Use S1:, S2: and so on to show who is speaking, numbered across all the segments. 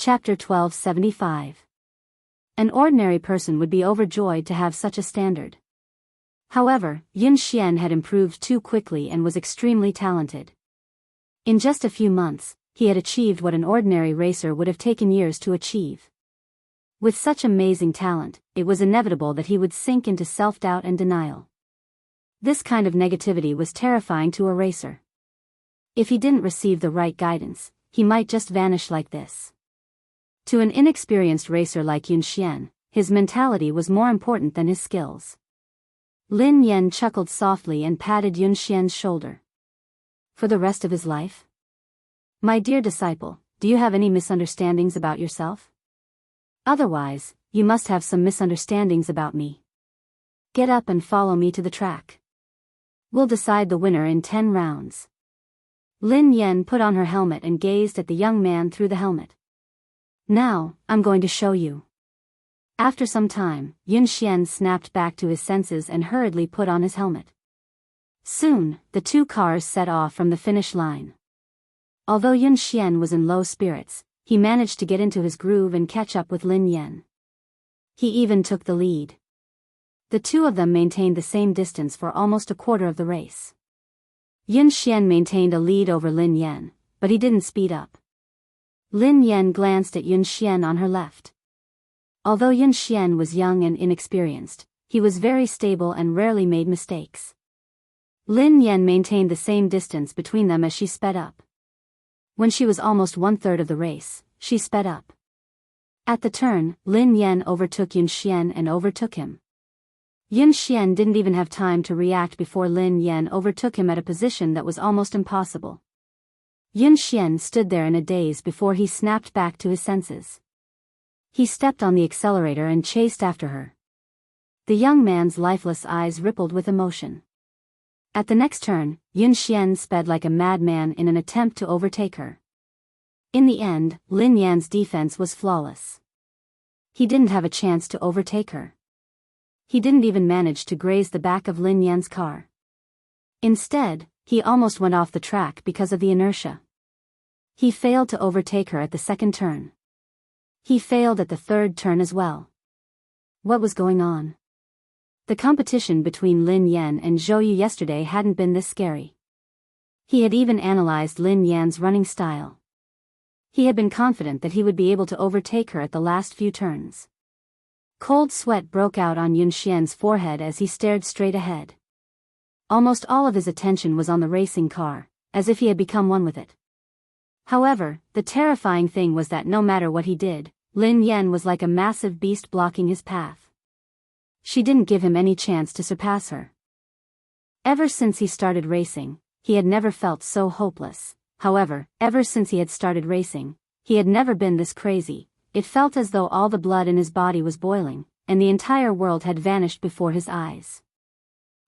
S1: Chapter 1275. An ordinary person would be overjoyed to have such a standard. However, Yun Xian had improved too quickly and was extremely talented. In just a few months, he had achieved what an ordinary racer would have taken years to achieve. With such amazing talent, it was inevitable that he would sink into self-doubt and denial. This kind of negativity was terrifying to a racer. If he didn't receive the right guidance, he might just vanish like this. To an inexperienced racer like Yun Xian, his mentality was more important than his skills. Lin Yan chuckled softly and patted Yun Xian's shoulder. For the rest of his life? My dear disciple, do you have any misunderstandings about yourself? Otherwise, you must have some misunderstandings about me. Get up and follow me to the track. We'll decide the winner in 10 rounds. Lin Yan put on her helmet and gazed at the young man through the helmet. Now, I'm going to show you. After some time, Yun Xian snapped back to his senses and hurriedly put on his helmet. Soon, the two cars set off from the finish line. Although Yun Xian was in low spirits, he managed to get into his groove and catch up with Lin Yan. He even took the lead. The two of them maintained the same distance for almost a quarter of the race. Yun Xian maintained a lead over Lin Yan, but he didn't speed up. Lin Yan glanced at Yun Xian on her left. Although Yun Xian was young and inexperienced, he was very stable and rarely made mistakes. Lin Yan maintained the same distance between them as she sped up. When she was almost 1/3 of the race, she sped up. At the turn, Lin Yan overtook Yun Xian and overtook him. Yun Xian didn't even have time to react before Lin Yan overtook him at a position that was almost impossible. Yun Xian stood there in a daze before he snapped back to his senses. He stepped on the accelerator and chased after her. The young man's lifeless eyes rippled with emotion. At the next turn, Yun Xian sped like a madman in an attempt to overtake her. In the end, Lin Yan's defense was flawless. He didn't have a chance to overtake her. He didn't even manage to graze the back of Lin Yan's car. Instead, he almost went off the track because of the inertia. He failed to overtake her at the second turn. He failed at the third turn as well. What was going on? The competition between Lin Yan and Zhou Yu yesterday hadn't been this scary. He had even analyzed Lin Yan's running style. He had been confident that he would be able to overtake her at the last few turns. Cold sweat broke out on Yun Xian's forehead as he stared straight ahead. Almost all of his attention was on the racing car, as if he had become one with it. However, the terrifying thing was that no matter what he did, Lin Yan was like a massive beast blocking his path. She didn't give him any chance to surpass her. Ever since he started racing, he had never felt so hopeless. However, ever since he had started racing, he had never been this crazy. It felt as though all the blood in his body was boiling, and the entire world had vanished before his eyes.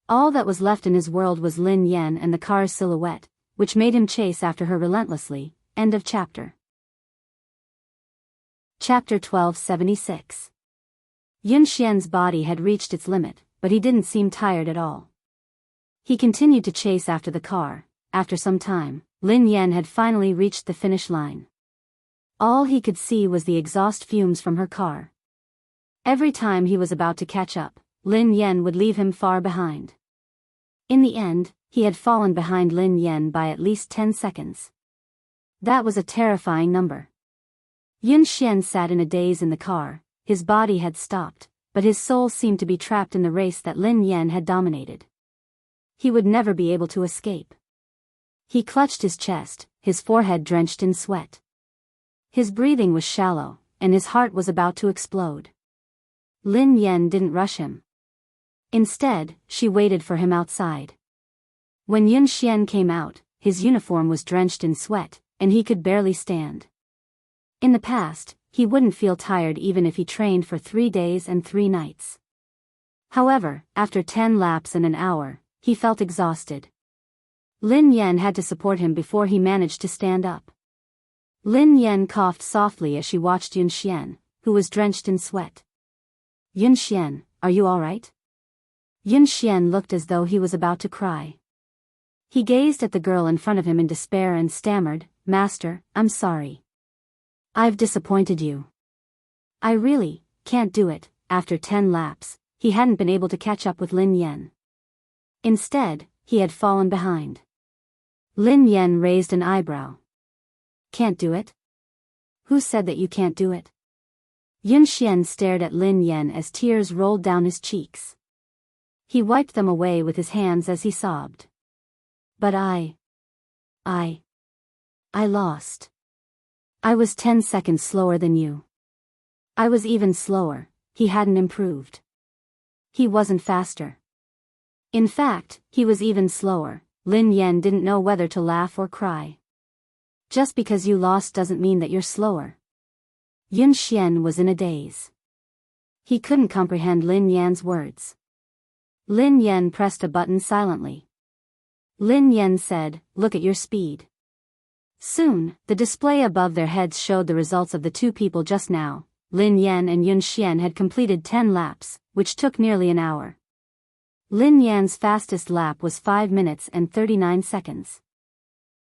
S1: All that was left in his world was Lin Yan and the car's silhouette, which made him chase after her relentlessly. End of chapter. Chapter 1276. Yun Xian's body had reached its limit, but he didn't seem tired at all. He continued to chase after the car. After some time, Lin Yan had finally reached the finish line. All he could see was the exhaust fumes from her car. Every time he was about to catch up, Lin Yan would leave him far behind. In the end, he had fallen behind Lin Yan by at least 10 seconds. That was a terrifying number. Yun Xian sat in a daze in the car. His body had stopped, but his soul seemed to be trapped in the race that Lin Yan had dominated. He would never be able to escape. He clutched his chest, his forehead drenched in sweat. His breathing was shallow, and his heart was about to explode. Lin Yan didn't rush him. Instead, she waited for him outside. When Yun Xian came out, his uniform was drenched in sweat, and he could barely stand. In the past, he wouldn't feel tired even if he trained for 3 days and 3 nights. However, after 10 laps and an hour, he felt exhausted. Lin Yan had to support him before he managed to stand up. Lin Yan coughed softly as she watched Yun Xian, who was drenched in sweat. Yun Xian, are you all right? Yun Xian looked as though he was about to cry. He gazed at the girl in front of him in despair and stammered, "Master, I'm sorry." I've disappointed you. I really can't do it. After 10 laps, he hadn't been able to catch up with Lin Yan. Instead, he had fallen behind. Lin Yan raised an eyebrow. Can't do it? Who said that you can't do it? Yun Xian stared at Lin Yan as tears rolled down his cheeks. He wiped them away with his hands as he sobbed. But I lost. I was 10 seconds slower than you. I was even slower, he hadn't improved. He wasn't faster. In fact, he was even slower. Lin Yan didn't know whether to laugh or cry. Just because you lost doesn't mean that you're slower. Yun Xian was in a daze. He couldn't comprehend Lin Yan's words. Lin Yan pressed a button silently. Lin Yan said, "Look at your speed." Soon, the display above their heads showed the results of the two people just now. Lin Yan and Yun Xian had completed 10 laps, which took nearly an hour. Lin Yan's fastest lap was 5 minutes and 39 seconds.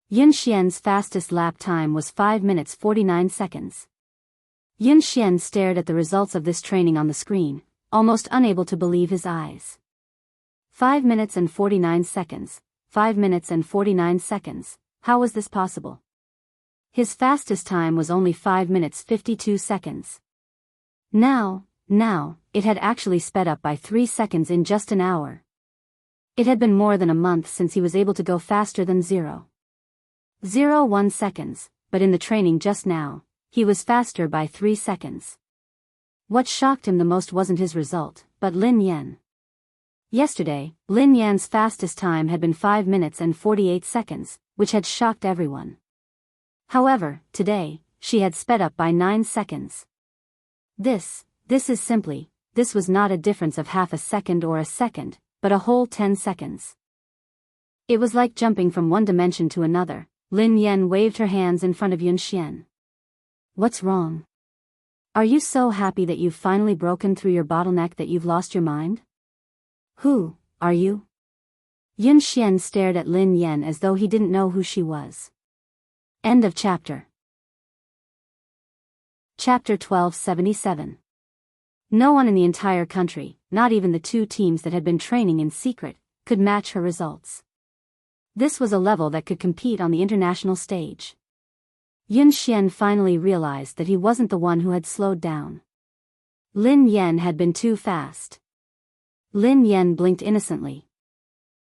S1: Yun Xian's fastest lap time was 5 minutes 49 seconds. Yun Xian stared at the results of this training on the screen, almost unable to believe his eyes. 5 minutes and 49 seconds, 5 minutes and 49 seconds, how was this possible? His fastest time was only 5 minutes 52 seconds. Now, it had actually sped up by 3 seconds in just an hour. It had been more than a month since he was able to go faster than 0.01 seconds, but in the training just now, he was faster by 3 seconds. What shocked him the most wasn't his result, but Lin Yan. Yesterday, Lin Yan's fastest time had been 5 minutes and 48 seconds, which had shocked everyone. However, today, she had sped up by 9 seconds. This was not a difference of half a second or a second, but a whole 10 seconds. It was like jumping from one dimension to another. Lin Yan waved her hands in front of Yun Xian. What's wrong? Are you so happy that you've finally broken through your bottleneck that you've lost your mind? Who are you? Yun Xian stared at Lin Yan as though he didn't know who she was. End of chapter. Chapter 1277. No one in the entire country, not even the two teams that had been training in secret, could match her results. This was a level that could compete on the international stage. Yun Xian finally realized that he wasn't the one who had slowed down. Lin Yan had been too fast. Lin Yan blinked innocently.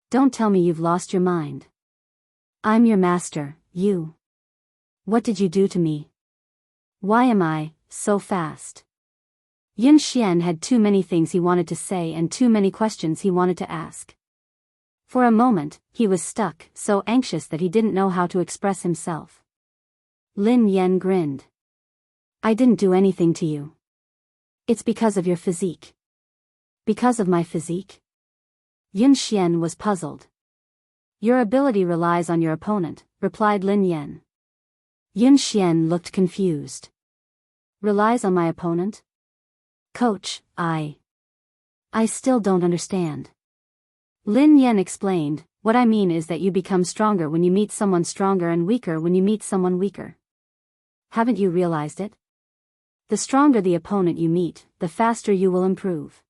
S1: Don't tell me you've lost your mind. I'm your master, you. What did you do to me? Why am I so fast? Yun Xian had too many things he wanted to say and too many questions he wanted to ask. For a moment, he was stuck, so anxious that he didn't know how to express himself. Lin Yan grinned. I didn't do anything to you. It's because of your physique. Because of my physique? Yun Xian was puzzled. Your ability relies on your opponent, replied Lin Yan. Yun Xian looked confused. Relies on my opponent? Coach, I still don't understand. Lin Yan explained, what I mean is that you become stronger when you meet someone stronger and weaker when you meet someone weaker. Haven't you realized it? The stronger the opponent you meet, the faster you will improve.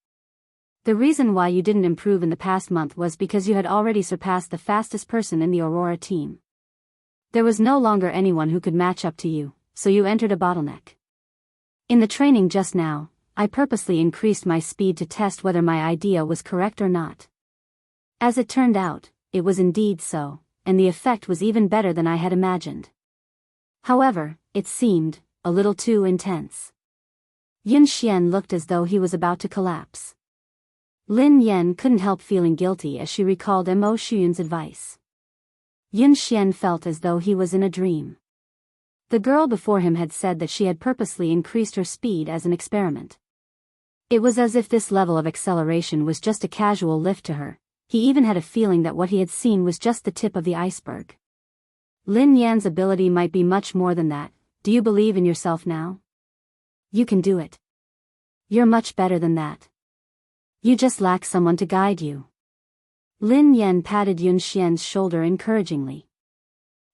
S1: The reason why you didn't improve in the past month was because you had already surpassed the fastest person in the Aurora team. There was no longer anyone who could match up to you, so you entered a bottleneck. In the training just now, I purposely increased my speed to test whether my idea was correct or not. As it turned out, it was indeed so, and the effect was even better than I had imagined. However, it seemed a little too intense. Yun Xian looked as though he was about to collapse. Lin Yan couldn't help feeling guilty as she recalled Mo Shuyun's advice. Yun Xian felt as though he was in a dream. The girl before him had said that she had purposely increased her speed as an experiment. It was as if this level of acceleration was just a casual lift to her. He even had a feeling that what he had seen was just the tip of the iceberg. Lin Yan's ability might be much more than that. Do you believe in yourself now? You can do it. You're much better than that. You just lack someone to guide you. Lin Yan patted Yun Xian's shoulder encouragingly.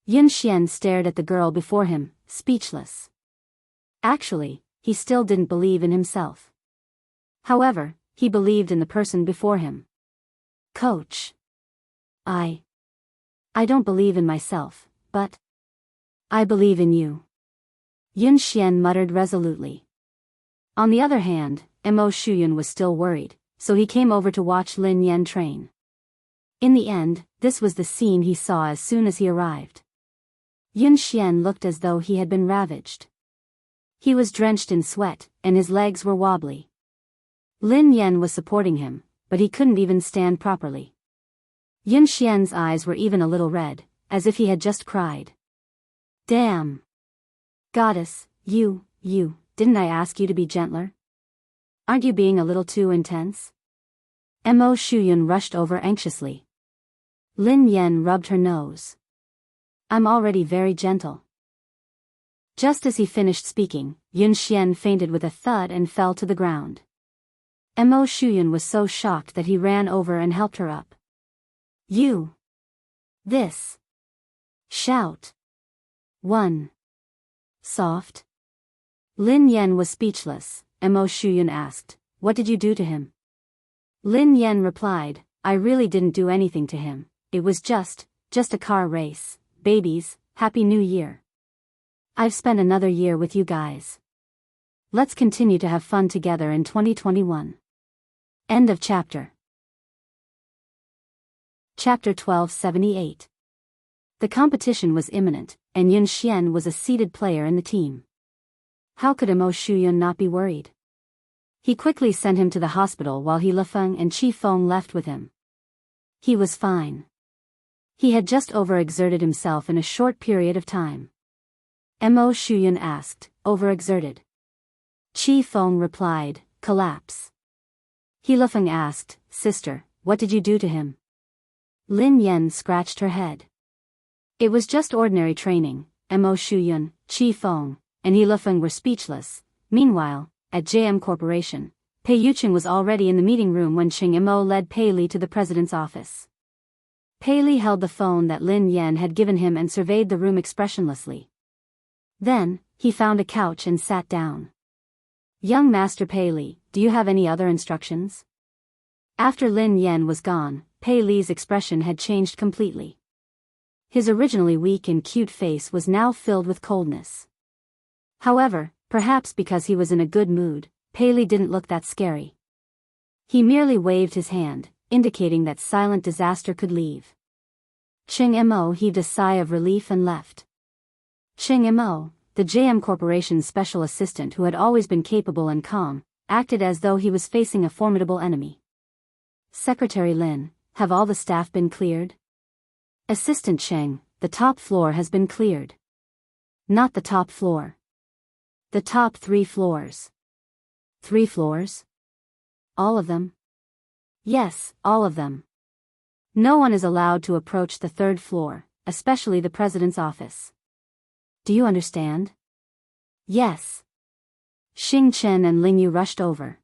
S1: Yun Xian stared at the girl before him, speechless. Actually, he still didn't believe in himself. However, he believed in the person before him. Coach. I don't believe in myself, but I believe in you. Yun Xian muttered resolutely. On the other hand, Mo Shuyun was still worried, so he came over to watch Lin Yan train. In the end, this was the scene he saw as soon as he arrived. Yun Xian looked as though he had been ravaged. He was drenched in sweat, and his legs were wobbly. Lin Yan was supporting him, but he couldn't even stand properly. Yun Xian's eyes were even a little red, as if he had just cried. Damn! Goddess, you, didn't I ask you to be gentler? Aren't you being a little too intense? Mo Shuyun rushed over anxiously. Lin Yan rubbed her nose. I'm already very gentle. Just as he finished speaking, Yun Xian fainted with a thud and fell to the ground. Mo Shuyun was so shocked that he ran over and helped her up. You! This! Shout! 1. Soft? Lin Yan was speechless. Mo Shuyun asked, what did you do to him? Lin Yan replied, I really didn't do anything to him, it was just a car race. Babies, Happy New Year. I've spent another year with you guys. Let's continue to have fun together in 2021. End of chapter. Chapter 1278. The competition was imminent, and Yun Xian was a seeded player in the team. How could Mo Shuyun not be worried? He quickly sent him to the hospital while He Lifeng and Qi Feng left with him. He was fine. He had just overexerted himself in a short period of time. Mo Shuyun asked, overexerted? Qi Feng replied, collapse. He Lifeng asked, sister, what did you do to him? Lin Yan scratched her head. It was just ordinary training. Mo Shuyun, Qi Feng, and He Lifeng were speechless. Meanwhile, at JM Corporation, Pei Yuqing was already in the meeting room when Qing Mo led Pei Li to the president's office. Pei Li held the phone that Lin Yan had given him and surveyed the room expressionlessly. Then, he found a couch and sat down. Young Master Pei Li, do you have any other instructions? After Lin Yan was gone, Pei Li's expression had changed completely. His originally weak and cute face was now filled with coldness. However, perhaps because he was in a good mood, Pei Li didn't look that scary. He merely waved his hand, indicating that silent disaster could leave. Qing Mo heaved a sigh of relief and left. Qing Mo, the JM Corporation's special assistant who had always been capable and calm, acted as though he was facing a formidable enemy. Secretary Lin, have all the staff been cleared? Assistant Cheng, the top floor has been cleared. Not the top floor. The top 3 floors. 3 floors? All of them? Yes, all of them. No one is allowed to approach the 3rd floor, especially the president's office. Do you understand? Yes. Xing Chen and Ling Yu rushed over.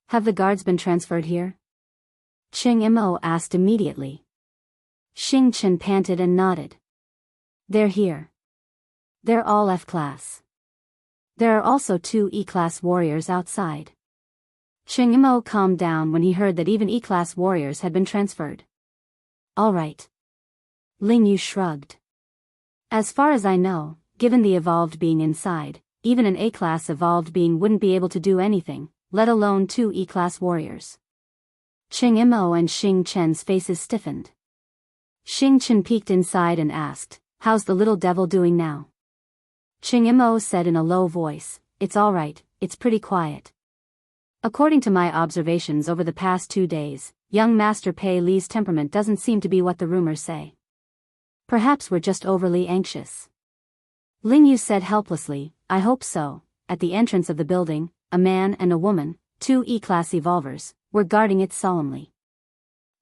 S1: Have the guards been transferred here? Qing Mo asked immediately. Xing Chen panted and nodded. They're here. They're all F-class. There are also 2 E-class warriors outside. Qing Mo calmed down when he heard that even E-class warriors had been transferred. All right. Ling Yu shrugged. As far as I know, given the evolved being inside, even an A-class evolved being wouldn't be able to do anything, let alone 2 E-class warriors. Qing Mo and Xing Chen's faces stiffened. Xing Chen peeked inside and asked, how's the little devil doing now? Qing Mo said in a low voice, it's all right, it's pretty quiet. According to my observations over the past 2 days, young Master Pei Li's temperament doesn't seem to be what the rumors say. Perhaps we're just overly anxious. Ling Yu said helplessly, I hope so. At the entrance of the building, a man and a woman, 2 E-class evolvers, were guarding it solemnly.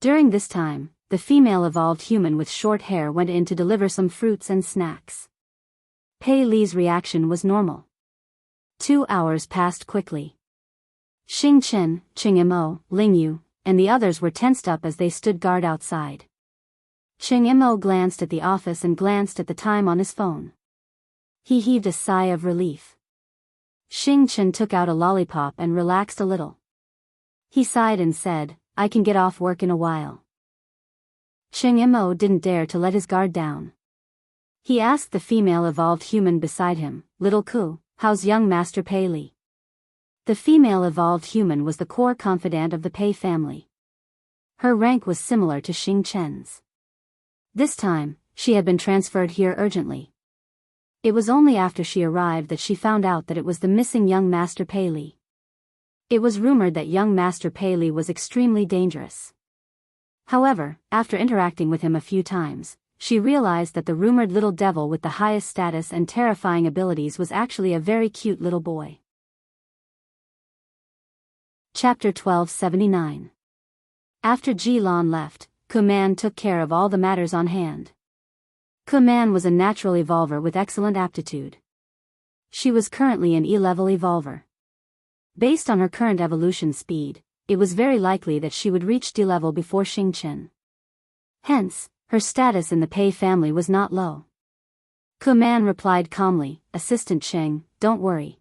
S1: During this time, the female evolved human with short hair went in to deliver some fruits and snacks. Pei Li's reaction was normal. 2 hours passed quickly. Xing Chen, Qing Mo, Ling Yu, and the others were tensed up as they stood guard outside. Qing Mo glanced at the office and glanced at the time on his phone. He heaved a sigh of relief. Xing Chen took out a lollipop and relaxed a little. He sighed and said, I can get off work in a while. Cheng Mo didn't dare to let his guard down. He asked the female evolved human beside him, Little Ku, how's young Master Pei Li? The female evolved human was the core confidant of the Pei family. Her rank was similar to Xing Chen's. This time, she had been transferred here urgently. It was only after she arrived that she found out that it was the missing young Master Pei Li. It was rumored that young Master Pei Li was extremely dangerous. However, after interacting with him a few times, she realized that the rumored little devil with the highest status and terrifying abilities was actually a very cute little boy. Chapter 1279. After Ji Lan left, Kuman took care of all the matters on hand. Kuman was a natural evolver with excellent aptitude. She was currently an E-level evolver. Based on her current evolution speed, it was very likely that she would reach D-level before Xing Chen. Hence, her status in the Pei family was not low. Kuman replied calmly, Assistant Cheng, don't worry.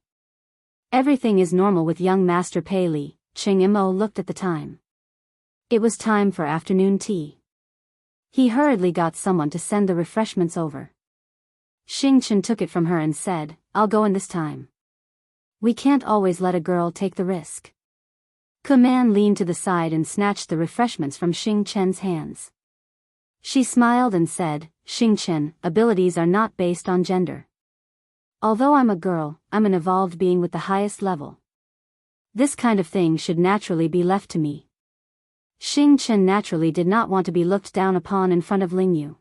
S1: Everything is normal with young Master Pei Li. Cheng Mo looked at the time. It was time for afternoon tea. He hurriedly got someone to send the refreshments over. Xing Chen took it from her and said, I'll go in this time. We can't always let a girl take the risk. Kuman leaned to the side and snatched the refreshments from Xing Chen's hands. She smiled and said, Xing Chen, abilities are not based on gender. Although I'm a girl, I'm an evolved being with the highest level. This kind of thing should naturally be left to me. Xing Chen naturally did not want to be looked down upon in front of Lingyu.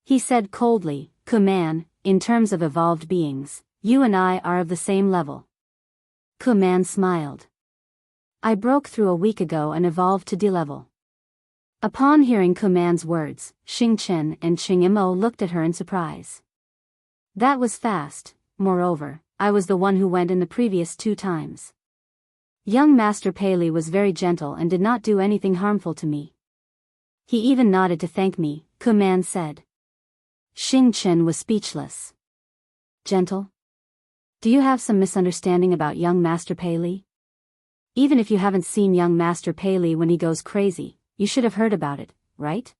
S1: He said coldly, Kuman, in terms of evolved beings, you and I are of the same level. Kuman smiled. I broke through a week ago and evolved to D-level. Upon hearing Kuman's words, Xing Chen and Cheng Mo looked at her in surprise. That was fast. Moreover, I was the one who went in the previous 2 times. Young Master Pei Li was very gentle and did not do anything harmful to me. He even nodded to thank me, Kuman said. Xing Chen was speechless. Gentle? Do you have some misunderstanding about young Master Pei Li? Even if you haven't seen young Master Pei Li when he goes crazy, you should have heard about it, right?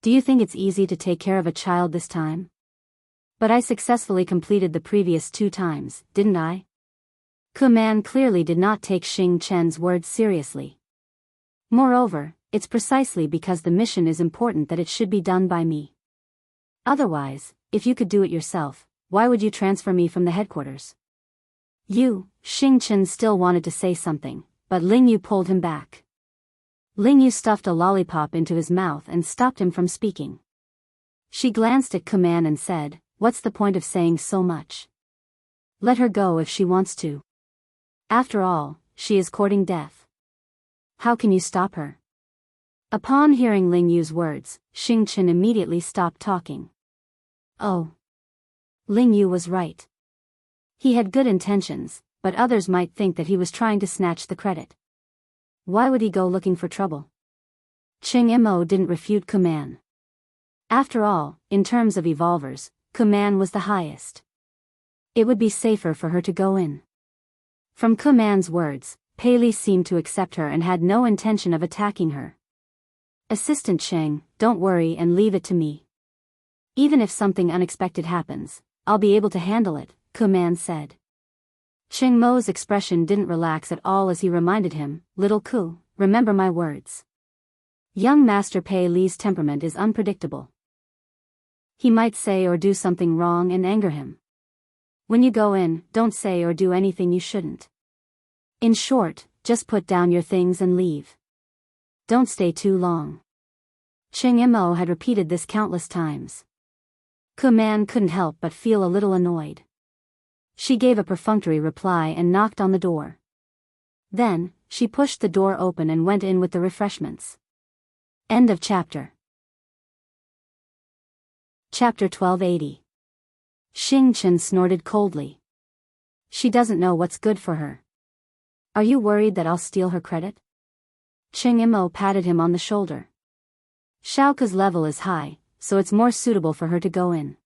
S1: Do you think it's easy to take care of a child this time? But I successfully completed the previous 2 times, didn't I? Kuman clearly did not take Xing Chen's words seriously. Moreover, it's precisely because the mission is important that it should be done by me. Otherwise, if you could do it yourself, why would you transfer me from the headquarters? Xing Chen still wanted to say something, but Lingyu pulled him back. Lingyu stuffed a lollipop into his mouth and stopped him from speaking. She glanced at Kuman and said, what's the point of saying so much? Let her go if she wants to. After all, she is courting death. How can you stop her? Upon hearing Lingyu's words, Xing Chen immediately stopped talking. Oh. Lingyu was right. He had good intentions, but others might think that he was trying to snatch the credit. Why would he go looking for trouble? Cheng Mo didn't refute Kuman. After all, in terms of evolvers, Kuman was the highest. It would be safer for her to go in. From Kuman's words, Pei Li seemed to accept her and had no intention of attacking her. Assistant Cheng, don't worry and leave it to me. Even if something unexpected happens, I'll be able to handle it, Kuman said. Cheng Mo's expression didn't relax at all as he reminded him, Little Ku, remember my words. Young Master Pei Li's temperament is unpredictable. He might say or do something wrong and anger him. When you go in, don't say or do anything you shouldn't. In short, just put down your things and leave. Don't stay too long. Cheng Mo had repeated this countless times. Kuman couldn't help but feel a little annoyed. She gave a perfunctory reply and knocked on the door. Then, she pushed the door open and went in with the refreshments. End of chapter. Chapter 1280. Xing Chen snorted coldly. She doesn't know what's good for her. Are you worried that I'll steal her credit? Cheng Mo patted him on the shoulder. Xiaoke's level is high, so it's more suitable for her to go in.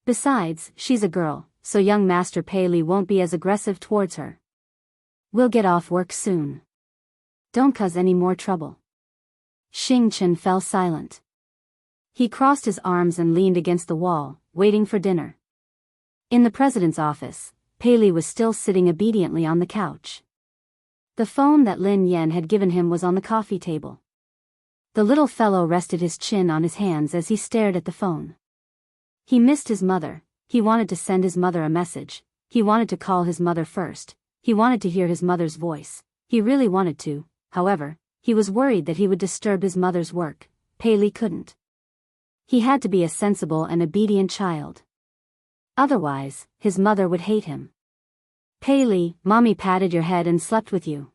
S1: Besides, she's a girl, so young Master Pei Li won't be as aggressive towards her. We'll get off work soon. Don't cause any more trouble. Xing Chen fell silent. He crossed his arms and leaned against the wall, waiting for dinner. In the president's office, Pei Li was still sitting obediently on the couch. The phone that Lin Yan had given him was on the coffee table. The little fellow rested his chin on his hands as he stared at the phone. He missed his mother, he wanted to send his mother a message, he wanted to call his mother first, he wanted to hear his mother's voice, he really wanted to, however, he was worried that he would disturb his mother's work. Pei Li couldn't. He had to be a sensible and obedient child. Otherwise, his mother would hate him. Pei Li, Mommy patted your head and slept with you.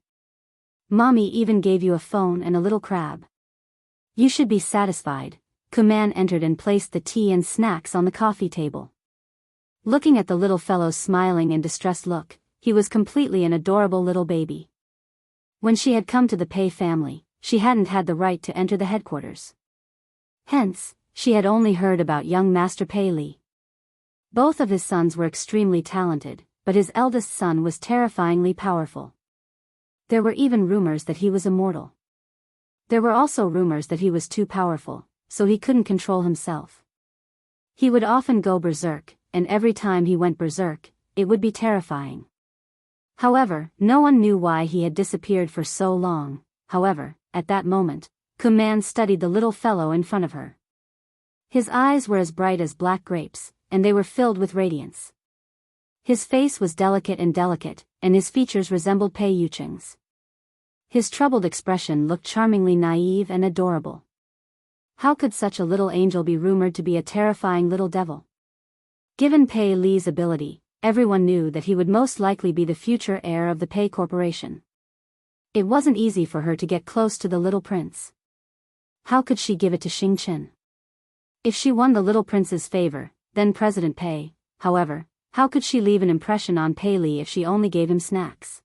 S1: Mommy even gave you a phone and a little crab. You should be satisfied. Kuman entered and placed the tea and snacks on the coffee table. Looking at the little fellow's smiling and distressed look, he was completely an adorable little baby. When she had come to the Pei family, she hadn't had the right to enter the headquarters. Hence, she had only heard about young Master Pei Li. Both of his sons were extremely talented, but his eldest son was terrifyingly powerful. There were even rumors that he was immortal. There were also rumors that he was too powerful, so he couldn't control himself. He would often go berserk, and every time he went berserk, it would be terrifying. However, no one knew why he had disappeared for so long. However, at that moment, Kuman studied the little fellow in front of her. His eyes were as bright as black grapes, and they were filled with radiance. His face was delicate, and his features resembled Pei Yucheng's. His troubled expression looked charmingly naive and adorable. How could such a little angel be rumored to be a terrifying little devil? Given Pei Li's ability, everyone knew that he would most likely be the future heir of the Pei Corporation. It wasn't easy for her to get close to the little prince. How could she give it to Xing Chen? If she won the little prince's favor, then President Pei, however, how could she leave an impression on Pei Li if she only gave him snacks?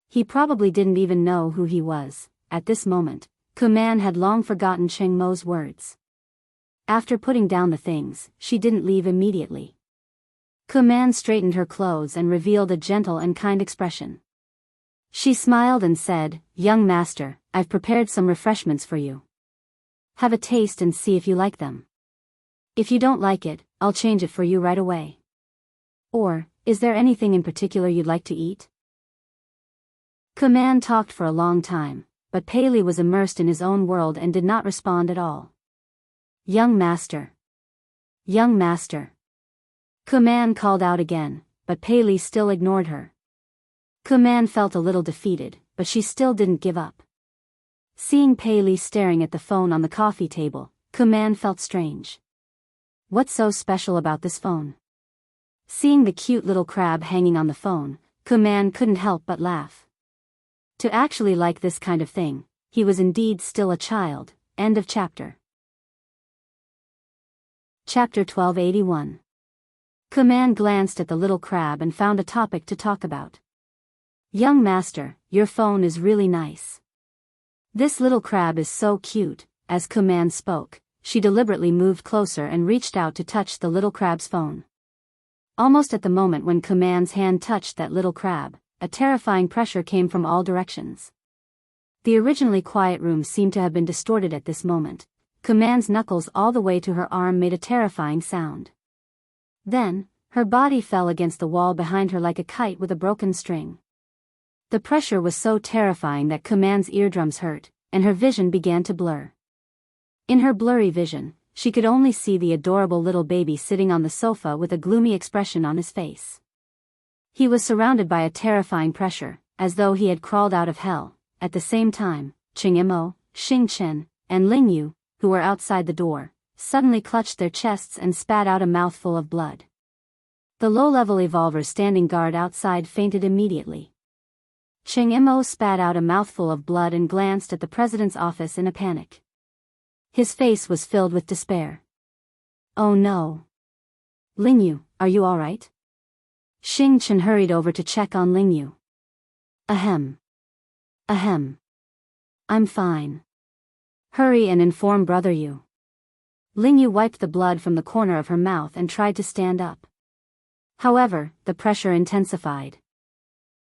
S1: He probably didn't even know who he was. At this moment, Kuman had long forgotten Cheng Mo's words. After putting down the things, she didn't leave immediately. Kuman straightened her clothes and revealed a gentle and kind expression. She smiled and said, "Young master, I've prepared some refreshments for you. Have a taste and see if you like them. If you don't like it, I'll change it for you right away. Or, is there anything in particular you'd like to eat?" Kuman talked for a long time, but Pei Li was immersed in his own world and did not respond at all. "Young master. Young master." Kuman called out again, but Pei Li still ignored her. Kuman felt a little defeated, but she still didn't give up. Seeing Pei Li staring at the phone on the coffee table, Kuman felt strange. What's so special about this phone? Seeing the cute little crab hanging on the phone, Kuman couldn't help but laugh. To actually like this kind of thing, he was indeed still a child. End of chapter. Chapter 1281. Kuman glanced at the little crab and found a topic to talk about. "Young master, your phone is really nice. This little crab is so cute." As Kuman spoke, she deliberately moved closer and reached out to touch the little crab's phone. Almost at the moment when Kuman's hand touched that little crab, a terrifying pressure came from all directions. The originally quiet room seemed to have been distorted at this moment. Kuman's knuckles all the way to her arm made a terrifying sound. Then, her body fell against the wall behind her like a kite with a broken string. The pressure was so terrifying that Kuman's eardrums hurt, and her vision began to blur. In her blurry vision, she could only see the adorable little baby sitting on the sofa with a gloomy expression on his face. He was surrounded by a terrifying pressure, as though he had crawled out of hell. At the same time, Cheng Mo, Xing Chen, and Ling Yu, who were outside the door, suddenly clutched their chests and spat out a mouthful of blood. The low-level evolver standing guard outside fainted immediately. Cheng Mo spat out a mouthful of blood and glanced at the president's office in a panic. His face was filled with despair. "Oh no. Ling Yu, are you all right?" Xing Chen hurried over to check on Ling Yu. Ahem. Ahem. I'm fine. Hurry and inform Brother Yu." Ling Yu wiped the blood from the corner of her mouth and tried to stand up. However, the pressure intensified.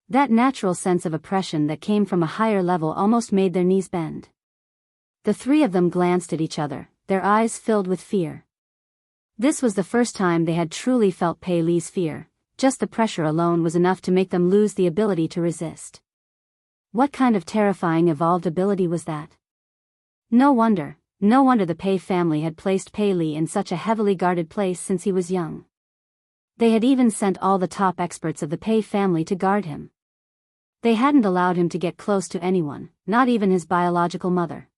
S1: That natural sense of oppression that came from a higher level almost made their knees bend. The three of them glanced at each other, their eyes filled with fear. This was the first time they had truly felt Pei Li's fear. Just the pressure alone was enough to make them lose the ability to resist. What kind of terrifying evolved ability was that? No wonder the Pei family had placed Pei Li in such a heavily guarded place since he was young. They had even sent all the top experts of the Pei family to guard him. They hadn't allowed him to get close to anyone, not even his biological mother.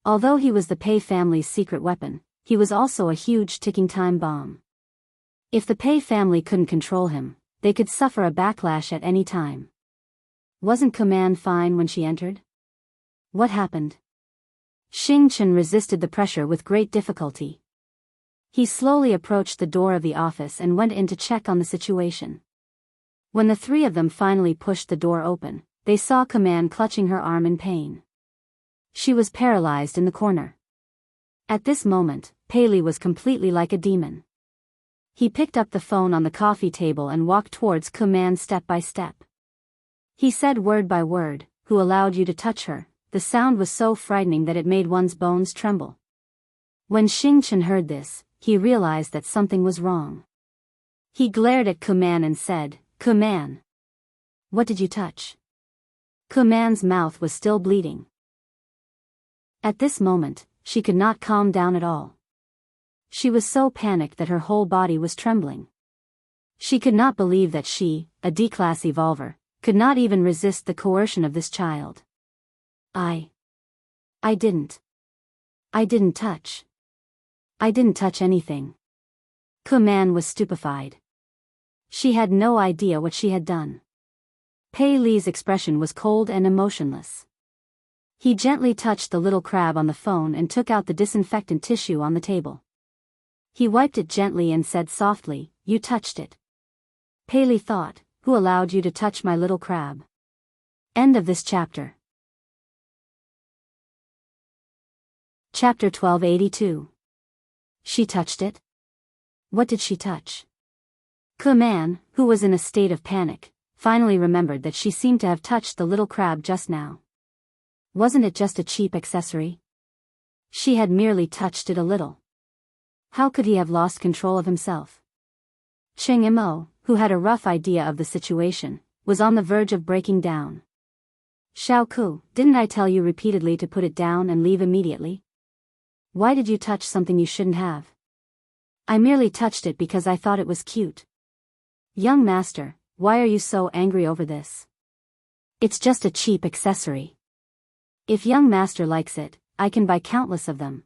S1: Although he was the Pei family's secret weapon, he was also a huge ticking time bomb. If the Pei family couldn't control him, they could suffer a backlash at any time. Wasn't Kuman fine when she entered? What happened? Xing Chen resisted the pressure with great difficulty. He slowly approached the door of the office and went in to check on the situation. When the three of them finally pushed the door open, they saw Kuman clutching her arm in pain. She was paralyzed in the corner. At this moment, Pei Li was completely like a demon. He picked up the phone on the coffee table and walked towards Kuman step by step. He said word by word, "Who allowed you to touch her?" The sound was so frightening that it made one's bones tremble. When Xing Chen heard this, he realized that something was wrong. He glared at Kuman and said, "Kuman, what did you touch?" Kuman's mouth was still bleeding. At this moment, she could not calm down at all. She was so panicked that her whole body was trembling. She could not believe that she, a D-class evolver, could not even resist the coercion of this child. I didn't touch. I didn't touch anything. Kuman was stupefied. She had no idea what she had done. Pei Li's expression was cold and emotionless. He gently touched the little crab on the phone and took out the disinfectant tissue on the table. He wiped it gently and said softly, "You touched it." Pei Li thought, "Who allowed you to touch my little crab?" End of this chapter. Chapter 1282. She touched it? What did she touch? Kuman, who was in a state of panic, finally remembered that she seemed to have touched the little crab just now. Wasn't it just a cheap accessory? She had merely touched it a little. How could he have lost control of himself? Cheng Imo, who had a rough idea of the situation, was on the verge of breaking down. "Xiaoku, didn't I tell you repeatedly to put it down and leave immediately? Why did you touch something you shouldn't have?" "I merely touched it because I thought it was cute." "Young master, why are you so angry over this? It's just a cheap accessory. If young master likes it, I can buy countless of them."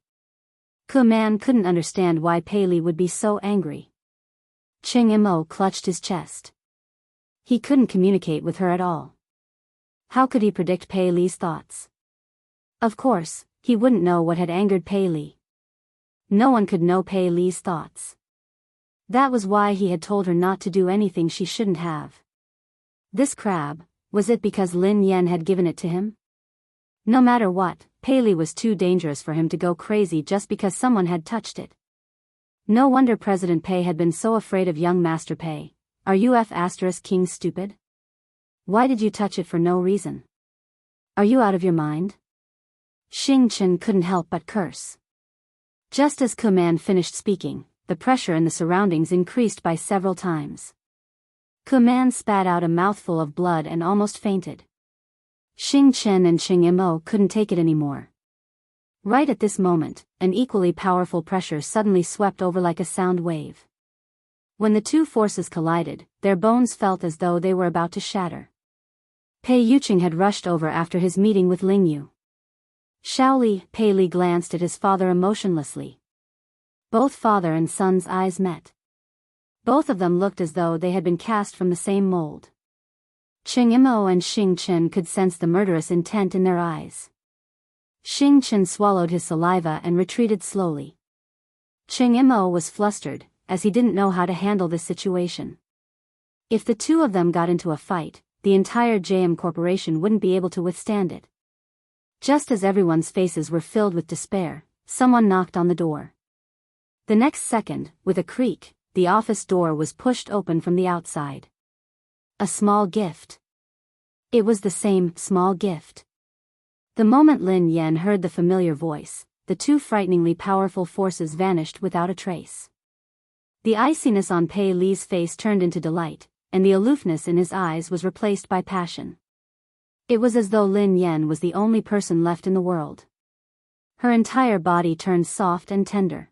S1: Kuman couldn't understand why Pei Li would be so angry. Cheng Imo clutched his chest. He couldn't communicate with her at all. How could he predict Pei Li's thoughts? Of course, he wouldn't know what had angered Pei Li. No one could know Pei Li's thoughts. That was why he had told her not to do anything she shouldn't have. This crab, was it because Lin Yen had given it to him? No matter what, Pei Li was too dangerous for him to go crazy just because someone had touched it. No wonder President Pei had been so afraid of young Master Pei. Are you King stupid? Why did you touch it for no reason? Are you out of your mind? Xing Chen couldn't help but curse. Just as Kuman finished speaking, the pressure in the surroundings increased by several times. Kuman spat out a mouthful of blood and almost fainted. Xing Chen and Cheng Imo couldn't take it anymore. Right at this moment, an equally powerful pressure suddenly swept over like a sound wave. When the two forces collided, their bones felt as though they were about to shatter. Pei Yuqing had rushed over after his meeting with Ling Yu. Shaoli, Pei Li glanced at his father emotionlessly. Both father and son's eyes met. Both of them looked as though they had been cast from the same mold. Cheng Imo and Xing Chen could sense the murderous intent in their eyes. Xing Chen swallowed his saliva and retreated slowly. Cheng Imo was flustered, as he didn't know how to handle this situation. If the two of them got into a fight, the entire JM Corporation wouldn't be able to withstand it. Just as everyone's faces were filled with despair, someone knocked on the door. The next second, with a creak, the office door was pushed open from the outside. A small gift. It was the same small gift. The moment Lin Yan heard the familiar voice, the two frighteningly powerful forces vanished without a trace. The iciness on Pei Li's face turned into delight, and the aloofness in his eyes was replaced by passion. It was as though Lin Yan was the only person left in the world. Her entire body turned soft and tender.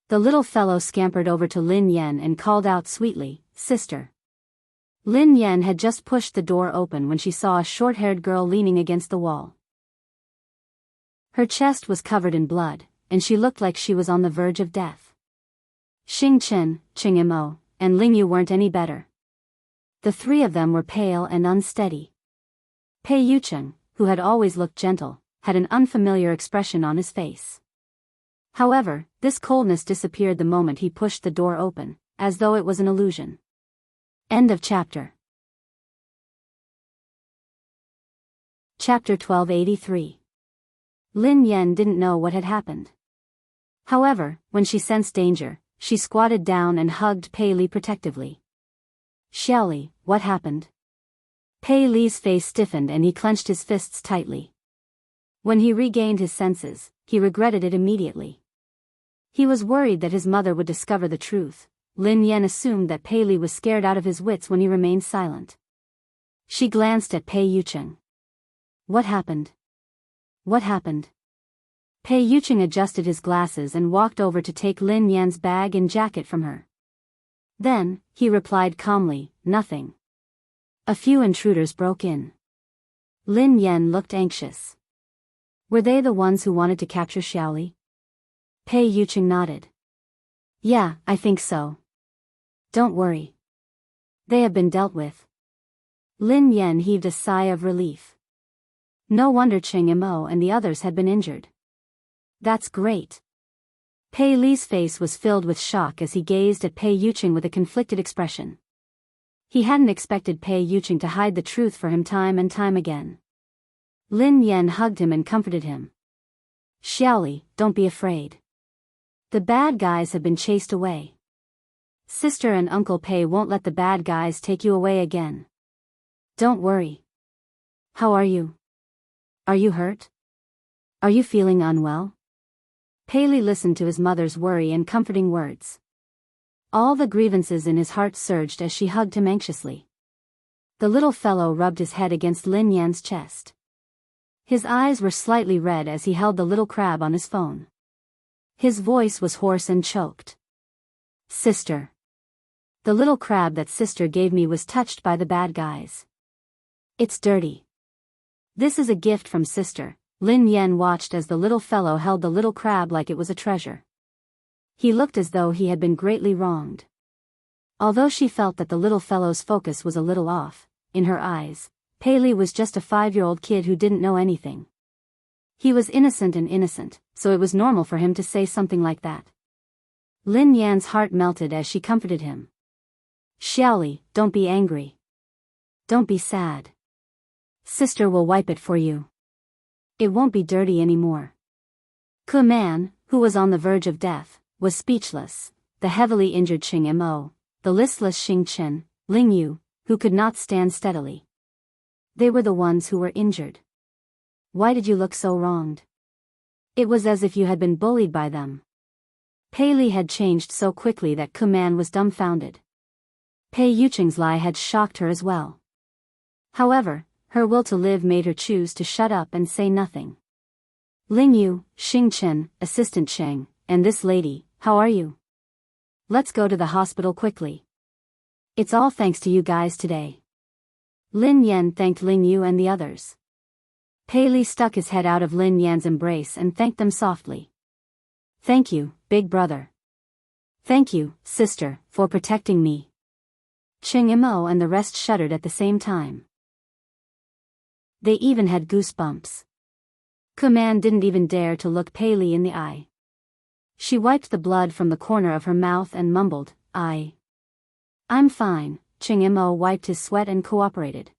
S1: The little fellow scampered over to Lin Yan and called out sweetly, "Sister." Lin Yan had just pushed the door open when she saw a short-haired girl leaning against the wall. Her chest was covered in blood, and she looked like she was on the verge of death. Xing Chen, Qing Mo, and Ling Yu weren't any better. The three of them were pale and unsteady. Pei Yucheng, who had always looked gentle, had an unfamiliar expression on his face. However, this coldness disappeared the moment he pushed the door open, as though it was an illusion. End of chapter. Chapter 1283. Lin Yan didn't know what had happened. However, when she sensed danger, she squatted down and hugged Pei Li protectively. "Xiaoli, what happened?" Pei Li's face stiffened and he clenched his fists tightly. When he regained his senses, he regretted it immediately. He was worried that his mother would discover the truth. Lin Yan assumed that Pei Li was scared out of his wits when he remained silent. She glanced at Pei Yucheng. "What happened? What happened?" Pei Yucheng adjusted his glasses and walked over to take Lin Yan's bag and jacket from her. Then, he replied calmly, "Nothing. A few intruders broke in." Lin Yan looked anxious. "Were they the ones who wanted to capture Xiaoli?" Pei Yucheng nodded. "Yeah, I think so. Don't worry. They have been dealt with." Lin Yan heaved a sigh of relief. No wonder Qing Mo and the others had been injured. "That's great." Pei Li's face was filled with shock as he gazed at Pei Yucheng with a conflicted expression. He hadn't expected Pei Yucheng to hide the truth for him time and time again. Lin Yan hugged him and comforted him. "Xiaoli, don't be afraid. The bad guys have been chased away. Sister and Uncle Pei won't let the bad guys take you away again. Don't worry. How are you? Are you hurt? Are you feeling unwell?" Pei Li listened to his mother's worry and comforting words. All the grievances in his heart surged as she hugged him anxiously. The little fellow rubbed his head against Lin Yan's chest. His eyes were slightly red as he held the little crab on his phone. His voice was hoarse and choked. "Sister. The little crab that sister gave me was touched by the bad guys. It's dirty. This is a gift from sister." Lin Yan watched as the little fellow held the little crab like it was a treasure. He looked as though he had been greatly wronged. Although she felt that the little fellow's focus was a little off, in her eyes, Pei Li was just a 5-year-old kid who didn't know anything. He was innocent, so it was normal for him to say something like that. Lin Yan's heart melted as she comforted him. "Xiaoli, don't be angry. Don't be sad. Sister will wipe it for you. It won't be dirty anymore." Ku Man, who was on the verge of death, was speechless. The heavily injured Qing Mo, the listless Xing Chen, Ling Yu, who could not stand steadily. They were the ones who were injured. "Why did you look so wronged? It was as if you had been bullied by them." Pei Li had changed so quickly that Ku Man was dumbfounded. Pei Yucheng's lie had shocked her as well. However, her will to live made her choose to shut up and say nothing. "Ling Yu, Xing Chen, Assistant Cheng, and this lady, how are you? Let's go to the hospital quickly. It's all thanks to you guys today." Lin Yan thanked Ling Yu and the others. Pei Li stuck his head out of Lin Yan's embrace and thanked them softly. "Thank you, big brother. Thank you, sister, for protecting me." Qing Mo and the rest shuddered at the same time. They even had goosebumps. Ku Man didn't even dare to look Pei Li in the eye. She wiped the blood from the corner of her mouth and mumbled, I'm fine." Qing Mo wiped his sweat and cooperated.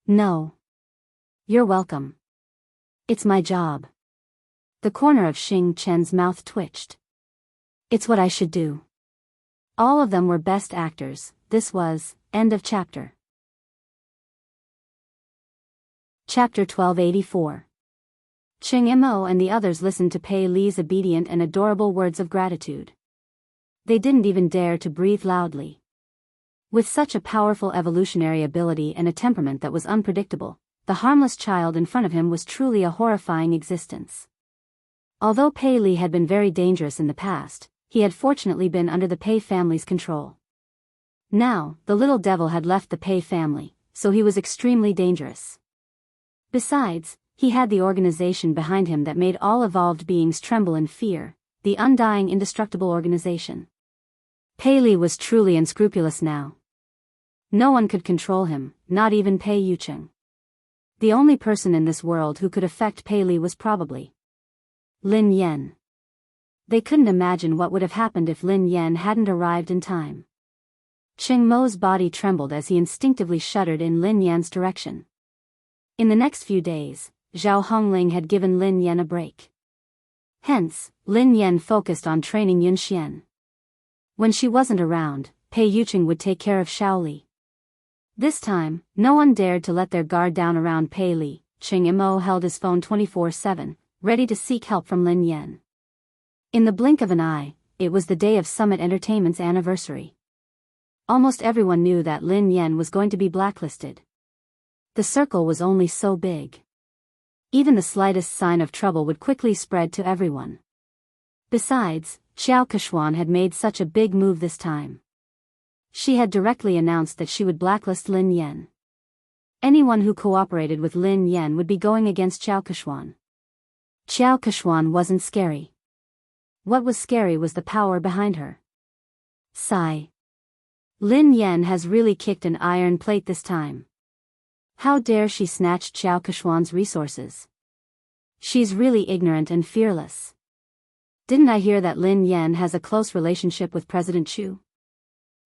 S1: "No. You're welcome. It's my job." The corner of Xing Chen's mouth twitched. "It's what I should do." All of them were best actors. This was, end of chapter. Chapter 1284. Ching Mo and the others listened to Pei Li's obedient and adorable words of gratitude. They didn't even dare to breathe loudly. With such a powerful evolutionary ability and a temperament that was unpredictable, the harmless child in front of him was truly a horrifying existence. Although Pei Li had been very dangerous in the past, he had fortunately been under the Pei family's control. Now, the little devil had left the Pei family, so he was extremely dangerous. Besides, he had the organization behind him that made all evolved beings tremble in fear, the undying indestructible organization. Pei Li was truly unscrupulous now. No one could control him, not even Pei Yucheng. The only person in this world who could affect Pei Li was probably Lin Yan. They couldn't imagine what would have happened if Lin Yan hadn't arrived in time. Ching Mo's body trembled as he instinctively shuddered in Lin Yan's direction. In the next few days, Zhao Hongling had given Lin Yan a break. Hence, Lin Yan focused on training Yun Xian. When she wasn't around, Pei Yucheng would take care of Xiao Li. This time, no one dared to let their guard down around Pei Li. Ching Mo held his phone 24/7, ready to seek help from Lin Yan. In the blink of an eye, it was the day of Summit Entertainment's anniversary. Almost everyone knew that Lin Yan was going to be blacklisted. The circle was only so big. Even the slightest sign of trouble would quickly spread to everyone. Besides, Xiao Keshuan had made such a big move this time. She had directly announced that she would blacklist Lin Yan. Anyone who cooperated with Lin Yan would be going against Xiao Keshuan. Xiao Keshuan wasn't scary. What was scary was the power behind her. Sigh. Lin Yan has really kicked an iron plate this time. How dare she snatch Xiao Keshuan's resources? She's really ignorant and fearless. Didn't I hear that Lin Yan has a close relationship with President Chu?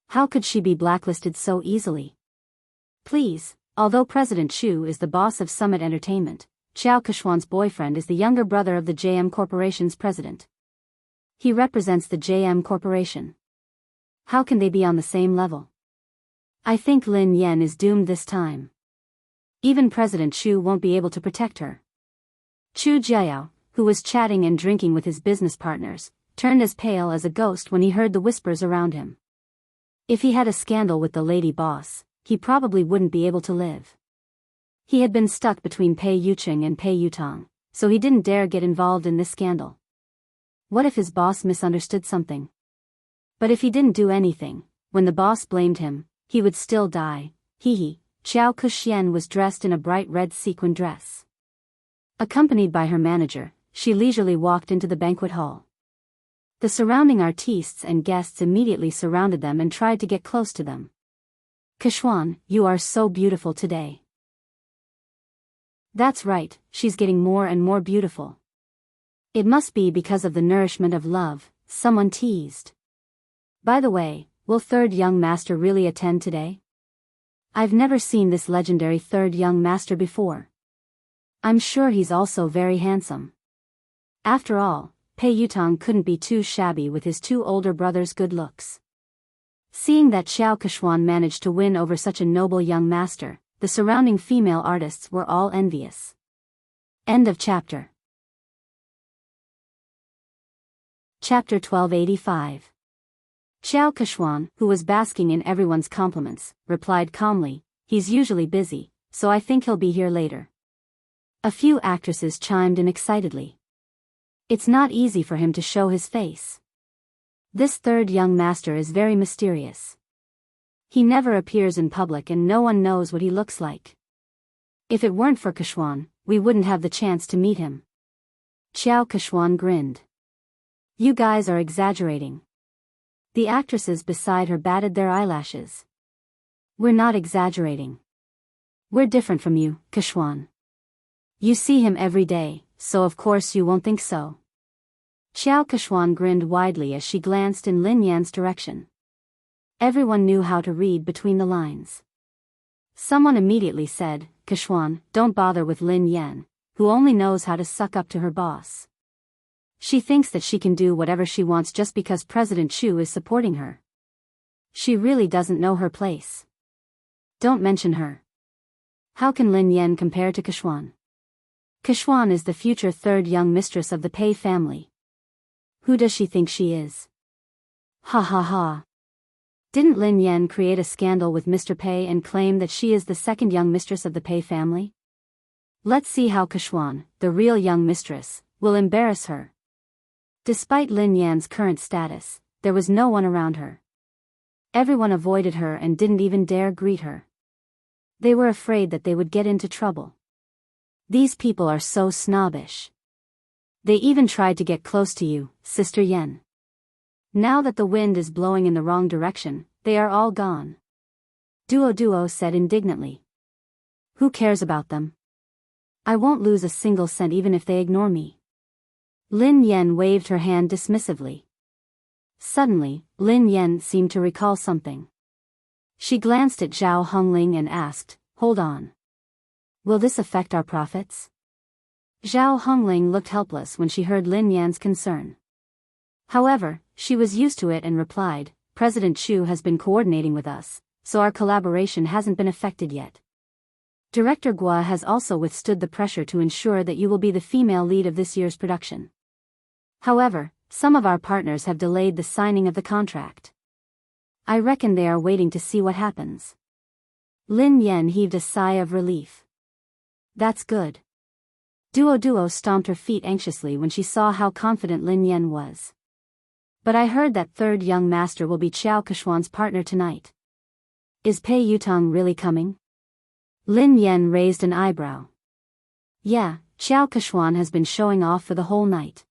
S1: How could she be blacklisted so easily? Please, although President Chu is the boss of Summit Entertainment, Xiao Keshuan's boyfriend is the younger brother of the JM Corporation's president. He represents the JM Corporation. How can they be on the same level? I think Lin Yan is doomed this time. Even President Chu won't be able to protect her. Chu Jiao, who was chatting and drinking with his business partners, turned as pale as a ghost when he heard the whispers around him. If he had a scandal with the lady boss, he probably wouldn't be able to live. He had been stuck between Pei Yucheng and Pei Yutong, so he didn't dare get involved in this scandal. What if his boss misunderstood something? But if he didn't do anything, when the boss blamed him, he would still die. Hee. Xiao Kuxian was dressed in a bright red sequin dress. Accompanied by her manager, she leisurely walked into the banquet hall. The surrounding artistes and guests immediately surrounded them and tried to get close to them. Keshuan, you are so beautiful today. That's right, she's getting more and more beautiful. It must be because of the nourishment of love, someone teased. By the way, will third young master really attend today? I've never seen this legendary third young master before. I'm sure he's also very handsome. After all, Pei Yutong couldn't be too shabby with his two older brothers' good looks. Seeing that Xiao Keshuan managed to win over such a noble young master, the surrounding female artists were all envious. End of chapter. Chapter 1285. Xiao Keshuan, who was basking in everyone's compliments, replied calmly, "He's usually busy, so I think he'll be here later." A few actresses chimed in excitedly. It's not easy for him to show his face. This third young master is very mysterious. He never appears in public and no one knows what he looks like. If it weren't for Keshuan, we wouldn't have the chance to meet him. Xiao Keshuan grinned. You guys are exaggerating. The actresses beside her batted their eyelashes. We're not exaggerating. We're different from you, Keshuan. You see him every day, so of course you won't think so. Xiao Keshuan grinned widely as she glanced in Lin Yan's direction. Everyone knew how to read between the lines. Someone immediately said, Keshuan, don't bother with Lin Yan, who only knows how to suck up to her boss. She thinks that she can do whatever she wants just because President Chu is supporting her. She really doesn't know her place. Don't mention her. How can Lin Yan compare to Kexuan? Kexuan is the future third young mistress of the Pei family. Who does she think she is? Ha ha ha. Didn't Lin Yan create a scandal with Mr. Pei and claim that she is the second young mistress of the Pei family? Let's see how Kexuan, the real young mistress, will embarrass her. Despite Lin Yan's current status, there was no one around her. Everyone avoided her and didn't even dare greet her. They were afraid that they would get into trouble. These people are so snobbish. They even tried to get close to you, Sister Yen. Now that the wind is blowing in the wrong direction, they are all gone. Duo said indignantly. Who cares about them? I won't lose a single cent even if they ignore me. Lin Yan waved her hand dismissively. Suddenly, Lin Yan seemed to recall something. She glanced at Zhao Hongling and asked, "Hold on. Will this affect our profits?" Zhao Hongling looked helpless when she heard Lin Yan's concern. However, she was used to it and replied, "President Chu has been coordinating with us, so our collaboration hasn't been affected yet. Director Gua has also withstood the pressure to ensure that you will be the female lead of this year's production. However, some of our partners have delayed the signing of the contract. I reckon they are waiting to see what happens." Lin Yan heaved a sigh of relief. That's good. Duo stomped her feet anxiously when she saw how confident Lin Yan was. But I heard that third young master will be Qiao Kexuan's partner tonight. Is Pei Yutong really coming? Lin Yan raised an eyebrow. Yeah, Qiao Kexuan has been showing off for the whole night.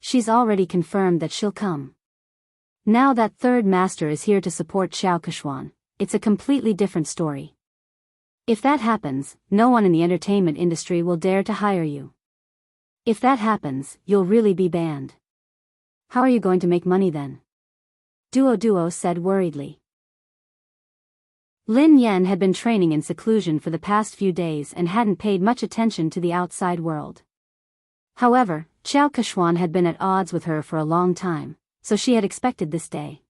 S1: She's already confirmed that she'll come. Now that third master is here to support Qiao Kexuan, it's a completely different story. If that happens, no one in the entertainment industry will dare to hire you. If that happens, you'll really be banned. How are you going to make money then? Duo said worriedly. Lin Yan had been training in seclusion for the past few days and hadn't paid much attention to the outside world. However, Qiao Kexuan had been at odds with her for a long time, so she had expected this day.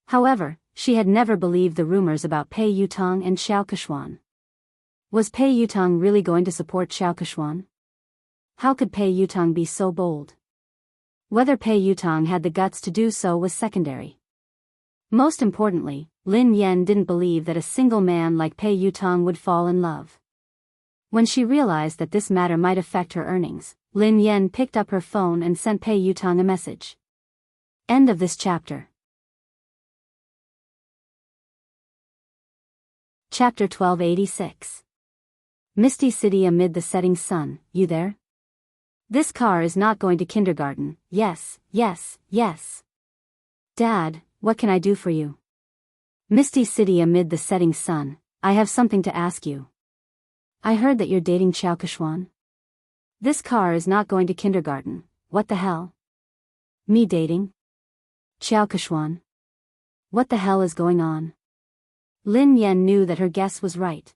S1: However, she had never believed the rumors about Pei Yutong and Qiao Kexuan. Was Pei Yutong really going to support Qiao Kexuan? How could Pei Yutong be so bold? Whether Pei Yutong had the guts to do so was secondary. Most importantly, Lin Yan didn't believe that a single man like Pei Yutong would fall in love. When she realized that this matter might affect her earnings, Lin Yan picked up her phone and sent Pei Yutong a message. End of this chapter. Chapter 1286. Misty City amid the setting sun, you there? This car is not going to kindergarten, yes. Dad, what can I do for you? Misty City amid the setting sun, I have something to ask you. I heard that you're dating Qiao Kexuan. This car is not going to kindergarten, what the hell? Me dating? Qiao Kexuan? What the hell is going on? Lin Yan knew that her guess was right.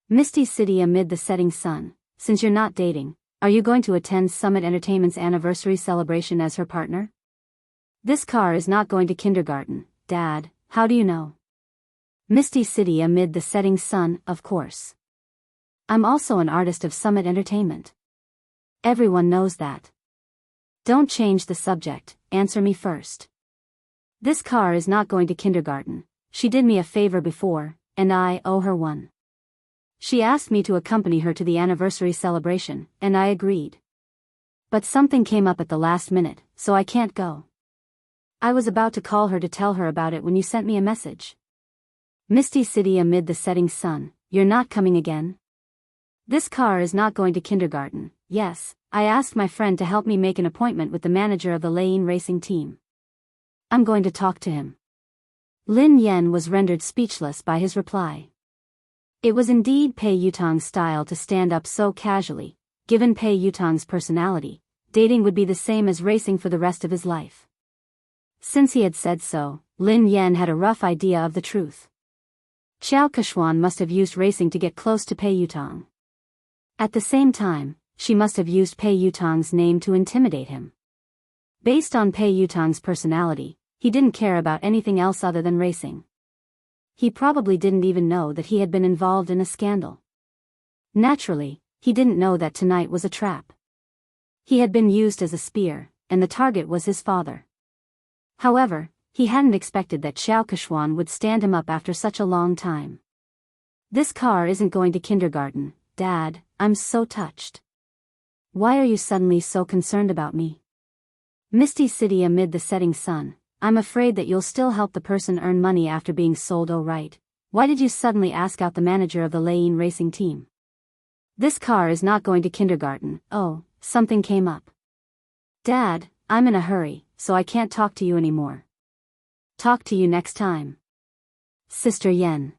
S1: Misty City amid the setting sun, since you're not dating, are you going to attend Summit Entertainment's anniversary celebration as her partner? This car is not going to kindergarten, Dad, how do you know? Misty City amid the setting sun, of course. I'm also an artist of Summit Entertainment. Everyone knows that. Don't change the subject, answer me first. This car is not going to kindergarten, she did me a favor before, and I owe her one. She asked me to accompany her to the anniversary celebration, and I agreed. But something came up at the last minute, so I can't go. I was about to call her to tell her about it when you sent me a message. Misty City amid the setting sun, you're not coming again? This car is not going to kindergarten, yes, I asked my friend to help me make an appointment with the manager of the Lane racing team. I'm going to talk to him. Lin Yan was rendered speechless by his reply. It was indeed Pei Yutong's style to stand up so casually. Given Pei Yutong's personality, dating would be the same as racing for the rest of his life. Since he had said so, Lin Yan had a rough idea of the truth. Qiao Kexuan must have used racing to get close to Pei Yutong. At the same time, she must have used Pei Yutong's name to intimidate him. Based on Pei Yutong's personality, he didn't care about anything else other than racing. He probably didn't even know that he had been involved in a scandal. Naturally, he didn't know that tonight was a trap. He had been used as a spear, and the target was his father. However, he hadn't expected that Xiao Keshuan would stand him up after such a long time. This car isn't going to kindergarten, Dad, I'm so touched. Why are you suddenly so concerned about me? Misty City amid the setting sun, I'm afraid that you'll still help the person earn money after being sold. Oh right, why did you suddenly ask out the manager of the Lane racing team? This car is not going to kindergarten. Oh, something came up. Dad, I'm in a hurry, so I can't talk to you anymore. Talk to you next time. Sister Yen.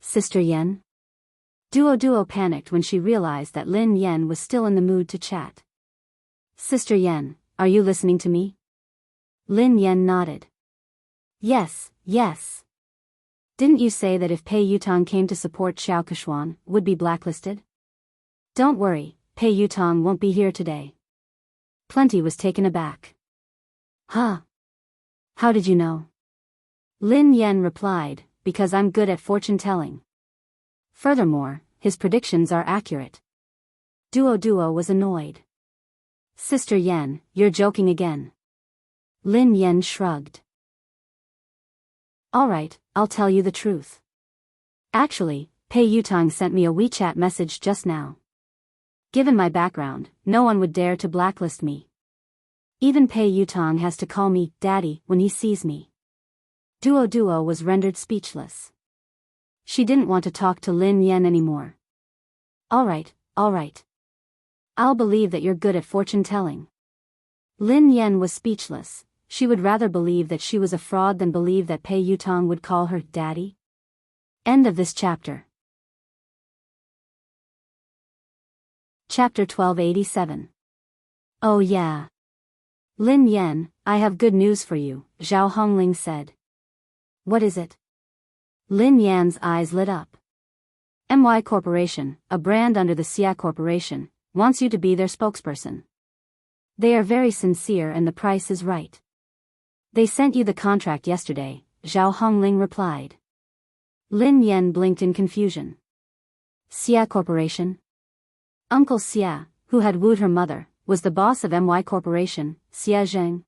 S1: Sister Yen? Duo panicked when she realized that Lin Yen was still in the mood to chat. Sister Yen, are you listening to me? Lin Yen nodded. Yes. Didn't you say that if Pei Yutong came to support Xiao Keshuan, would be blacklisted? Don't worry, Pei Yutong won't be here today. Plenty was taken aback. Huh? How did you know? Lin Yen replied, because I'm good at fortune-telling. Furthermore, his predictions are accurate. Duo was annoyed. Sister Yen, you're joking again. Lin Yen shrugged. Alright, I'll tell you the truth. Actually, Pei Yutong sent me a WeChat message just now. Given my background, no one would dare to blacklist me. Even Pei Yutong has to call me Daddy when he sees me. Duo was rendered speechless. She didn't want to talk to Lin Yen anymore. Alright. I'll believe that you're good at fortune-telling. Lin Yen was speechless. She would rather believe that she was a fraud than believe that Pei Yutong would call her Daddy. End of this chapter. Chapter 1287. Oh yeah. Lin Yen, I have good news for you, Zhao Hongling said. What is it? Lin Yan's eyes lit up. MY Corporation, a brand under the Xia Corporation, wants you to be their spokesperson. They are very sincere and the price is right. They sent you the contract yesterday, Zhao Hongling replied. Lin Yen blinked in confusion. Xia Corporation? Uncle Xia, who had wooed her mother, was the boss of MY Corporation, Xia Zheng.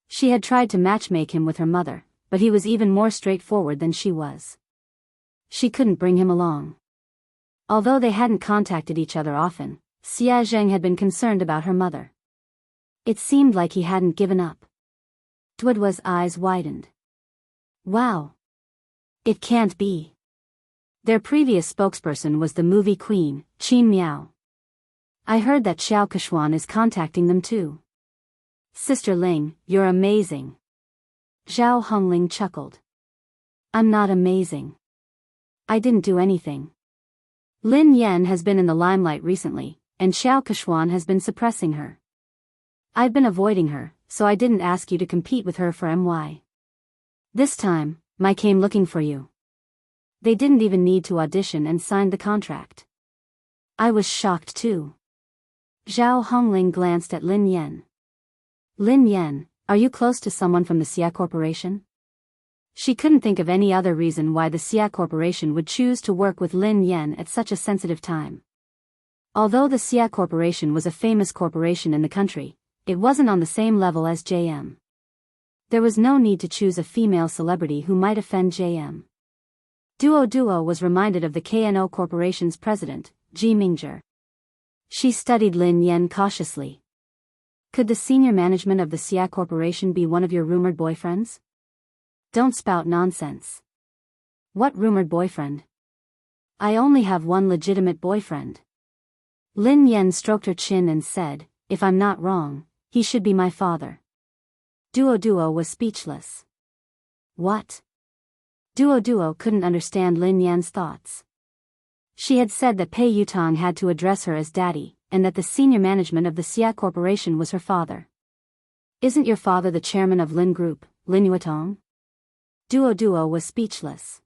S1: She had tried to matchmake him with her mother, but he was even more straightforward than she was. She couldn't bring him along. Although they hadn't contacted each other often, Xia Zheng had been concerned about her mother. It seemed like he hadn't given up. Duoduo's eyes widened. Wow. It can't be. Their previous spokesperson was the movie queen, Qin Miao. I heard that Xiao Keshuan is contacting them too. Sister Ling, you're amazing. Zhao Hongling chuckled. I'm not amazing. I didn't do anything. Lin Yen has been in the limelight recently, and Xiao Keshuan has been suppressing her. I've been avoiding her, so I didn't ask you to compete with her for MY. This time, I came looking for you. They didn't even need to audition and signed the contract. I was shocked too. Zhao Hongling glanced at Lin Yen. Lin Yen, are you close to someone from the Xia Corporation? She couldn't think of any other reason why the Xia Corporation would choose to work with Lin Yen at such a sensitive time. Although the Xia Corporation was a famous corporation in the country, it wasn't on the same level as JM. There was no need to choose a female celebrity who might offend JM. Duo was reminded of the KNO Corporation's president, Ji Mingzhi. She studied Lin Yen cautiously. Could the senior management of the Xia Corporation be one of your rumored boyfriends? Don't spout nonsense. What rumored boyfriend? I only have one legitimate boyfriend. Lin Yen stroked her chin and said, if I'm not wrong, he should be my father. Duo was speechless. What? Duo couldn't understand Lin Yan's thoughts. She had said that Pei Yutong had to address her as daddy, and that the senior management of the Xia Corporation was her father. Isn't your father the chairman of Lin Group, Lin Yuetong? Duo was speechless.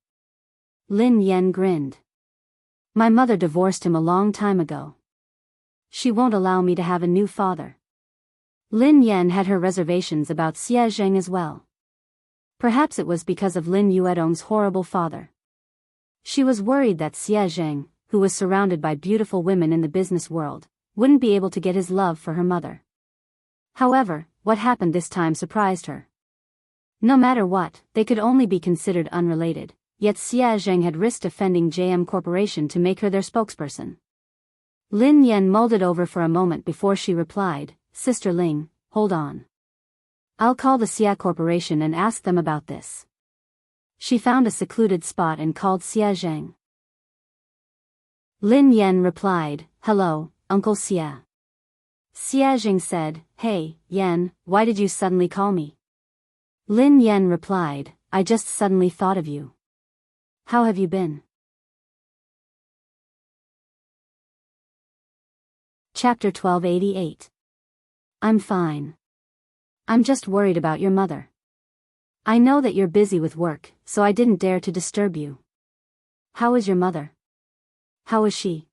S1: Lin Yen grinned. My mother divorced him a long time ago. She won't allow me to have a new father. Lin Yen had her reservations about Xia Zheng as well. Perhaps it was because of Lin Yuedong's horrible father. She was worried that Xie Zheng, who was surrounded by beautiful women in the business world, wouldn't be able to get his love for her mother. However, what happened this time surprised her. No matter what, they could only be considered unrelated, yet Xie Zheng had risked offending JM Corporation to make her their spokesperson. Lin Yan mulled it over for a moment before she replied, "Sister Ling, hold on. I'll call the Xia Corporation and ask them about this." She found a secluded spot and called Xie Zheng. Lin Yan replied, "Hello, Uncle Xie." Xie Zheng said, "Hey, Yan, why did you suddenly call me?" Lin Yan replied, "I just suddenly thought of you. How have you been?" Chapter 1288. I'm fine. I'm just worried about your mother. I know that you're busy with work, so I didn't dare to disturb you. How is your mother? How is she?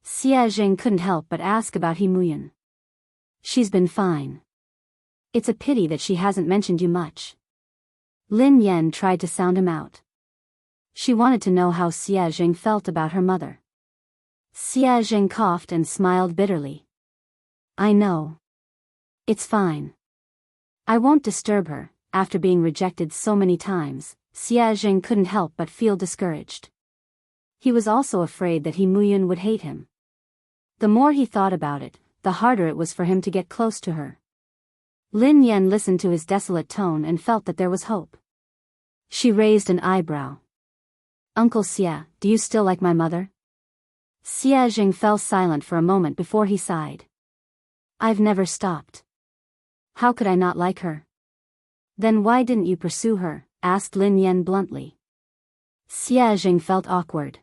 S1: Xie Zheng couldn't help but ask about Himuyan. She's been fine. It's a pity that she hasn't mentioned you much. Lin Yan tried to sound him out. She wanted to know how Xie Zheng felt about her mother. Xie Zheng coughed and smiled bitterly. I know. It's fine. I won't disturb her. After being rejected so many times, Xie Zheng couldn't help but feel discouraged. He was also afraid that Himuyan would hate him. The more he thought about it, the harder it was for him to get close to her. Lin Yan listened to his desolate tone and felt that there was hope. She raised an eyebrow. Uncle Xie, do you still like my mother? Xie Zheng fell silent for a moment before he sighed. I've never stopped. How could I not like her? Then why didn't you pursue her? Asked Lin Yan bluntly. Xie Zheng felt awkward.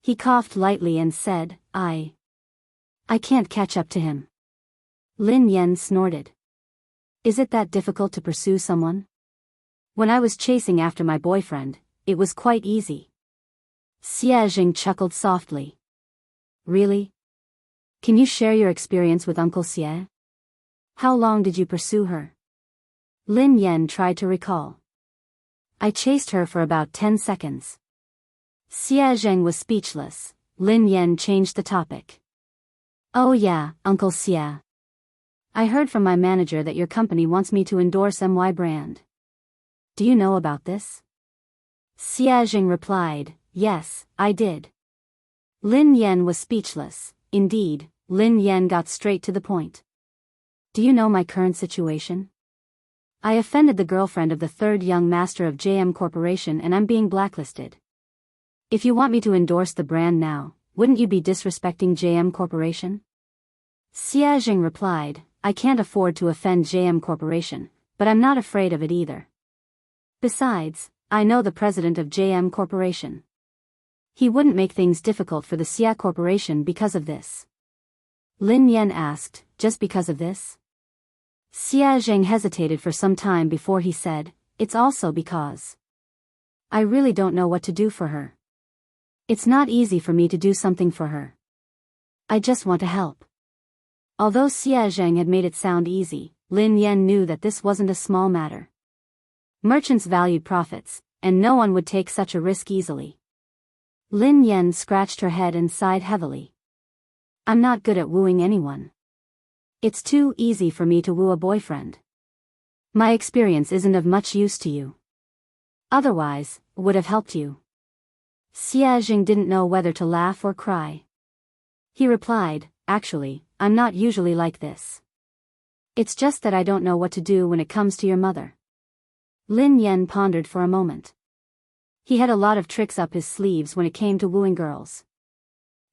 S1: He coughed lightly and said, I can't catch up to him. Lin Yan snorted. Is it that difficult to pursue someone? When I was chasing after my boyfriend, it was quite easy. Xie Zheng chuckled softly. Really? Can you share your experience with Uncle Xie? How long did you pursue her? Lin Yan tried to recall. I chased her for about 10 seconds. Xie Zheng was speechless. Lin Yan changed the topic. Oh yeah, Uncle Xie. I heard from my manager that your company wants me to endorse MY brand. Do you know about this? Xie Zheng replied, yes, I did. Lin Yan was speechless. Indeed, Lin Yan got straight to the point. Do you know my current situation? I offended the girlfriend of the third young master of JM Corporation and I'm being blacklisted. If you want me to endorse the brand now, wouldn't you be disrespecting JM Corporation? Xie Zheng replied, I can't afford to offend JM Corporation, but I'm not afraid of it either. Besides, I know the president of JM Corporation. He wouldn't make things difficult for the Xia Corporation because of this. Lin Yan asked, just because of this? Xie Zheng hesitated for some time before he said, it's also because I really don't know what to do for her. It's not easy for me to do something for her. I just want to help. Although Xie Zheng had made it sound easy, Lin Yan knew that this wasn't a small matter. Merchants valued profits, and no one would take such a risk easily. Lin Yan scratched her head and sighed heavily. I'm not good at wooing anyone. It's too easy for me to woo a boyfriend. My experience isn't of much use to you. Otherwise, would have helped you. Xie Zheng didn't know whether to laugh or cry. He replied, actually, I'm not usually like this. It's just that I don't know what to do when it comes to your mother. Lin Yan pondered for a moment. He had a lot of tricks up his sleeves when it came to wooing girls.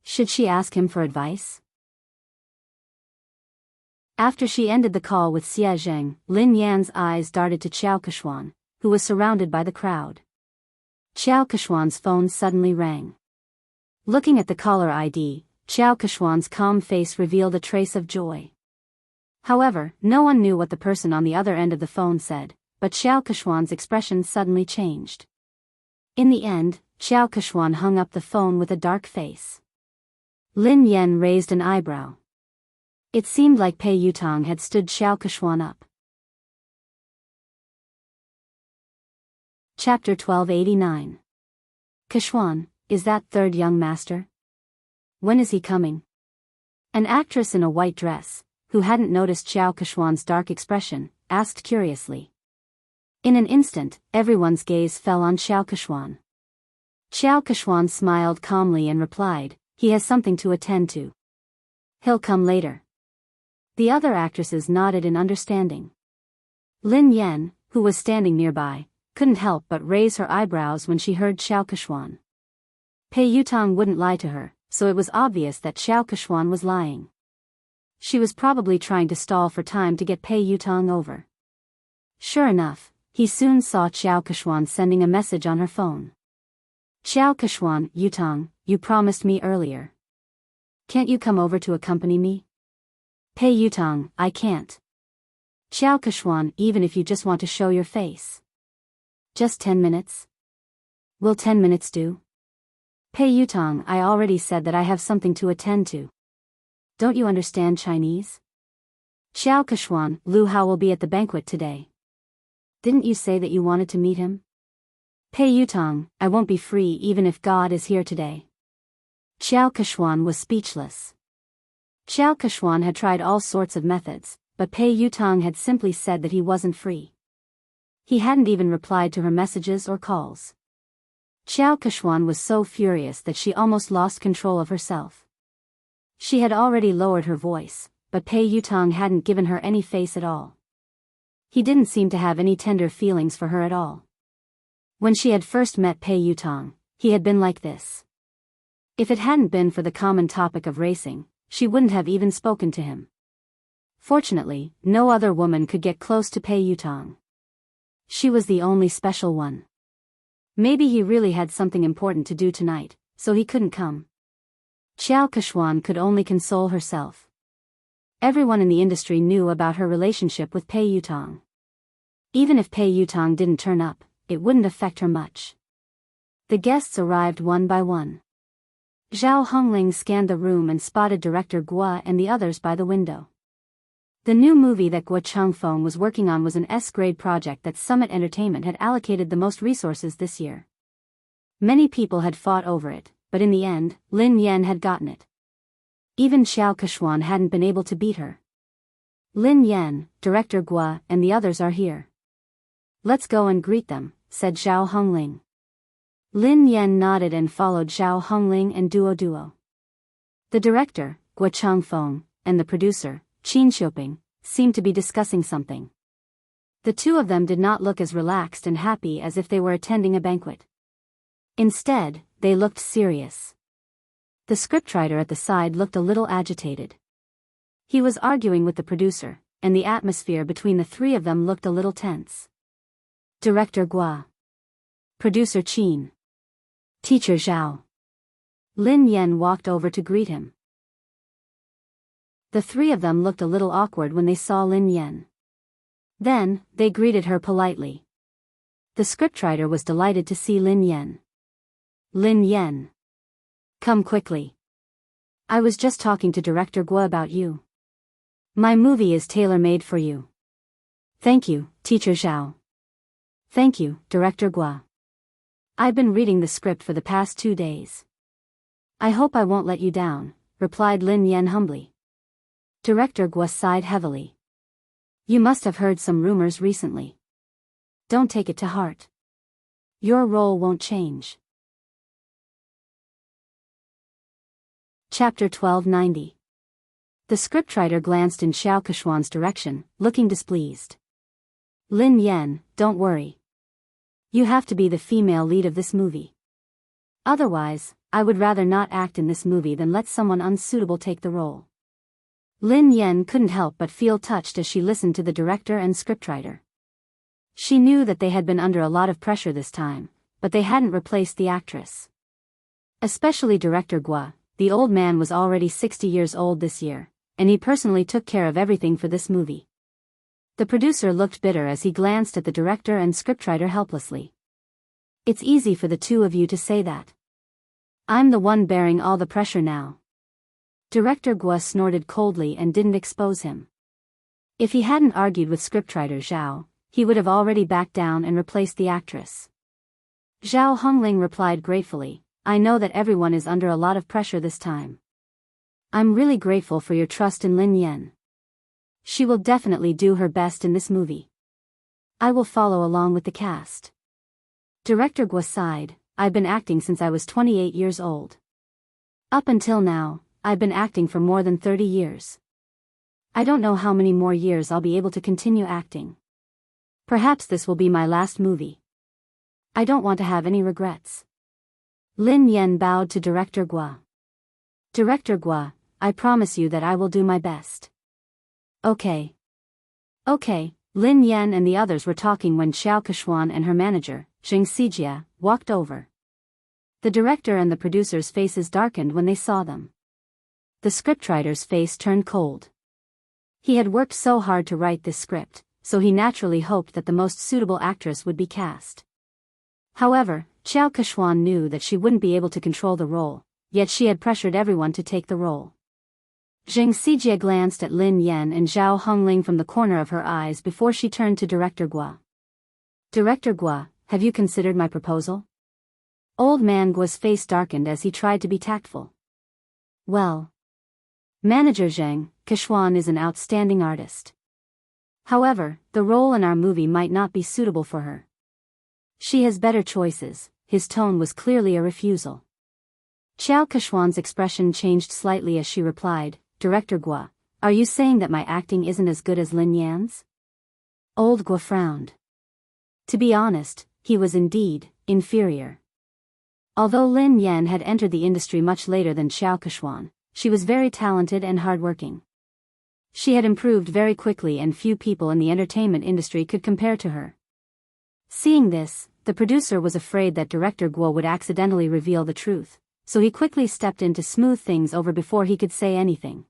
S1: Should she ask him for advice? After she ended the call with Xie Zheng, Lin Yan's eyes darted to Qiao Keshuan, who was surrounded by the crowd. Qiao Keshuan's phone suddenly rang. Looking at the caller ID, Qiao Keshuan's calm face revealed a trace of joy. However, no one knew what the person on the other end of the phone said, but Qiao Keshuan's expression suddenly changed. In the end, Qiao Keshuan hung up the phone with a dark face. Lin Yan raised an eyebrow. It seemed like Pei Yutong had stood Qiao Keshuan up. Chapter 1289. Kishwan, is that third young master? When is he coming? An actress in a white dress, who hadn't noticed Xiao Kishwan's dark expression, asked curiously. In an instant, everyone's gaze fell on Xiao Kishwan. Xiao Kishwan smiled calmly and replied, he has something to attend to. He'll come later. The other actresses nodded in understanding. Lin Yan, who was standing nearby, couldn't help but raise her eyebrows when she heard Xiao Kishwan. Pei Yutong wouldn't lie to her, so it was obvious that Xiao Kishwan was lying. She was probably trying to stall for time to get Pei Yutong over. Sure enough, he soon saw Xiao Kishwan sending a message on her phone. Xiao Kishwan, Yutong, you promised me earlier. Can't you come over to accompany me? Pei Yutong, I can't. Xiao Kishwan, even if you just want to show your face. Just 10 minutes? Will 10 minutes do? Pei Yutong, I already said that I have something to attend to. Don't you understand Chinese? Xiao Kishwan, Lu Hao will be at the banquet today. Didn't you say that you wanted to meet him? Pei Yutong, I won't be free even if God is here today. Xiao Kishwan was speechless. Xiao Kishwan had tried all sorts of methods, but Pei Yutong had simply said that he wasn't free. He hadn't even replied to her messages or calls. Xiao Kishwan was so furious that she almost lost control of herself. She had already lowered her voice, but Pei Yutong hadn't given her any face at all. He didn't seem to have any tender feelings for her at all. When she had first met Pei Yutong, he had been like this. If it hadn't been for the common topic of racing, she wouldn't have even spoken to him. Fortunately, no other woman could get close to Pei Yutong. She was the only special one. Maybe he really had something important to do tonight, so he couldn't come. Xiao Kishwan could only console herself. Everyone in the industry knew about her relationship with Pei Yutong. Even if Pei Yutong didn't turn up, it wouldn't affect her much. The guests arrived one by one. Zhao Hongling scanned the room and spotted director Guo and the others by the window. The new movie that Guo Changfeng was working on was an S-grade project that Summit Entertainment had allocated the most resources this year. Many people had fought over it, but in the end, Lin Yan had gotten it. Even Xiao Kishwan hadn't been able to beat her. Lin Yan, director Guo, and the others are here. Let's go and greet them, said Zhao Hongling. Lin Yan nodded and followed Zhao Hongling and Duo. The director, Guo Changfeng, and the producer, Qin Xiuping, seemed to be discussing something. The two of them did not look as relaxed and happy as if they were attending a banquet. Instead, they looked serious. The scriptwriter at the side looked a little agitated. He was arguing with the producer, and the atmosphere between the three of them looked a little tense. Director Guo. Producer Qin. Teacher Zhao. Lin Yan walked over to greet him. The three of them looked a little awkward when they saw Lin Yan. Then, they greeted her politely. The scriptwriter was delighted to see Lin Yan. Lin Yan. Come quickly. I was just talking to Director Guo about you. My movie is tailor-made for you. Thank you, Teacher Zhao. Thank you, Director Guo. I've been reading the script for the past 2 days. I hope I won't let you down, replied Lin Yan humbly. Director Guo sighed heavily. You must have heard some rumors recently. Don't take it to heart. Your role won't change. Chapter 1290. The scriptwriter glanced in Xiao Kishwan's direction, looking displeased. Lin Yan, don't worry. You have to be the female lead of this movie. Otherwise, I would rather not act in this movie than let someone unsuitable take the role. Lin Yan couldn't help but feel touched as she listened to the director and scriptwriter. She knew that they had been under a lot of pressure this time, but they hadn't replaced the actress. Especially Director Guo, the old man was already 60 years old this year, and he personally took care of everything for this movie. The producer looked bitter as he glanced at the director and scriptwriter helplessly. It's easy for the two of you to say that. I'm the one bearing all the pressure now. Director Guo snorted coldly and didn't expose him. If he hadn't argued with scriptwriter Zhao, he would have already backed down and replaced the actress. Zhao Hongling replied gratefully, I know that everyone is under a lot of pressure this time. I'm really grateful for your trust in Lin Yan. She will definitely do her best in this movie. I will follow along with the cast. Director Guo sighed, I've been acting since I was 28 years old. Up until now, I've been acting for more than 30 years. I don't know how many more years I'll be able to continue acting. Perhaps this will be my last movie. I don't want to have any regrets. Lin Yan bowed to Director Guo. Director Guo, I promise you that I will do my best. Okay. Okay, Lin Yan and the others were talking when Xiao Kechuan and her manager, Zheng Xijia, walked over. The director and the producer's faces darkened when they saw them. The scriptwriter's face turned cold. He had worked so hard to write this script, so he naturally hoped that the most suitable actress would be cast. However, Xiao Kechuan knew that she wouldn't be able to control the role, yet she had pressured everyone to take the role. Zheng Xijia glanced at Lin Yan and Zhao Hongling from the corner of her eyes before she turned to Director Guo. Director Guo, have you considered my proposal? Old man Guo's face darkened as he tried to be tactful. Well. Manager Zheng, Kechuan is an outstanding artist. However, the role in our movie might not be suitable for her. She has better choices. His tone was clearly a refusal. Xiao Kechuan's expression changed slightly as she replied, Director Guo, are you saying that my acting isn't as good as Lin Yan's? Old Guo frowned. To be honest, he was indeed inferior. Although Lin Yan had entered the industry much later than Xiao Kechuan, she was very talented and hardworking. She had improved very quickly and few people in the entertainment industry could compare to her. Seeing this, the producer was afraid that Director Guo would accidentally reveal the truth, so he quickly stepped in to smooth things over before he could say anything.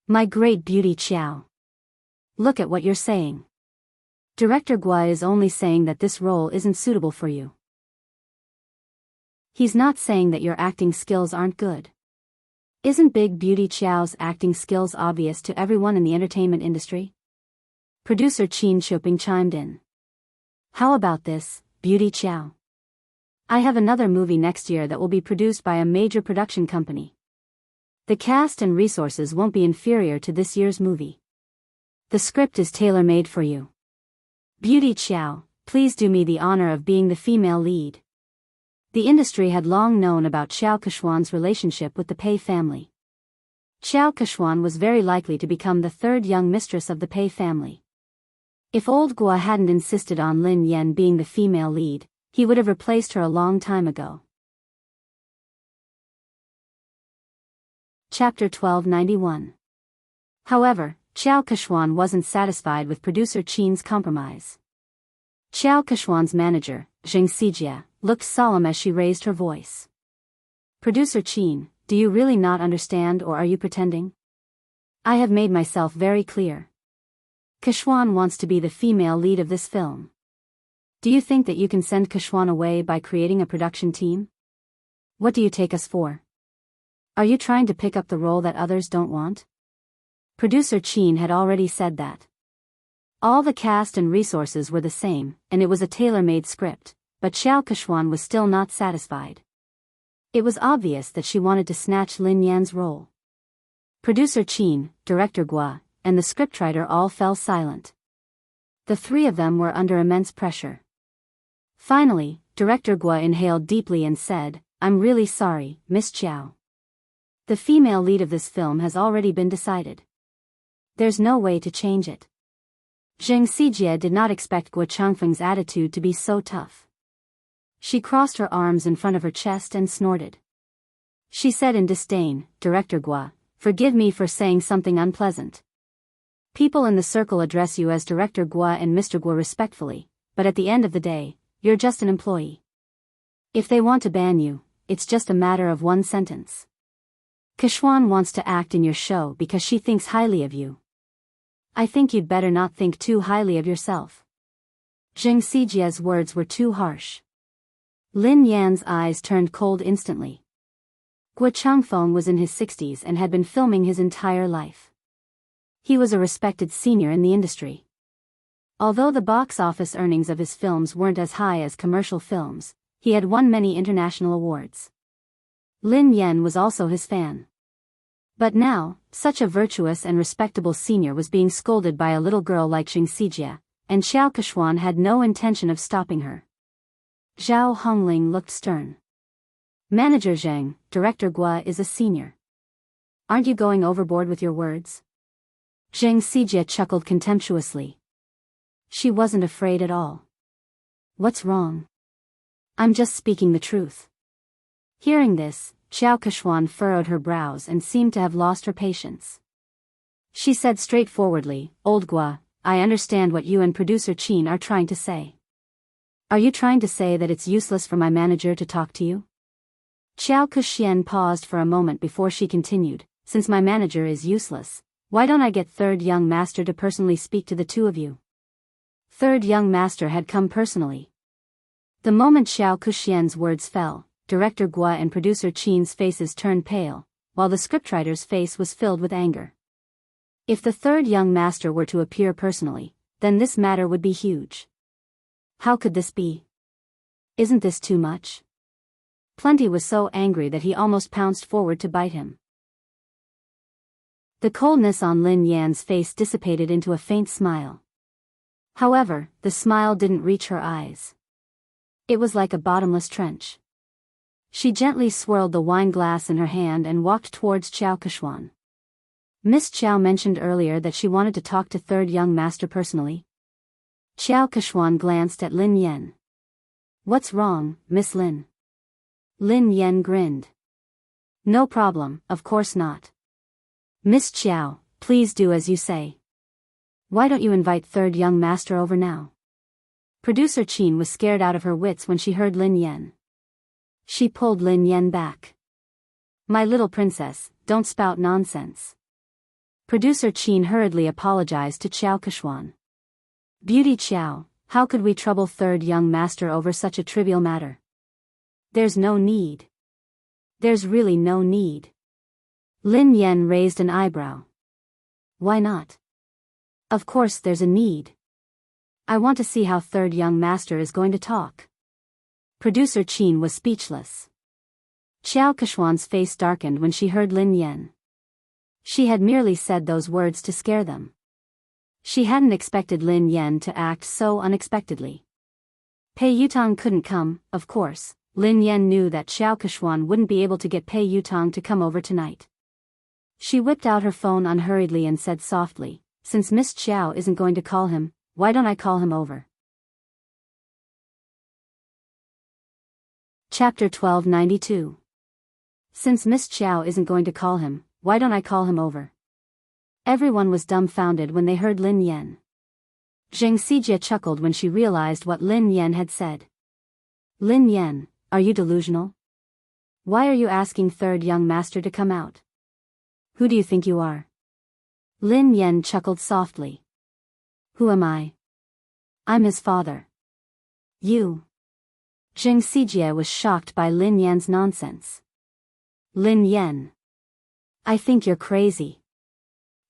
S1: My great beauty Xiao. Look at what you're saying. Director Guo is only saying that this role isn't suitable for you. He's not saying that your acting skills aren't good. Isn't Big Beauty Xiao's acting skills obvious to everyone in the entertainment industry? Producer Qin Shuping chimed in. How about this, Beauty Xiao? I have another movie next year that will be produced by a major production company. The cast and resources won't be inferior to this year's movie. The script is tailor-made for you. Beauty Xiao, please do me the honor of being the female lead. The industry had long known about Xiao Kechuan's relationship with the Pei family. Xiao Kechuan was very likely to become the third young mistress of the Pei family. If old Guo hadn't insisted on Lin Yan being the female lead, he would have replaced her a long time ago. Chapter 1291. However, Xiao Kechuan wasn't satisfied with producer Qin's compromise. Xiao Kechuan's manager, Zheng Xijia, looked solemn as she raised her voice. Producer Qin, do you really not understand or are you pretending? I have made myself very clear. Kechuan wants to be the female lead of this film. Do you think that you can send Kechuan away by creating a production team? What do you take us for? Are you trying to pick up the role that others don't want? Producer Qin had already said that. All the cast and resources were the same, and it was a tailor-made script, but Xiao Kechuan was still not satisfied. It was obvious that she wanted to snatch Lin Yan's role. Producer Qin, Director Guo, and the scriptwriter all fell silent. The three of them were under immense pressure. Finally, Director Guo inhaled deeply and said, I'm really sorry, Miss Xiao. The female lead of this film has already been decided. There's no way to change it. Zheng Xijia did not expect Guo Changfeng's attitude to be so tough. She crossed her arms in front of her chest and snorted. She said in disdain, Director Guo, forgive me for saying something unpleasant. People in the circle address you as Director Guo and Mr. Guo respectfully, but at the end of the day, you're just an employee. If they want to ban you, it's just a matter of one sentence. Kechuan wants to act in your show because she thinks highly of you. I think you'd better not think too highly of yourself. Zheng Xijia's words were too harsh. Lin Yan's eyes turned cold instantly. Guo Changfeng was in his 60s and had been filming his entire life. He was a respected senior in the industry. Although the box office earnings of his films weren't as high as commercial films, He had won many international awards. Lin Yan was also his fan. But now, such a virtuous and respectable senior was being scolded by a little girl like Xing Xijie, and Xiao Keshuan had no intention of stopping her. Zhao Hongling looked stern. Manager Zheng, Director Gua is a senior. Aren't you going overboard with your words? Xing Xijie chuckled contemptuously. She wasn't afraid at all. What's wrong? I'm just speaking the truth. Hearing this, Xiao Keshuan furrowed her brows and seemed to have lost her patience. She said straightforwardly, Old Gua, I understand what you and producer Qin are trying to say. Are you trying to say that it's useless for my manager to talk to you? Xiao Kexian paused for a moment before she continued, since my manager is useless, why don't I get Third Young Master to personally speak to the two of you? Third Young Master had come personally. The moment Xiao Kexian's words fell, Director Gua and producer Qin's faces turned pale, while the scriptwriter's face was filled with anger. If the Third Young Master were to appear personally, then this matter would be huge. How could this be? Isn't this too much? Plenty was so angry that he almost pounced forward to bite him. The coldness on Lin Yan's face dissipated into a faint smile. However, the smile didn't reach her eyes. It was like a bottomless trench. She gently swirled the wine glass in her hand and walked towards Xiao Keshuan. Miss Xiao mentioned earlier that she wanted to talk to Third Young Master personally. Xiao Keshuan glanced at Lin Yan. What's wrong, Miss Lin? Lin Yan grinned. No problem, of course not. Miss Xiao, please do as you say. Why don't you invite Third Young Master over now? Producer Qin was scared out of her wits when she heard Lin Yan. She pulled Lin Yan back. My little princess, don't spout nonsense. Producer Qin hurriedly apologized to Xiao Keshuan. Beauty Xiao, how could we trouble Third Young Master over such a trivial matter? There's no need. There's really no need. Lin Yan raised an eyebrow. Why not? Of course there's a need. I want to see how Third Young Master is going to talk. Producer Qin was speechless. Xiao Keshuan's face darkened when she heard Lin Yan. She had merely said those words to scare them. She hadn't expected Lin Yan to act so unexpectedly. Pei Yutang couldn't come, of course. Lin Yan knew that Xiao Keshuan wouldn't be able to get Pei Yutang to come over tonight. She whipped out her phone unhurriedly and said softly, since Miss Xiao isn't going to call him, why don't I call him over? Chapter 1292. Since Miss Xiao isn't going to call him, why don't I call him over? Everyone was dumbfounded when they heard Lin Yan. Zheng Xijie chuckled when she realized what Lin Yan had said. Lin Yan, are you delusional? Why are you asking Third Young Master to come out? Who do you think you are? Lin Yan chuckled softly. Who am I? I'm his father. You. Zheng Xijie was shocked by Lin Yan's nonsense. Lin Yan. I think you're crazy.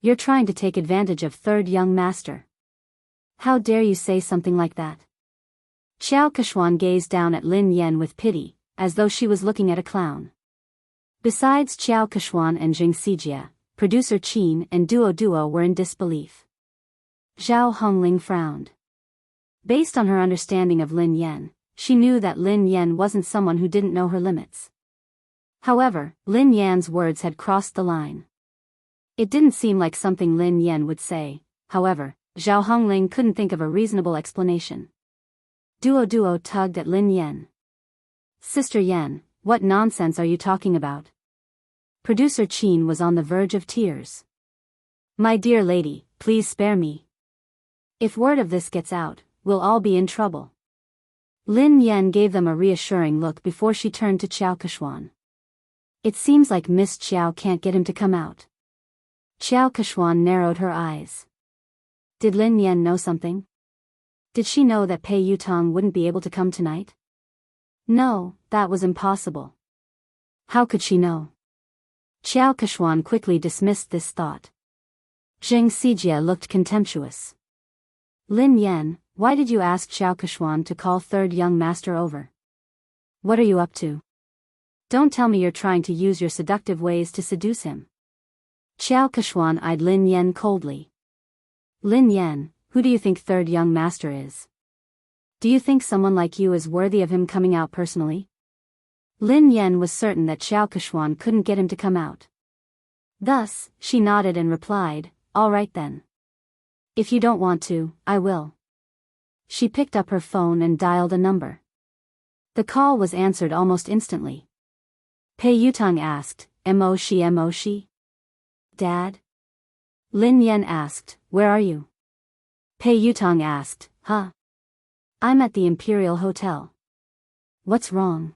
S1: You're trying to take advantage of Third Young Master. How dare you say something like that? Xiao Keshuan gazed down at Lin Yan with pity, as though she was looking at a clown. Besides Xiao Keshuan and Zheng Xijie, producer Qin and Duo were in disbelief. Zhao Hongling frowned. Based on her understanding of Lin Yan, she knew that Lin Yan wasn't someone who didn't know her limits. However, Lin Yan's words had crossed the line. It didn't seem like something Lin Yan would say. However, Zhao Hongling couldn't think of a reasonable explanation. Duo tugged at Lin Yan. Sister Yan, what nonsense are you talking about? Producer Qin was on the verge of tears. My dear lady, please spare me. If word of this gets out, we'll all be in trouble. Lin Yan gave them a reassuring look before she turned to Xiao Keshuan. It seems like Miss Xiao can't get him to come out. Xiao Keshuan narrowed her eyes. Did Lin Yan know something? Did she know that Pei Yutang wouldn't be able to come tonight? No, that was impossible. How could she know? Xiao Keshuan quickly dismissed this thought. Zheng Xijie looked contemptuous. Lin Yan, why did you ask Xiao Keshuan to call Third Young Master over? What are you up to? Don't tell me you're trying to use your seductive ways to seduce him. Xiao Keshuan eyed Lin Yan coldly. Lin Yan, who do you think third young master is? Do you think someone like you is worthy of him coming out personally? Lin Yan was certain that Xiao Keshuan couldn't get him to come out. Thus, she nodded and replied, all right then. If you don't want to, I will. She picked up her phone and dialed a number. The call was answered almost instantly. Pei Yutang asked, Mo shi? Dad? Lin Yan asked, where are you? Pei Yutang asked, huh? I'm at the Imperial Hotel. What's wrong?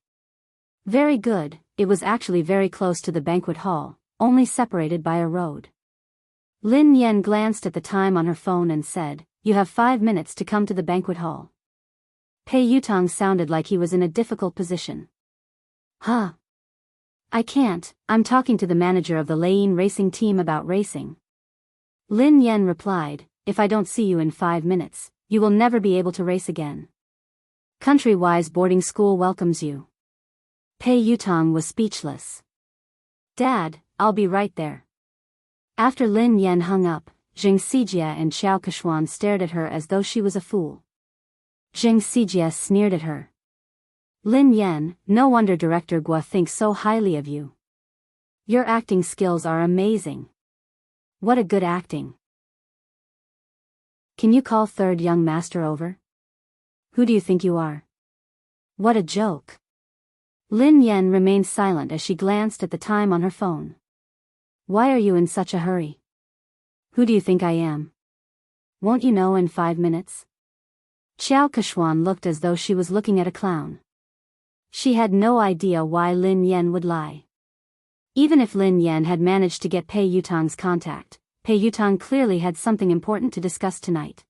S1: Very good, it was actually very close to the banquet hall, only separated by a road. Lin Yan glanced at the time on her phone and said, you have 5 minutes to come to the banquet hall. Pei Yutang sounded like he was in a difficult position. Huh? I can't, I'm talking to the manager of the Lane racing team about racing. Lin Yan replied, if I don't see you in 5 minutes, you will never be able to race again. Country-wise boarding school welcomes you. Pei Yutang was speechless. Dad, I'll be right there. After Lin Yan hung up, Zheng Xijie and Xiao Keshuan stared at her as though she was a fool. Zheng Xijie sneered at her. Lin Yan, no wonder Director Guo thinks so highly of you. Your acting skills are amazing. What a good acting. Can you call third young master over? Who do you think you are? What a joke. Lin Yan remained silent as she glanced at the time on her phone. Why are you in such a hurry? Who do you think I am? Won't you know in 5 minutes? Xiao Keshuan looked as though she was looking at a clown. She had no idea why Lin Yan would lie. Even if Lin Yan had managed to get Pei Yutang's contact, Pei Yutang clearly had something important to discuss tonight.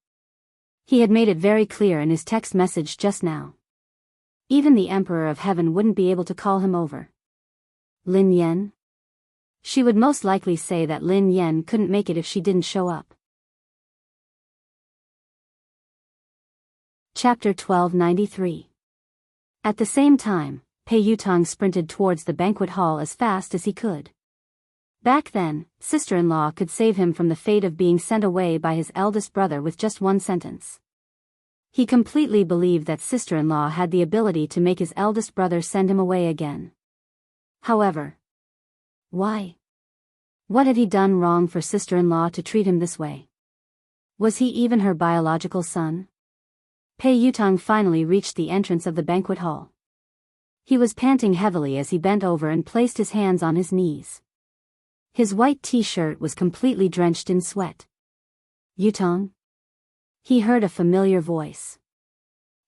S1: He had made it very clear in his text message just now. Even the Emperor of Heaven wouldn't be able to call him over. Lin Yan? She would most likely say that Lin Yan couldn't make it if she didn't show up. Chapter 1293. At the same time, Pei Yutang sprinted towards the banquet hall as fast as he could. Back then, sister-in-law could save him from the fate of being sent away by his eldest brother with just one sentence. He completely believed that sister-in-law had the ability to make his eldest brother send him away again. However, why? What had he done wrong for sister-in-law to treat him this way? Was he even her biological son? Pei Yutang finally reached the entrance of the banquet hall. He was panting heavily as he bent over and placed his hands on his knees. His white t-shirt was completely drenched in sweat. Yutang? He heard a familiar voice.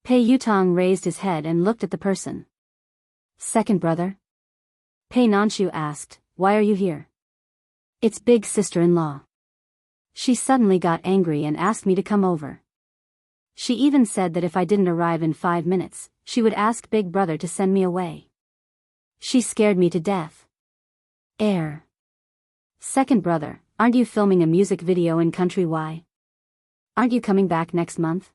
S1: Pei Yutang raised his head and looked at the person. Second brother? Pei Nanshu asked, why are you here? It's big sister-in-law. She suddenly got angry and asked me to come over. She even said that if I didn't arrive in 5 minutes, she would ask big brother to send me away. She scared me to death. Second brother, aren't you filming a music video in Country Y? Aren't you coming back next month?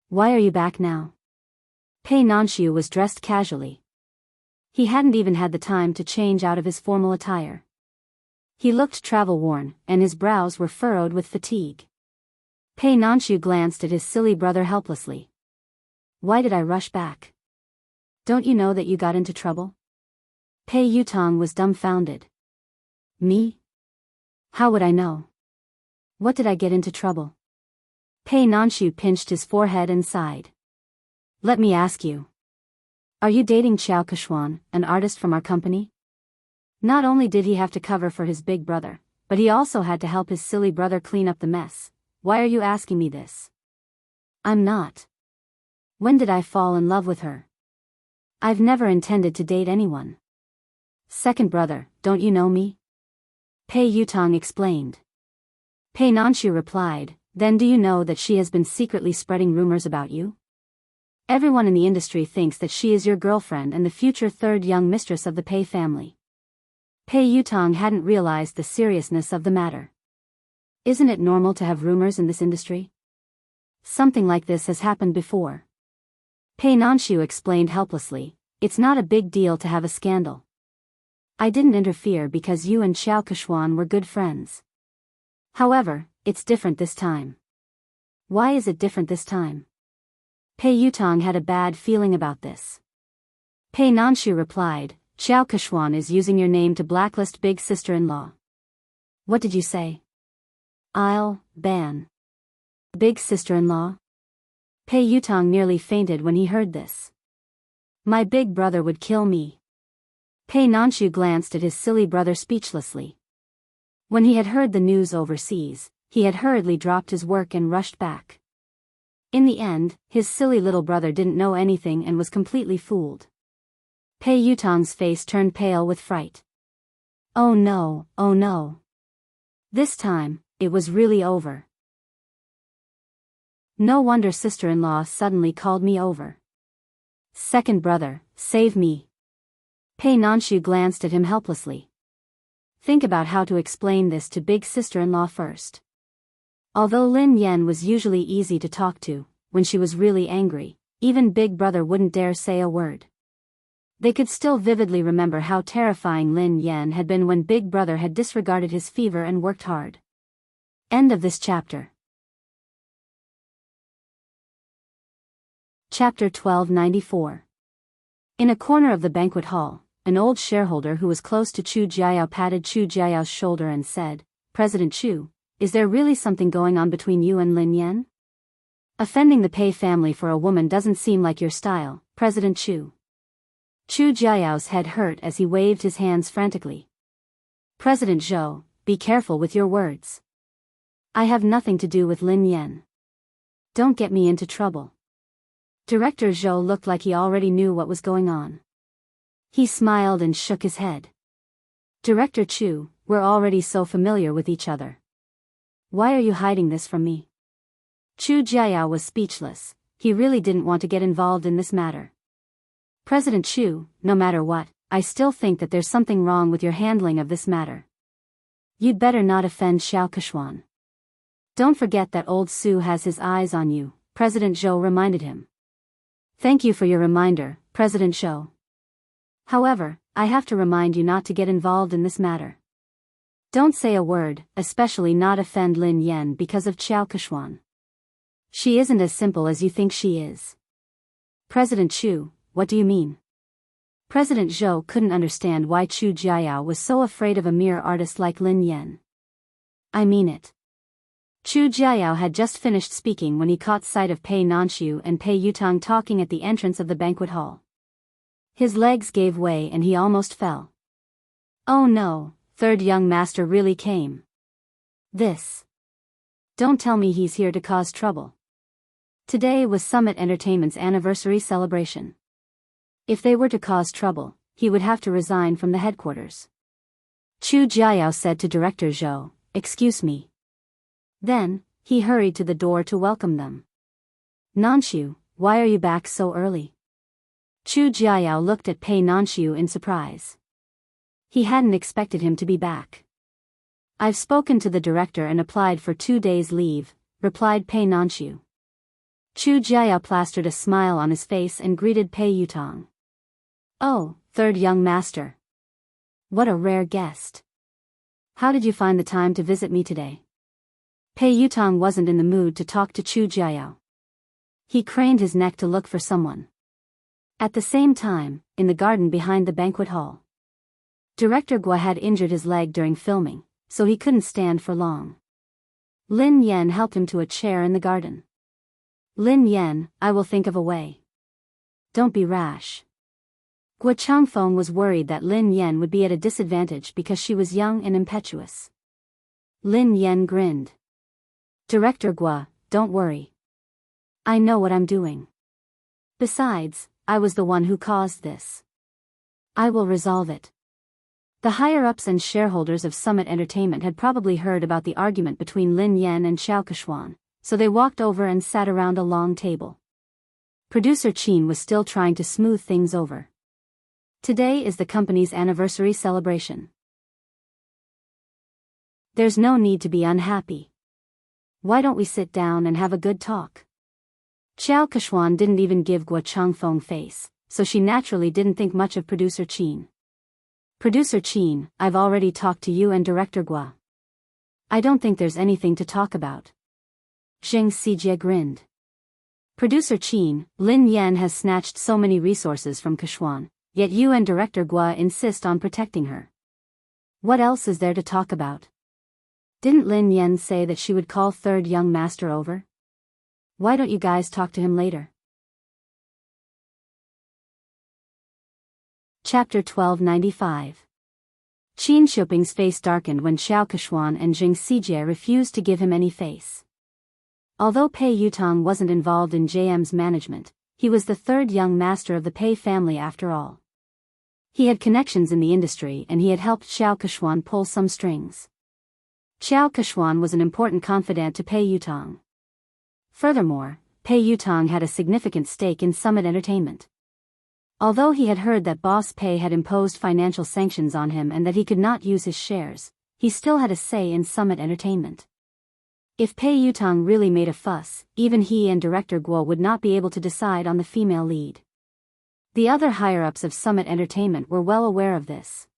S1: Why are you back now? Pei Nanshu was dressed casually. He hadn't even had the time to change out of his formal attire. He looked travel-worn, and his brows were furrowed with fatigue. Pei Nanshu glanced at his silly brother helplessly. Why did I rush back? Don't you know that you got into trouble? Pei Yutang was dumbfounded. Me? How would I know? What did I get into trouble? Pei Nanshu pinched his forehead and sighed. Let me ask you. Are you dating Xiao Keshuan, an artist from our company? Not only did he have to cover for his big brother, but he also had to help his silly brother clean up the mess. Why are you asking me this? I'm not. When did I fall in love with her? I've never intended to date anyone. Second brother, don't you know me? Pei Yutang explained. Pei Nanshu replied, then do you know that she has been secretly spreading rumors about you? Everyone in the industry thinks that she is your girlfriend and the future third young mistress of the Pei family. Pei Yutang hadn't realized the seriousness of the matter. Isn't it normal to have rumors in this industry? Something like this has happened before. Pei Nanshu explained helplessly, It's not a big deal to have a scandal. I didn't interfere because you and Xiao Keshuan were good friends. However, it's different this time. Why is it different this time? Pei Yutong had a bad feeling about this. Pei Nanshu replied, Xiao Keshuan is using your name to blacklist big sister-in-law. What did you say? I'll ban big sister-in-law? Pei Yutong nearly fainted when he heard this. My big brother would kill me. Pei Nanshu glanced at his silly brother speechlessly. When he had heard the news overseas, he had hurriedly dropped his work and rushed back. In the end, his silly little brother didn't know anything and was completely fooled. Pei Yutong's face turned pale with fright. Oh no, oh no. This time, it was really over. No wonder sister-in-law suddenly called me over. Second brother, save me. Pei Nanshu glanced at him helplessly. Think about how to explain this to big sister-in-law first. Although Lin Yan was usually easy to talk to, when she was really angry, even big brother wouldn't dare say a word. They could still vividly remember how terrifying Lin Yan had been when big brother had disregarded his fever and worked hard. End of this chapter. Chapter 1294. In a corner of the banquet hall, an old shareholder who was close to Chu Jiayao patted Chu Jiayao's shoulder and said, President Chu, is there really something going on between you and Lin Yan? Offending the Pei family for a woman doesn't seem like your style, President Chu. Chu Jiayao's head hurt as he waved his hands frantically. President Zhou, be careful with your words. I have nothing to do with Lin Yan. Don't get me into trouble. Director Zhou looked like he already knew what was going on. He smiled and shook his head. Director Chu, we're already so familiar with each other. Why are you hiding this from me? Chu Jiayao was speechless. He really didn't want to get involved in this matter. President Chu, no matter what, I still think that there's something wrong with your handling of this matter. You'd better not offend Xiao Keshuan. Don't forget that old Su has his eyes on you, President Zhou reminded him. Thank you for your reminder, President Zhou. However, I have to remind you not to get involved in this matter. Don't say a word, especially not offend Lin Yan because of Xiao Keshuan. She isn't as simple as you think she is. President Chu, what do you mean? President Zhou couldn't understand why Chu Jiayao was so afraid of a mere artist like Lin Yan. I mean it. Chu Jiayao had just finished speaking when he caught sight of Pei Nanshu and Pei Yutong talking at the entrance of the banquet hall. His legs gave way and he almost fell. Oh no, third young master really came. This. Don't tell me he's here to cause trouble. Today was Summit Entertainment's anniversary celebration. If they were to cause trouble, he would have to resign from the headquarters. Chu Jiayao said to Director Zhou, excuse me. Then, he hurried to the door to welcome them. Nanshu, why are you back so early? Chu Jiayao looked at Pei Nanshu in surprise. He hadn't expected him to be back. I've spoken to the director and applied for 2 days' leave, replied Pei Nanshu. Chu Jiayao plastered a smile on his face and greeted Pei Yutong. Oh, third young master. What a rare guest. How did you find the time to visit me today? Pei Yutong wasn't in the mood to talk to Chu Jiayao. He craned his neck to look for someone. At the same time, in the garden behind the banquet hall. Director Gua had injured his leg during filming, so he couldn't stand for long. Lin Yan helped him to a chair in the garden. Lin Yan, I will think of a way. Don't be rash. Gua Changfeng was worried that Lin Yan would be at a disadvantage because she was young and impetuous. Lin Yan grinned. Director Gua, don't worry. I know what I'm doing. Besides, I was the one who caused this. I will resolve it. The higher-ups and shareholders of Summit Entertainment had probably heard about the argument between Lin Yan and Xiao Keshuan, so they walked over and sat around a long table. Producer Qin was still trying to smooth things over. Today is the company's anniversary celebration. There's no need to be unhappy. Why don't we sit down and have a good talk? Xiao Keshuan didn't even give Gua Changfeng face, so she naturally didn't think much of Producer Qin. Producer Qin, I've already talked to you and Director Gua. I don't think there's anything to talk about. Zheng Xijie grinned. Producer Qin, Lin Yan has snatched so many resources from Keshuan, yet you and Director Gua insist on protecting her. What else is there to talk about? Didn't Lin Yan say that she would call third young master over? Why don't you guys talk to him later? Chapter 1295. Qin Shuping's face darkened when Xiao Keshuan and Zheng Xijie refused to give him any face. Although Pei Yutong wasn't involved in JM's management, he was the third young master of the Pei family after all. He had connections in the industry and he had helped Xiao Keshuan pull some strings. Xiao Keshuan was an important confidant to Pei Yutong. Furthermore, Pei Yutong had a significant stake in Summit Entertainment. Although he had heard that Boss Pei had imposed financial sanctions on him and that he could not use his shares, he still had a say in Summit Entertainment. If Pei Yutong really made a fuss, even he and Director Guo would not be able to decide on the female lead. The other higher-ups of Summit Entertainment were well aware of this.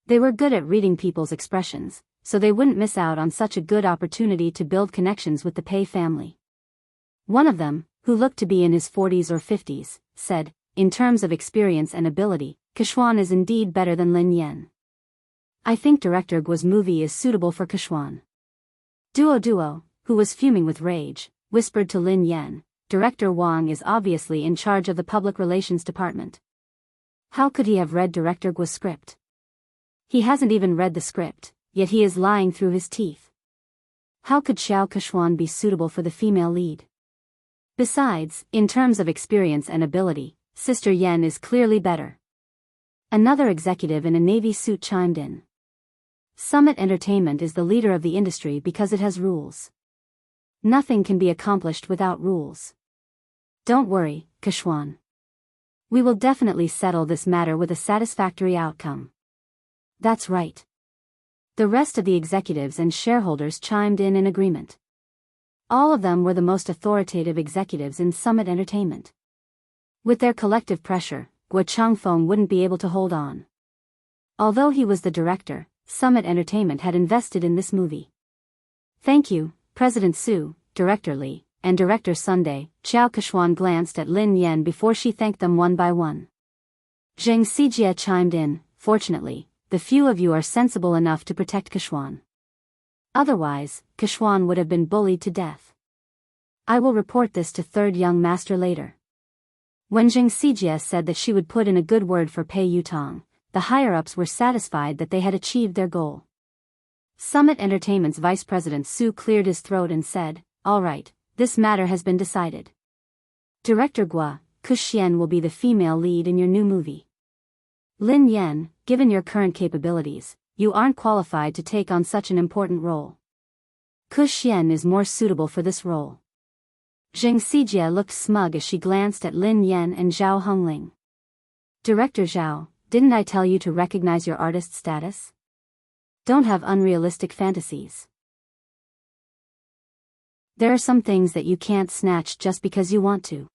S1: They were good at reading people's expressions, so they wouldn't miss out on such a good opportunity to build connections with the Pei family. One of them, who looked to be in his 40s or 50s, said, in terms of experience and ability, Keshuan is indeed better than Lin Yan. I think Director Guo's movie is suitable for Keshuan. Duo, who was fuming with rage, whispered to Lin Yan, Director Wang is obviously in charge of the public relations department. How could he have read Director Guo's script? He hasn't even read the script, yet he is lying through his teeth. How could Xiao Keshuan be suitable for the female lead? Besides, in terms of experience and ability, Sister Yen is clearly better. Another executive in a navy suit chimed in. Summit Entertainment is the leader of the industry because it has rules. Nothing can be accomplished without rules. Don't worry, Keshuan. We will definitely settle this matter with a satisfactory outcome. That's right. The rest of the executives and shareholders chimed in agreement. All of them were the most authoritative executives in Summit Entertainment. With their collective pressure, Guo Changfeng wouldn't be able to hold on. Although he was the director, Summit Entertainment had invested in this movie. Thank you, President Su, Director Li, and Director Sunday. Xiao Keshuan glanced at Lin Yan before she thanked them one by one. Zheng Xijie chimed in, fortunately, the few of you are sensible enough to protect Keshuan. Otherwise, Keshuan would have been bullied to death. I will report this to third young master later. When Zheng Xijie said that she would put in a good word for Pei Yutong, the higher-ups were satisfied that they had achieved their goal. Summit Entertainment's Vice President Su cleared his throat and said, all right, this matter has been decided. Director Gua, Kuxian will be the female lead in your new movie. Lin Yan, given your current capabilities, you aren't qualified to take on such an important role. Kuxian is more suitable for this role. Zheng Xijie looked smug as she glanced at Lin Yan and Zhao Hongling. Director Zhao, didn't I tell you to recognize your artist status? Don't have unrealistic fantasies. There are some things that you can't snatch just because you want to.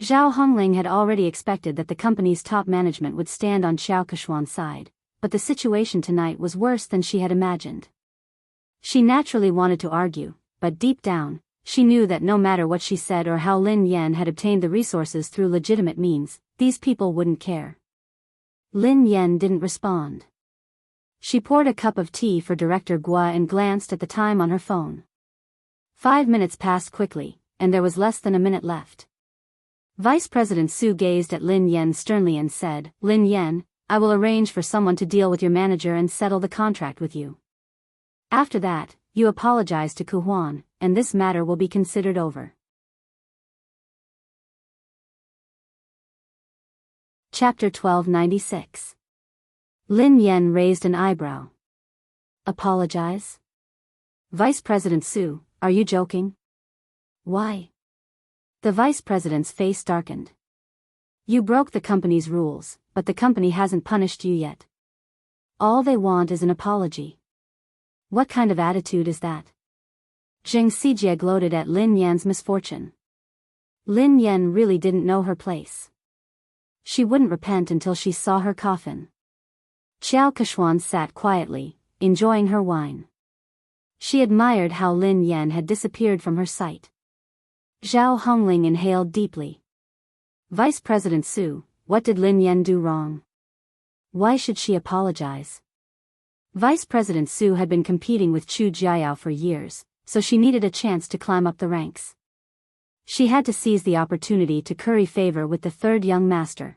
S1: Zhao Hongling had already expected that the company's top management would stand on Xiao Keshuan's side, but the situation tonight was worse than she had imagined. She naturally wanted to argue, but deep down, she knew that no matter what she said or how Lin Yan had obtained the resources through legitimate means, these people wouldn't care. Lin Yan didn't respond. She poured a cup of tea for Director Gua and glanced at the time on her phone. 5 minutes passed quickly, and there was less than a minute left. Vice President Su gazed at Lin Yan sternly and said, Lin Yan, I will arrange for someone to deal with your manager and settle the contract with you. After that, you apologize to Ku Huan, and this matter will be considered over. Chapter 1296. Lin Yan raised an eyebrow. Apologize? Vice President Su, are you joking? Why? The Vice President's face darkened. You broke the company's rules, but the company hasn't punished you yet. All they want is an apology. What kind of attitude is that? Zheng Xijie gloated at Lin Yan's misfortune. Lin Yan really didn't know her place. She wouldn't repent until she saw her coffin. Xiao Keshuan sat quietly, enjoying her wine. She admired how Lin Yan had disappeared from her sight. Zhao Hongling inhaled deeply. Vice President Su, what did Lin Yan do wrong? Why should she apologize? Vice President Su had been competing with Chu Jiayao for years, so she needed a chance to climb up the ranks. She had to seize the opportunity to curry favor with the third young master.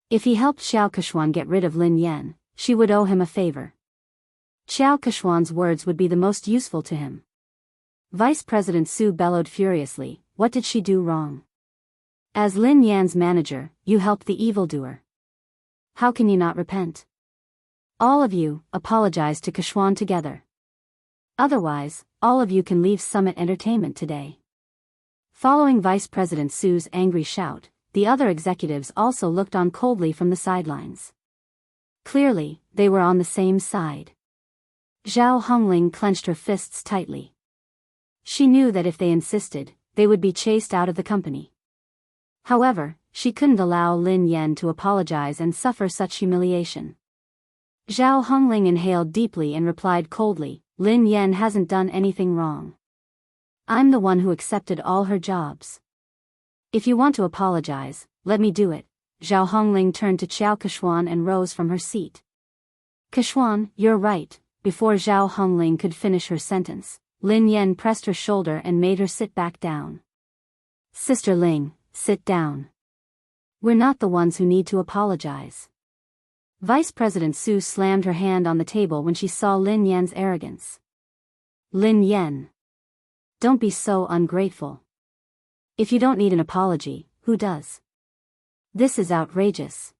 S1: If he helped Xiao Keshuan get rid of Lin Yan, she would owe him a favor. Xiao Keshuan's words would be the most useful to him. Vice President Su bellowed furiously, what did she do wrong? As Lin Yan's manager, you helped the evildoer. How can you not repent? All of you, apologize to Keshuan together. Otherwise, all of you can leave Summit Entertainment today. Following Vice President Su's angry shout, the other executives also looked on coldly from the sidelines. Clearly, they were on the same side. Zhao Hongling clenched her fists tightly. She knew that if they insisted, they would be chased out of the company. However, she couldn't allow Lin Yan to apologize and suffer such humiliation. Zhao Hongling inhaled deeply and replied coldly, Lin Yan hasn't done anything wrong. I'm the one who accepted all her jobs. If you want to apologize, let me do it. Zhao Hongling turned to Xiao Keshuan and rose from her seat. Keshuan, you're right. Before Zhao Hongling could finish her sentence, Lin Yan pressed her shoulder and made her sit back down. Sister Ling, sit down. We're not the ones who need to apologize. Vice President Su slammed her hand on the table when she saw Lin Yan's arrogance. Lin Yan. Don't be so ungrateful. If you don't need an apology, who does? This is outrageous.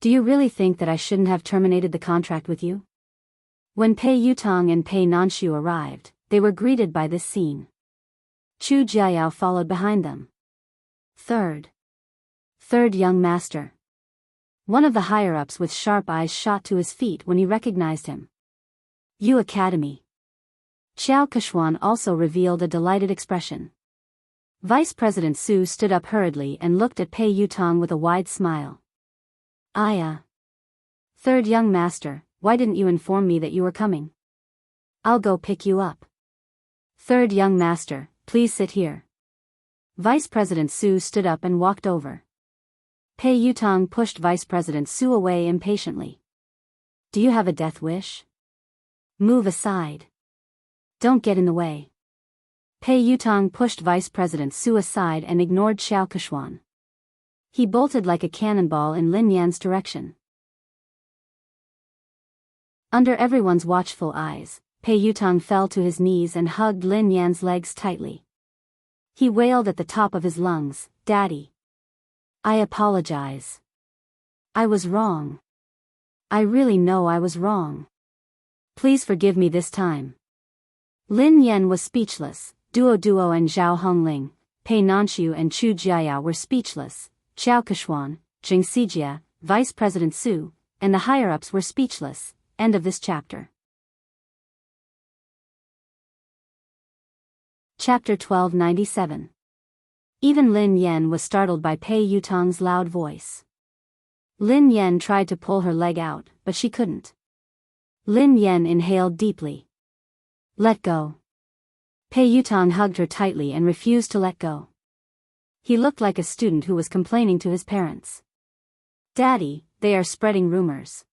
S1: Do you really think that I shouldn't have terminated the contract with you? When Pei Yutong and Pei Nanshu arrived, they were greeted by this scene. Chu Jiayao followed behind them. Third young master. One of the higher-ups with sharp eyes shot to his feet when he recognized him. Yu Academy. Xiao Keshuan also revealed a delighted expression. Vice President Su stood up hurriedly and looked at Pei Yutong with a wide smile. Third young master, why didn't you inform me that you were coming? I'll go pick you up. Third young master, please sit here. Vice President Su stood up and walked over. Pei Yutong pushed Vice President Su away impatiently. Do you have a death wish? Move aside. Don't get in the way. Pei Yutong pushed Vice President Su aside and ignored Xiao Keshuan. He bolted like a cannonball in Lin Yan's direction. Under everyone's watchful eyes, Pei Yutong fell to his knees and hugged Lin Yan's legs tightly. He wailed at the top of his lungs, Daddy. I apologize. I was wrong. I really know I was wrong. Please forgive me this time. Lin Yan was speechless. Duo and Zhao Hongling, Pei Nanshu and Chu Jiayao were speechless. Xiao Keshuan, Jing Sijia, Vice President Su, and the higher-ups were speechless. End of this chapter. Chapter 1297. Even Lin Yan was startled by Pei Yutong's loud voice. Lin Yan tried to pull her leg out, but she couldn't. Lin Yan inhaled deeply. Let go. Pei Yutong hugged her tightly and refused to let go. He looked like a student who was complaining to his parents. Daddy, they are spreading rumors.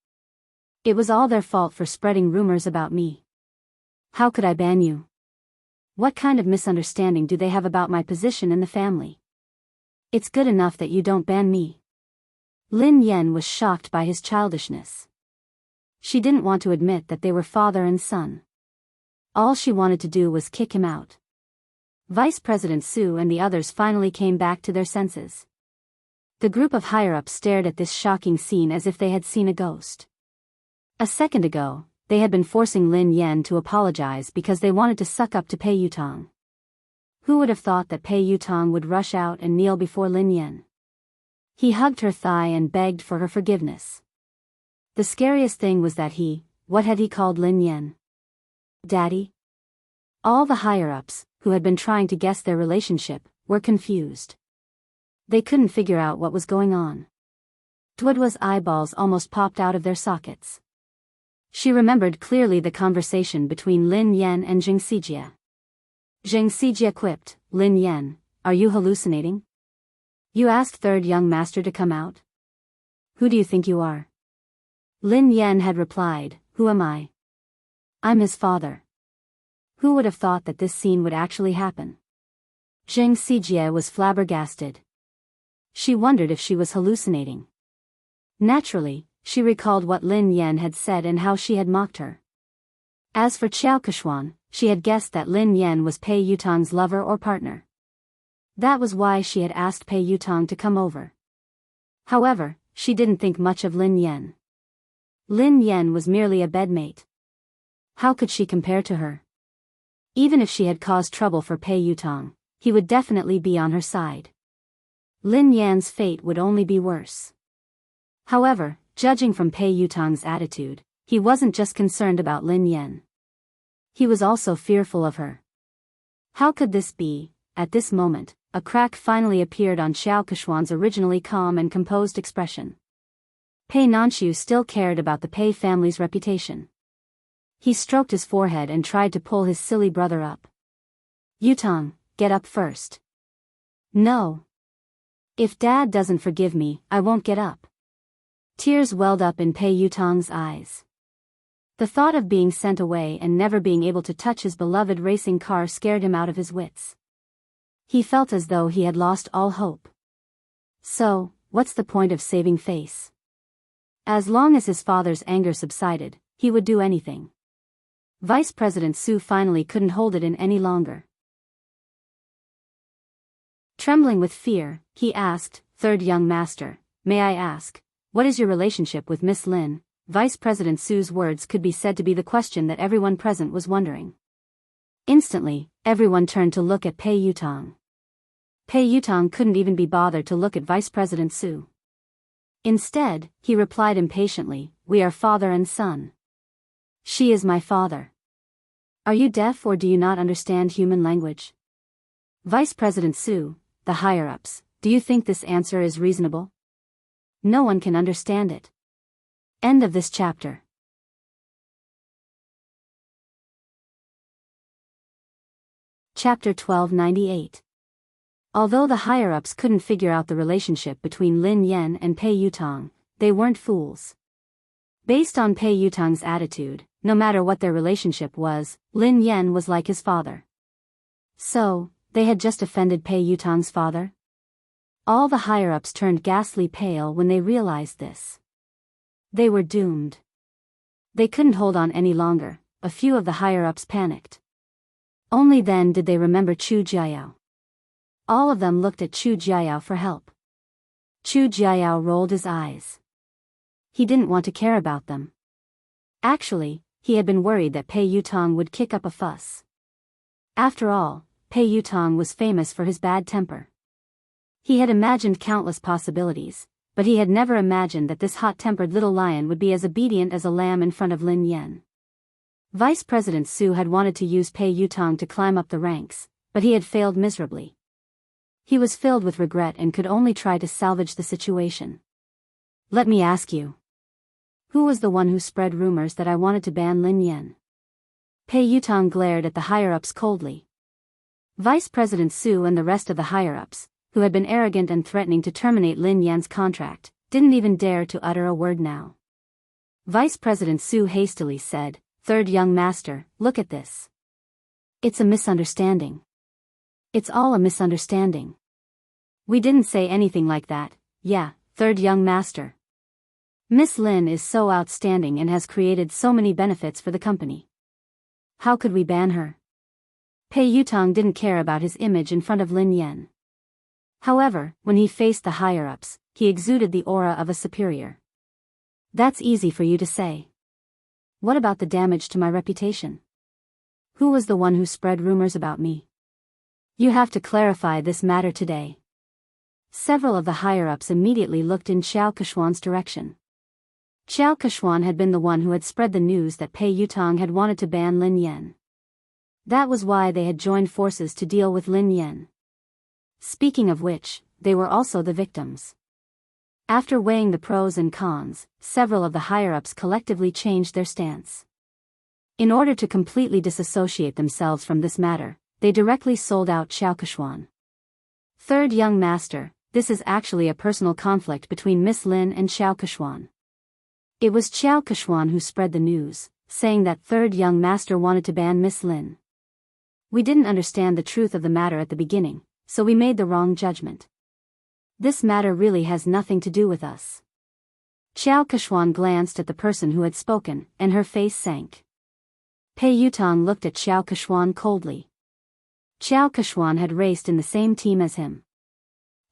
S1: It was all their fault for spreading rumors about me. How could I ban you? What kind of misunderstanding do they have about my position in the family? It's good enough that you don't ban me. Lin Yan was shocked by his childishness. She didn't want to admit that they were father and son. All she wanted to do was kick him out. Vice President Su and the others finally came back to their senses. The group of higher-ups stared at this shocking scene as if they had seen a ghost. A second ago, they had been forcing Lin Yan to apologize because they wanted to suck up to Pei Yutong. Who would have thought that Pei Yutong would rush out and kneel before Lin Yan? He hugged her thigh and begged for her forgiveness. The scariest thing was that what had he called Lin Yan? Daddy? All the higher-ups, who had been trying to guess their relationship, were confused. They couldn't figure out what was going on. Duodwa's eyeballs almost popped out of their sockets. She remembered clearly the conversation between Lin Yan and Zheng Xijie. Zheng Xijie quipped, "Lin Yan, are you hallucinating? You asked third young master to come out? Who do you think you are?" Lin Yan had replied, "Who am I? I'm his father." Who would have thought that this scene would actually happen? Zheng Xijie was flabbergasted. She wondered if she was hallucinating. Naturally, she recalled what Lin Yan had said and how she had mocked her. As for Xiao Kechuan, she had guessed that Lin Yan was Pei Yutong's lover or partner. That was why she had asked Pei Yutong to come over. However, she didn't think much of Lin Yan. Lin Yan was merely a bedmate. How could she compare to her? Even if she had caused trouble for Pei Yutong, he would definitely be on her side. Lin Yan's fate would only be worse. However, judging from Pei Yutong's attitude, he wasn't just concerned about Lin Yan. He was also fearful of her. How could this be? At this moment, a crack finally appeared on Xiao Kechuan's originally calm and composed expression. Pei Nanxiu still cared about the Pei family's reputation. He stroked his forehead and tried to pull his silly brother up. "Yutong, get up first." "No. If Dad doesn't forgive me, I won't get up." Tears welled up in Pei Yutong's eyes. The thought of being sent away and never being able to touch his beloved racing car scared him out of his wits. He felt as though he had lost all hope. So, what's the point of saving face? As long as his father's anger subsided, he would do anything. Vice President Su finally couldn't hold it in any longer. Trembling with fear, he asked, "Third young master, may I ask, what is your relationship with Miss Lin?" Vice President Su's words could be said to be the question that everyone present was wondering. Instantly, everyone turned to look at Pei Yutong. Pei Yutong couldn't even be bothered to look at Vice President Su. Instead, he replied impatiently, "We are father and son. She is my father. Are you deaf or do you not understand human language?" Vice President Su, the higher-ups, do you think this answer is reasonable? No one can understand it. End of this chapter. Chapter 1298. Although the higher-ups couldn't figure out the relationship between Lin Yan and Pei Yutong, they weren't fools. Based on Pei Yutong's attitude, no matter what their relationship was, Lin Yan was like his father. So, they had just offended Pei Yutong's father? All the higher-ups turned ghastly pale when they realized this. They were doomed. They couldn't hold on any longer. A few of the higher-ups panicked. Only then did they remember Chu Jiayao. All of them looked at Chu Jiayao for help. Chu Jiayao rolled his eyes. He didn't want to care about them. Actually, he had been worried that Pei Yutong would kick up a fuss. After all, Pei Yutong was famous for his bad temper. He had imagined countless possibilities, but he had never imagined that this hot-tempered little lion would be as obedient as a lamb in front of Lin Yan. Vice President Su had wanted to use Pei Yutong to climb up the ranks, but he had failed miserably. He was filled with regret and could only try to salvage the situation. "Let me ask you. Who was the one who spread rumors that I wanted to ban Lin Yan?" Pei Yutong glared at the higher-ups coldly. Vice President Su and the rest of the higher-ups, who had been arrogant and threatening to terminate Lin Yan's contract, didn't even dare to utter a word now. Vice President Su hastily said, "Third young master, look at this. It's a misunderstanding. It's all a misunderstanding. We didn't say anything like that, yeah, third young master. Miss Lin is so outstanding and has created so many benefits for the company. How could we ban her?" Pei Yutong didn't care about his image in front of Lin Yan. However, when he faced the higher-ups, he exuded the aura of a superior. "That's easy for you to say. What about the damage to my reputation? Who was the one who spread rumors about me? You have to clarify this matter today." Several of the higher-ups immediately looked in Xiao Kechuan's direction. Xiao Kechuan had been the one who had spread the news that Pei Yutong had wanted to ban Lin Yan. That was why they had joined forces to deal with Lin Yan. Speaking of which, they were also the victims. After weighing the pros and cons, several of the higher-ups collectively changed their stance. In order to completely disassociate themselves from this matter, they directly sold out Xiao Kechuan. Third young master, this is actually a personal conflict between Miss Lin and Xiao Kechuan. It was Xiao Kechuan who spread the news, saying that third young master wanted to ban Miss Lin. We didn't understand the truth of the matter at the beginning, so we made the wrong judgment. This matter really has nothing to do with us. Xiao Kechuan glanced at the person who had spoken, and her face sank. Pei Yutong looked at Xiao Kechuan coldly. Xiao Kechuan had raced in the same team as him.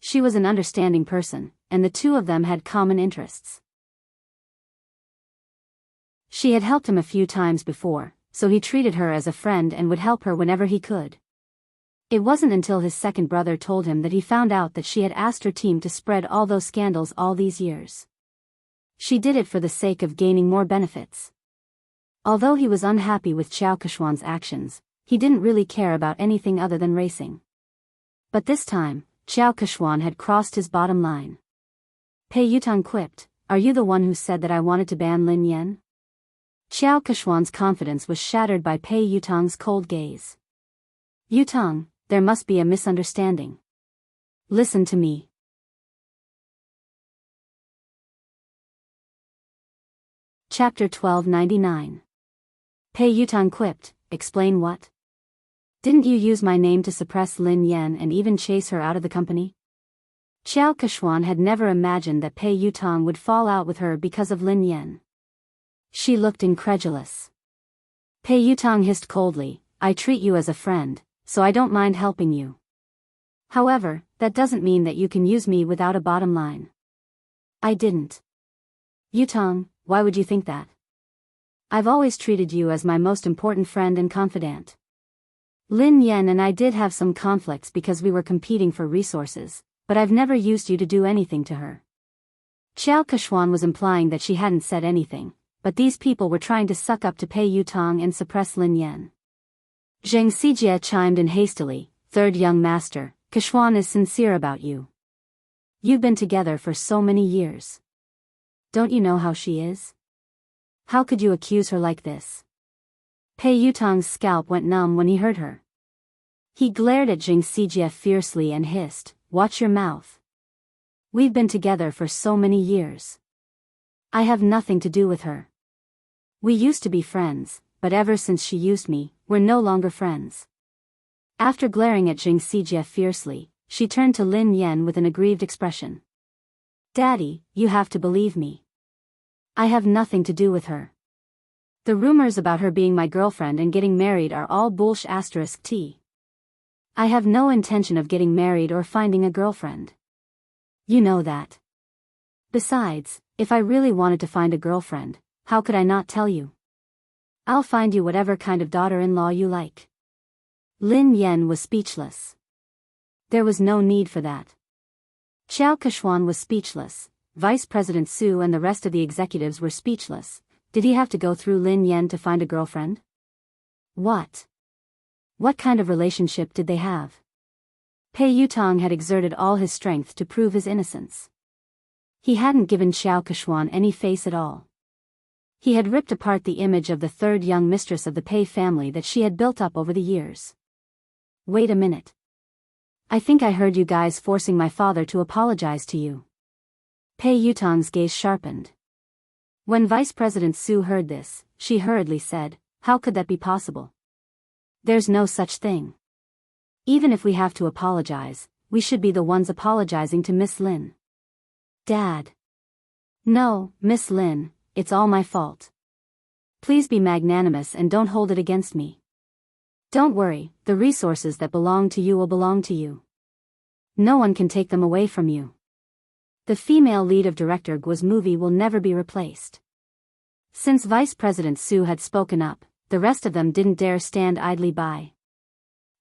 S1: She was an understanding person, and the two of them had common interests. She had helped him a few times before, so he treated her as a friend and would help her whenever he could. It wasn't until his second brother told him that he found out that she had asked her team to spread all those scandals all these years. She did it for the sake of gaining more benefits. Although he was unhappy with Xiao Kechuan's actions, he didn't really care about anything other than racing. But this time, Xiao Kechuan had crossed his bottom line. Pei Yutong quipped, "Are you the one who said that I wanted to ban Lin Yan?" Xiao Kechuan's confidence was shattered by Pei Yutong's cold gaze. "Yutong, there must be a misunderstanding. Listen to me." Chapter 1299. Pei Yutong quipped, "Explain what? Didn't you use my name to suppress Lin Yan and even chase her out of the company?" Xiao Kechuan had never imagined that Pei Yutong would fall out with her because of Lin Yan. She looked incredulous. Pei Yutong hissed coldly, "I treat you as a friend, so I don't mind helping you. However, that doesn't mean that you can use me without a bottom line." "I didn't." "Yutong, why would you think that? I've always treated you as my most important friend and confidant. Lin Yan and I did have some conflicts because we were competing for resources, but I've never used you to do anything to her." Xiao Kechuan was implying that she hadn't said anything, but these people were trying to suck up to Pei Yutong and suppress Lin Yan. Zheng Xijie chimed in hastily, "Third young master, Kechuan is sincere about you. You've been together for so many years. Don't you know how she is? How could you accuse her like this?" Pei Yutong's scalp went numb when he heard her. He glared at Zheng Xijie fiercely and hissed, "Watch your mouth. We've been together for so many years. I have nothing to do with her. We used to be friends, but ever since she used me, we're no longer friends." After glaring at Zheng Xijie fiercely, she turned to Lin Yan with an aggrieved expression. "Daddy, you have to believe me. I have nothing to do with her. The rumors about her being my girlfriend and getting married are all bullsh*t. I have no intention of getting married or finding a girlfriend. You know that. Besides, if I really wanted to find a girlfriend, how could I not tell you? I'll find you whatever kind of daughter-in-law you like." Lin Yan was speechless. There was no need for that. Xiao Kechuan was speechless, Vice President Su and the rest of the executives were speechless. Did he have to go through Lin Yan to find a girlfriend? What? What kind of relationship did they have? Pei Yutong had exerted all his strength to prove his innocence. He hadn't given Xiao Kechuan any face at all. He had ripped apart the image of the third young mistress of the Pei family that she had built up over the years. "Wait a minute. I think I heard you guys forcing my father to apologize to you." Pei Yutong's gaze sharpened. When Vice President Su heard this, she hurriedly said, "How could that be possible? There's no such thing. Even if we have to apologize, we should be the ones apologizing to Miss Lin." "Dad." "No, Miss Lin, it's all my fault. Please be magnanimous and don't hold it against me. Don't worry, the resources that belong to you will belong to you. No one can take them away from you. The female lead of Director Guo's movie will never be replaced." Since Vice President Su had spoken up, the rest of them didn't dare stand idly by.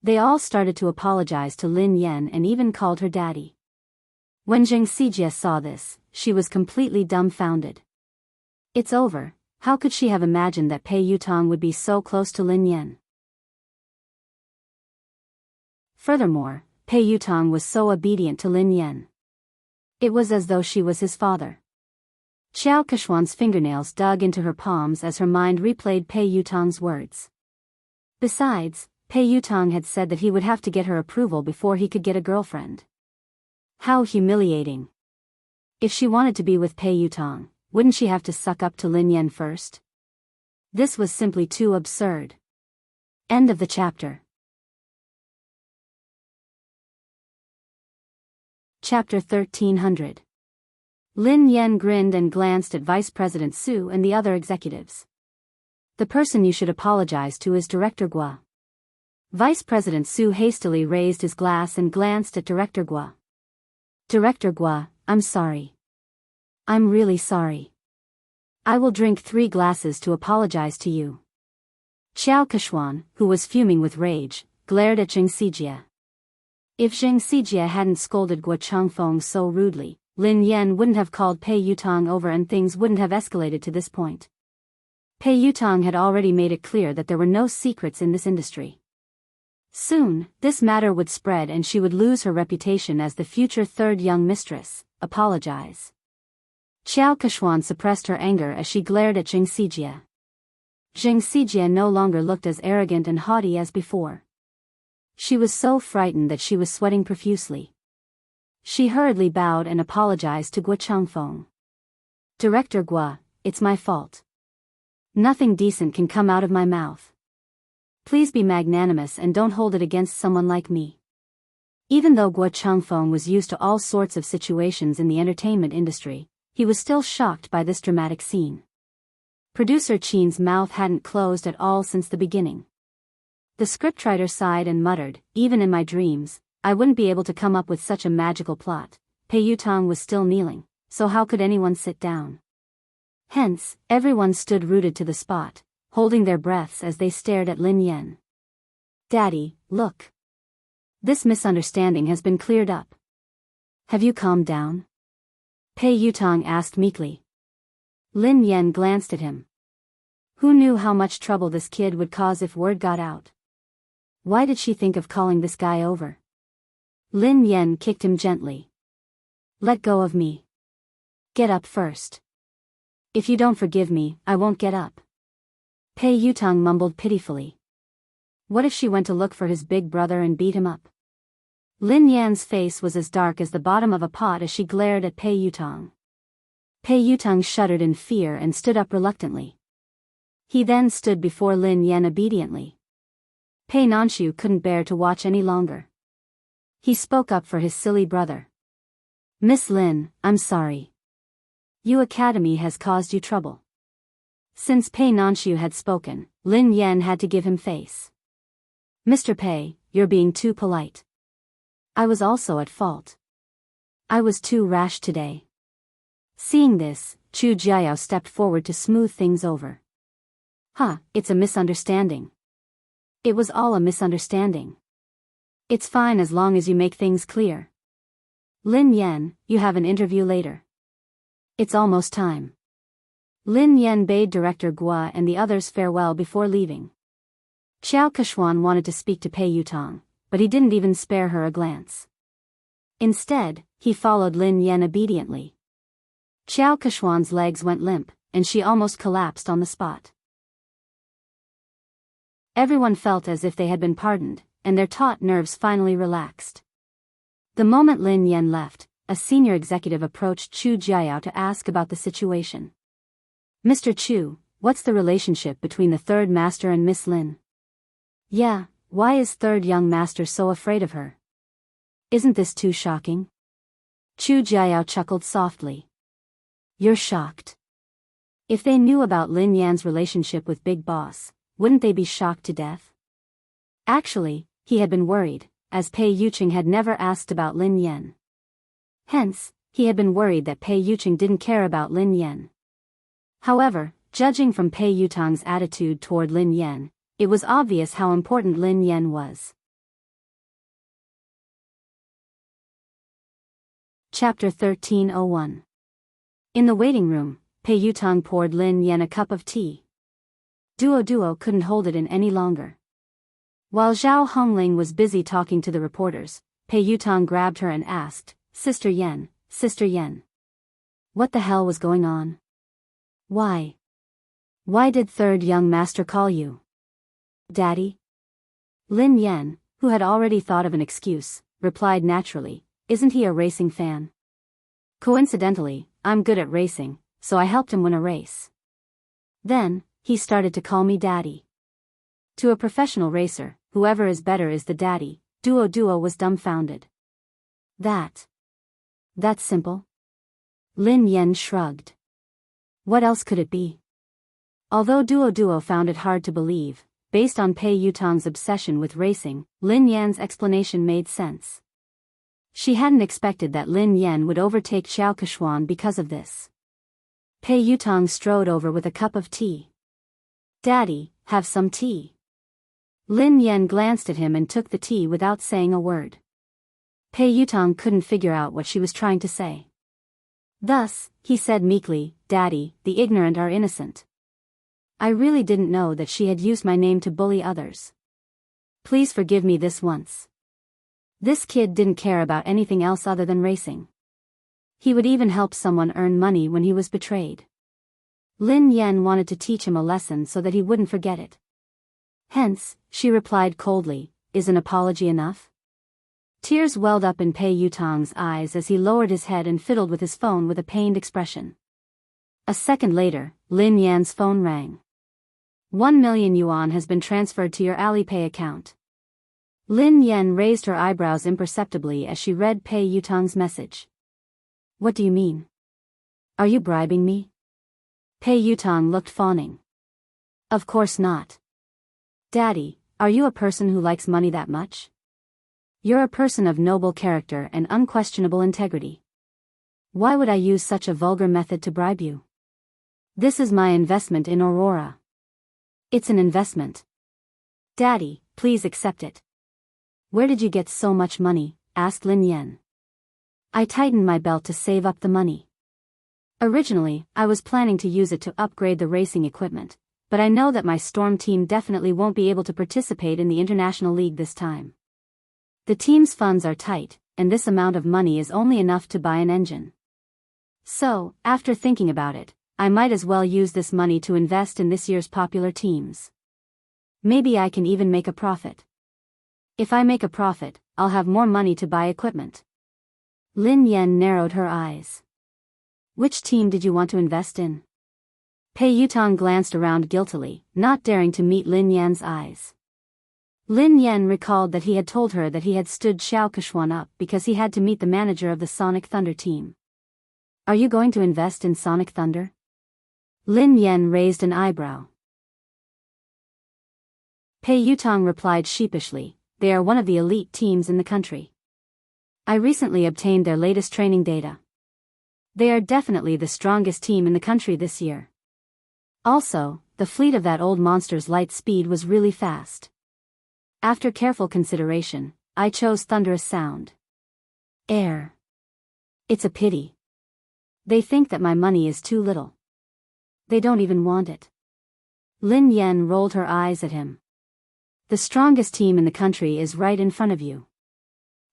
S1: They all started to apologize to Lin Yan and even called her daddy. When Zheng Xijie saw this, she was completely dumbfounded. It's over. How could she have imagined that Pei Yutong would be so close to Lin Yan? Furthermore, Pei Yutong was so obedient to Lin Yan. It was as though she was his father. Xiao Keshuan's fingernails dug into her palms as her mind replayed Pei Yutong's words. Besides, Pei Yutong had said that he would have to get her approval before he could get a girlfriend. How humiliating. If she wanted to be with Pei Yutong, wouldn't she have to suck up to Lin Yan first? This was simply too absurd. End of the chapter. Chapter 1300. Lin Yan grinned and glanced at Vice President Su and the other executives. The person you should apologize to is Director Gua. Vice President Su hastily raised his glass and glanced at Director Gua. Director Gua, I'm sorry. I'm really sorry. I will drink 3 glasses to apologize to you. Xiao Keshuan, who was fuming with rage, glared at Zheng Xijie. If Zheng Xijie hadn't scolded Guo Changfeng so rudely, Lin Yan wouldn't have called Pei Yutong over and things wouldn't have escalated to this point. Pei Yutong had already made it clear that there were no secrets in this industry. Soon, this matter would spread and she would lose her reputation as the future third young mistress. Apologize. Xiao Keshuan suppressed her anger as she glared at Zheng Xijie. Zheng Xijie no longer looked as arrogant and haughty as before. She was so frightened that she was sweating profusely. She hurriedly bowed and apologized to Guo Changfeng. Director Gua, it's my fault. Nothing decent can come out of my mouth. Please be magnanimous and don't hold it against someone like me. Even though Guo Changfeng was used to all sorts of situations in the entertainment industry, he was still shocked by this dramatic scene. Producer Qin's mouth hadn't closed at all since the beginning. The scriptwriter sighed and muttered, even in my dreams, I wouldn't be able to come up with such a magical plot. Pei Yutong was still kneeling, so how could anyone sit down? Hence, everyone stood rooted to the spot, holding their breaths as they stared at Lin Yan. Daddy, look. This misunderstanding has been cleared up. Have you calmed down? Pei Yutong asked meekly. Lin Yan glanced at him. Who knew how much trouble this kid would cause if word got out? Why did she think of calling this guy over? Lin Yan kicked him gently. Let go of me. Get up first. If you don't forgive me, I won't get up. Pei Yutong mumbled pitifully. What if she went to look for his big brother and beat him up? Lin Yan's face was as dark as the bottom of a pot as she glared at Pei Yutong. Pei Yutong shuddered in fear and stood up reluctantly. He then stood before Lin Yan obediently. Pei Nanshu couldn't bear to watch any longer. He spoke up for his silly brother. Miss Lin, I'm sorry. Yu Academy has caused you trouble. Since Pei Nanshu had spoken, Lin Yan had to give him face. Mr. Pei, you're being too polite. I was also at fault. I was too rash today. Seeing this, Chu Jiao stepped forward to smooth things over. It's a misunderstanding. It was all a misunderstanding. It's fine as long as you make things clear. Lin Yan, you have an interview later. It's almost time. Lin Yan bade Director Gua and the others farewell before leaving. Xiao Keshuan wanted to speak to Pei Yutong, but he didn't even spare her a glance. Instead, he followed Lin Yan obediently. Xiao Keshuan's legs went limp, and she almost collapsed on the spot. Everyone felt as if they had been pardoned, and their taut nerves finally relaxed. The moment Lin Yan left, a senior executive approached Chu Jiao to ask about the situation. Mr. Chu, what's the relationship between the third master and Miss Lin? Yeah, why is third young master so afraid of her? Isn't this too shocking? Chu Jiao chuckled softly. You're shocked. If they knew about Lin Yan's relationship with Big Boss, wouldn't they be shocked to death? Actually, he had been worried, as Pei Yuqing had never asked about Lin Yan. Hence, he had been worried that Pei Yuqing didn't care about Lin Yan. However, judging from Pei Yutong's attitude toward Lin Yan, it was obvious how important Lin Yan was. Chapter 1301. In the waiting room, Pei Yutong poured Lin Yan a cup of tea. Duo couldn't hold it in any longer. While Zhao Hongling was busy talking to the reporters, Pei Yutong grabbed her and asked, Sister Yan, Sister Yen. What the hell was going on? Why? Why did third young master call you? Daddy? Lin Yen, who had already thought of an excuse, replied naturally, isn't he a racing fan? Coincidentally, I'm good at racing, so I helped him win a race. Then, he started to call me daddy. To a professional racer, whoever is better is the daddy. Duo was dumbfounded. That's simple? Lin Yen shrugged. What else could it be? Although Duo found it hard to believe, based on Pei Yutong's obsession with racing, Lin Yan's explanation made sense. She hadn't expected that Lin Yan would overtake Xiao Keshuan because of this. Pei Yutong strode over with a cup of tea. Daddy, have some tea. Lin Yan glanced at him and took the tea without saying a word. Pei Yutong couldn't figure out what she was trying to say. Thus, he said meekly, Daddy, the ignorant are innocent. I really didn't know that she had used my name to bully others. Please forgive me this once. This kid didn't care about anything else other than racing. He would even help someone earn money when he was betrayed. Lin Yan wanted to teach him a lesson so that he wouldn't forget it. Hence, she replied coldly, is an apology enough? Tears welled up in Pei Yutong's eyes as he lowered his head and fiddled with his phone with a pained expression. A second later, Lin Yan's phone rang. 1 million yuan has been transferred to your Alipay account. Lin Yan raised her eyebrows imperceptibly as she read Pei Yutong's message. What do you mean? Are you bribing me? Pei Yutong looked fawning. Of course not. Daddy, are you a person who likes money that much? You're a person of noble character and unquestionable integrity. Why would I use such a vulgar method to bribe you? This is my investment in Aurora. It's an investment. Daddy, please accept it. Where did you get so much money? Asked Lin Yan. I tightened my belt to save up the money. Originally, I was planning to use it to upgrade the racing equipment, but I know that my Storm team definitely won't be able to participate in the International League this time. The team's funds are tight, and this amount of money is only enough to buy an engine. So, after thinking about it, I might as well use this money to invest in this year's popular teams. Maybe I can even make a profit. If I make a profit, I'll have more money to buy equipment. Lin Yan narrowed her eyes. Which team did you want to invest in? Pei Yutong glanced around guiltily, not daring to meet Lin Yan's eyes. Lin Yan recalled that he had told her that he had stood Xiao Keshuan up because he had to meet the manager of the Sonic Thunder team. Are you going to invest in Sonic Thunder? Lin Yan raised an eyebrow. Pei Yutong replied sheepishly, they are one of the elite teams in the country. I recently obtained their latest training data. They are definitely the strongest team in the country this year. Also, the fleet of that old monster's light speed was really fast. After careful consideration, I chose Thunderous Sound. Air. It's a pity. They think that my money is too little. They don't even want it. Lin Yan rolled her eyes at him. The strongest team in the country is right in front of you.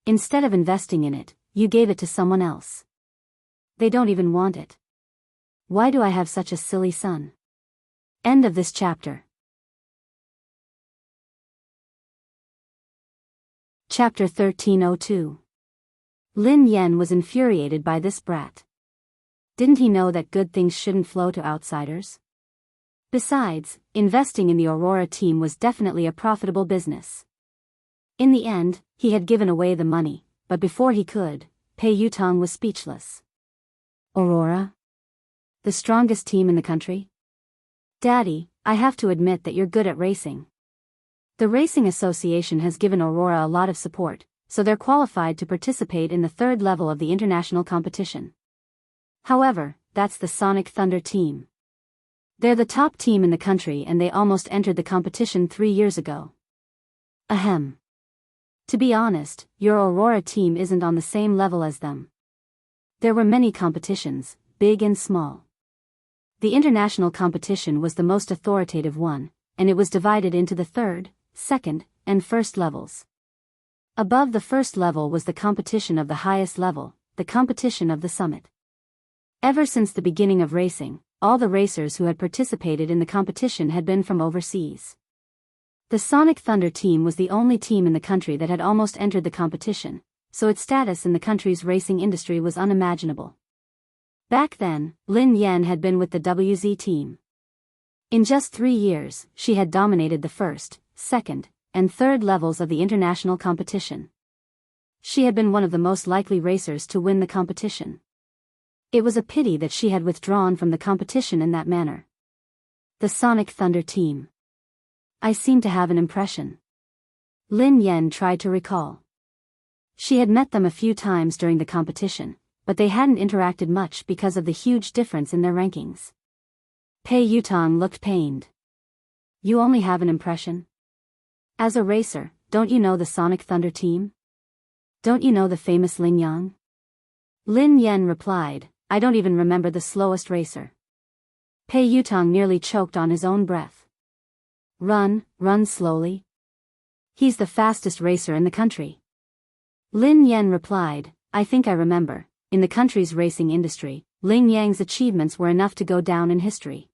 S1: Instead of investing in it, you gave it to someone else. They don't even want it. Why do I have such a silly son? End of this chapter. Chapter 1302. Lin Yan was infuriated by this brat. Didn't he know that good things shouldn't flow to outsiders? Besides, investing in the Aurora team was definitely a profitable business. In the end, he had given away the money, but before he could, Pei Yutong was speechless. Aurora? The strongest team in the country? Daddy, I have to admit that you're good at racing. The Racing Association has given Aurora a lot of support, so they're qualified to participate in the third level of the international competition. However, that's the Sonic Thunder team. They're the top team in the country and they almost entered the competition 3 years ago. Ahem. To be honest, your Aurora team isn't on the same level as them. There were many competitions, big and small. The international competition was the most authoritative one, and it was divided into the third, second, and first levels. Above the first level was the competition of the highest level, the competition of the summit. Ever since the beginning of racing, all the racers who had participated in the competition had been from overseas. The Sonic Thunder team was the only team in the country that had almost entered the competition, so its status in the country's racing industry was unimaginable. Back then, Lin Yan had been with the WZ team. In just 3 years, she had dominated the first, second, and third levels of the international competition. She had been one of the most likely racers to win the competition. It was a pity that she had withdrawn from the competition in that manner. The Sonic Thunder team. I seem to have an impression. Lin Yan tried to recall. She had met them a few times during the competition, but they hadn't interacted much because of the huge difference in their rankings. Pei Yutong looked pained. You only have an impression? As a racer, don't you know the Sonic Thunder team? Don't you know the famous Lin Yang? Lin Yan replied, I don't even remember the slowest racer. Pei Yutong nearly choked on his own breath. Run slowly. He's the fastest racer in the country. Lin Yan replied, I think I remember, in the country's racing industry, Lin Yang's achievements were enough to go down in history.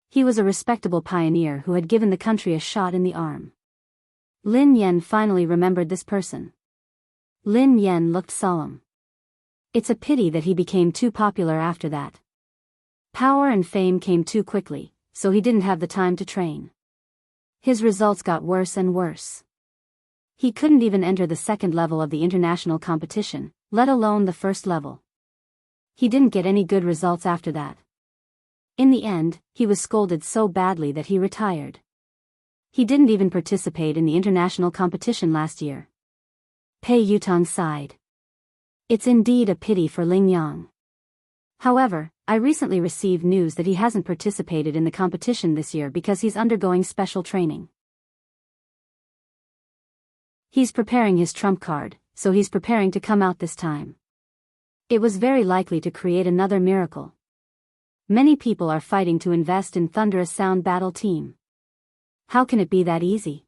S1: He was a respectable pioneer who had given the country a shot in the arm. Lin Yan finally remembered this person. Lin Yan looked solemn. It's a pity that he became too popular after that. Power and fame came too quickly, so he didn't have the time to train. His results got worse and worse. He couldn't even enter the second level of the international competition, let alone the first level. He didn't get any good results after that. In the end, he was scolded so badly that he retired. He didn't even participate in the international competition last year. Pei Yutong sighed. It's indeed a pity for Lin Yang. However, I recently received news that he hasn't participated in the competition this year because he's undergoing special training. He's preparing his trump card, so he's preparing to come out this time. It was very likely to create another miracle. Many people are fighting to invest in Thunderous Sound Battle Team. How can it be that easy?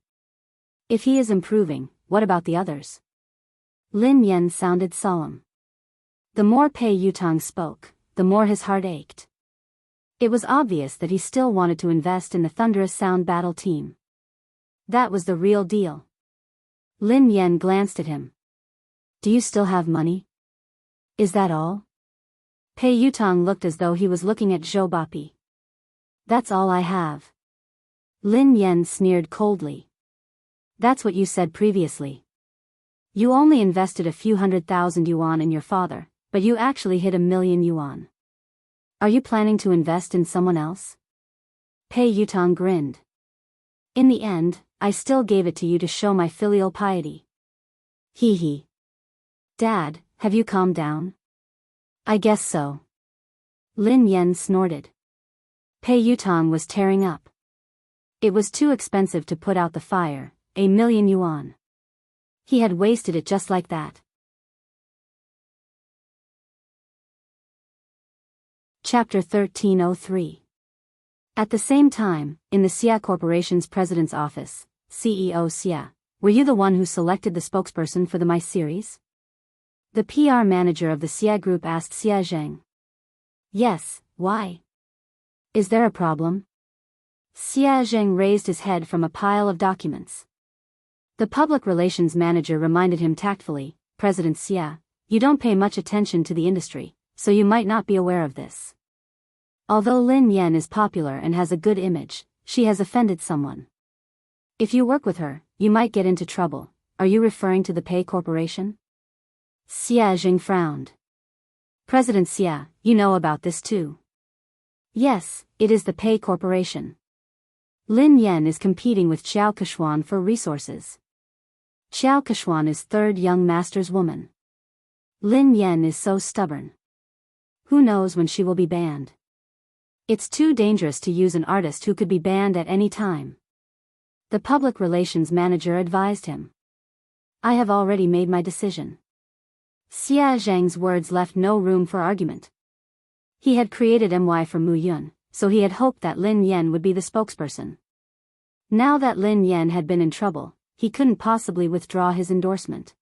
S1: If he is improving, what about the others? Lin Yan sounded solemn. The more Pei Yutong spoke, the more his heart ached. It was obvious that he still wanted to invest in the Thunderous Sound Battle Team. That was the real deal. Lin Yan glanced at him. Do you still have money? Is that all? Pei Yutong looked as though he was looking at Zhou Bapi. That's all I have. Lin Yan sneered coldly. That's what you said previously. You only invested a few 100,000 yuan in your father, but you actually hit 1,000,000 yuan. Are you planning to invest in someone else? Pei Yutong grinned. In the end, I still gave it to you to show my filial piety. Hee hee. Dad, have you calmed down? I guess so. Lin Yan snorted. Pei Yutong was tearing up. It was too expensive to put out the fire, 1,000,000 yuan. He had wasted it just like that. Chapter 1303. At the same time, in the Xia Corporation's president's office, CEO Xia, were you the one who selected the spokesperson for the My series? The PR manager of the Xia Group asked Xia Zheng. Yes, why? Is there a problem? Xia Zheng raised his head from a pile of documents. The public relations manager reminded him tactfully, President Xia, you don't pay much attention to the industry, so you might not be aware of this. Although Lin Yan is popular and has a good image, she has offended someone. If you work with her, you might get into trouble. Are you referring to the Pei Corporation? Xia Jing frowned. President Xia, you know about this too. Yes, it is the Pei Corporation. Lin Yan is competing with Xiao Keshuan for resources. Xiao Keshuan is third young master's woman. Lin Yan is so stubborn. Who knows when she will be banned? It's too dangerous to use an artist who could be banned at any time. The public relations manager advised him. I have already made my decision. Xia Zhang's words left no room for argument. He had created MY for Mu Yun, so he had hoped that Lin Yan would be the spokesperson. Now that Lin Yan had been in trouble, he couldn't possibly withdraw his endorsement.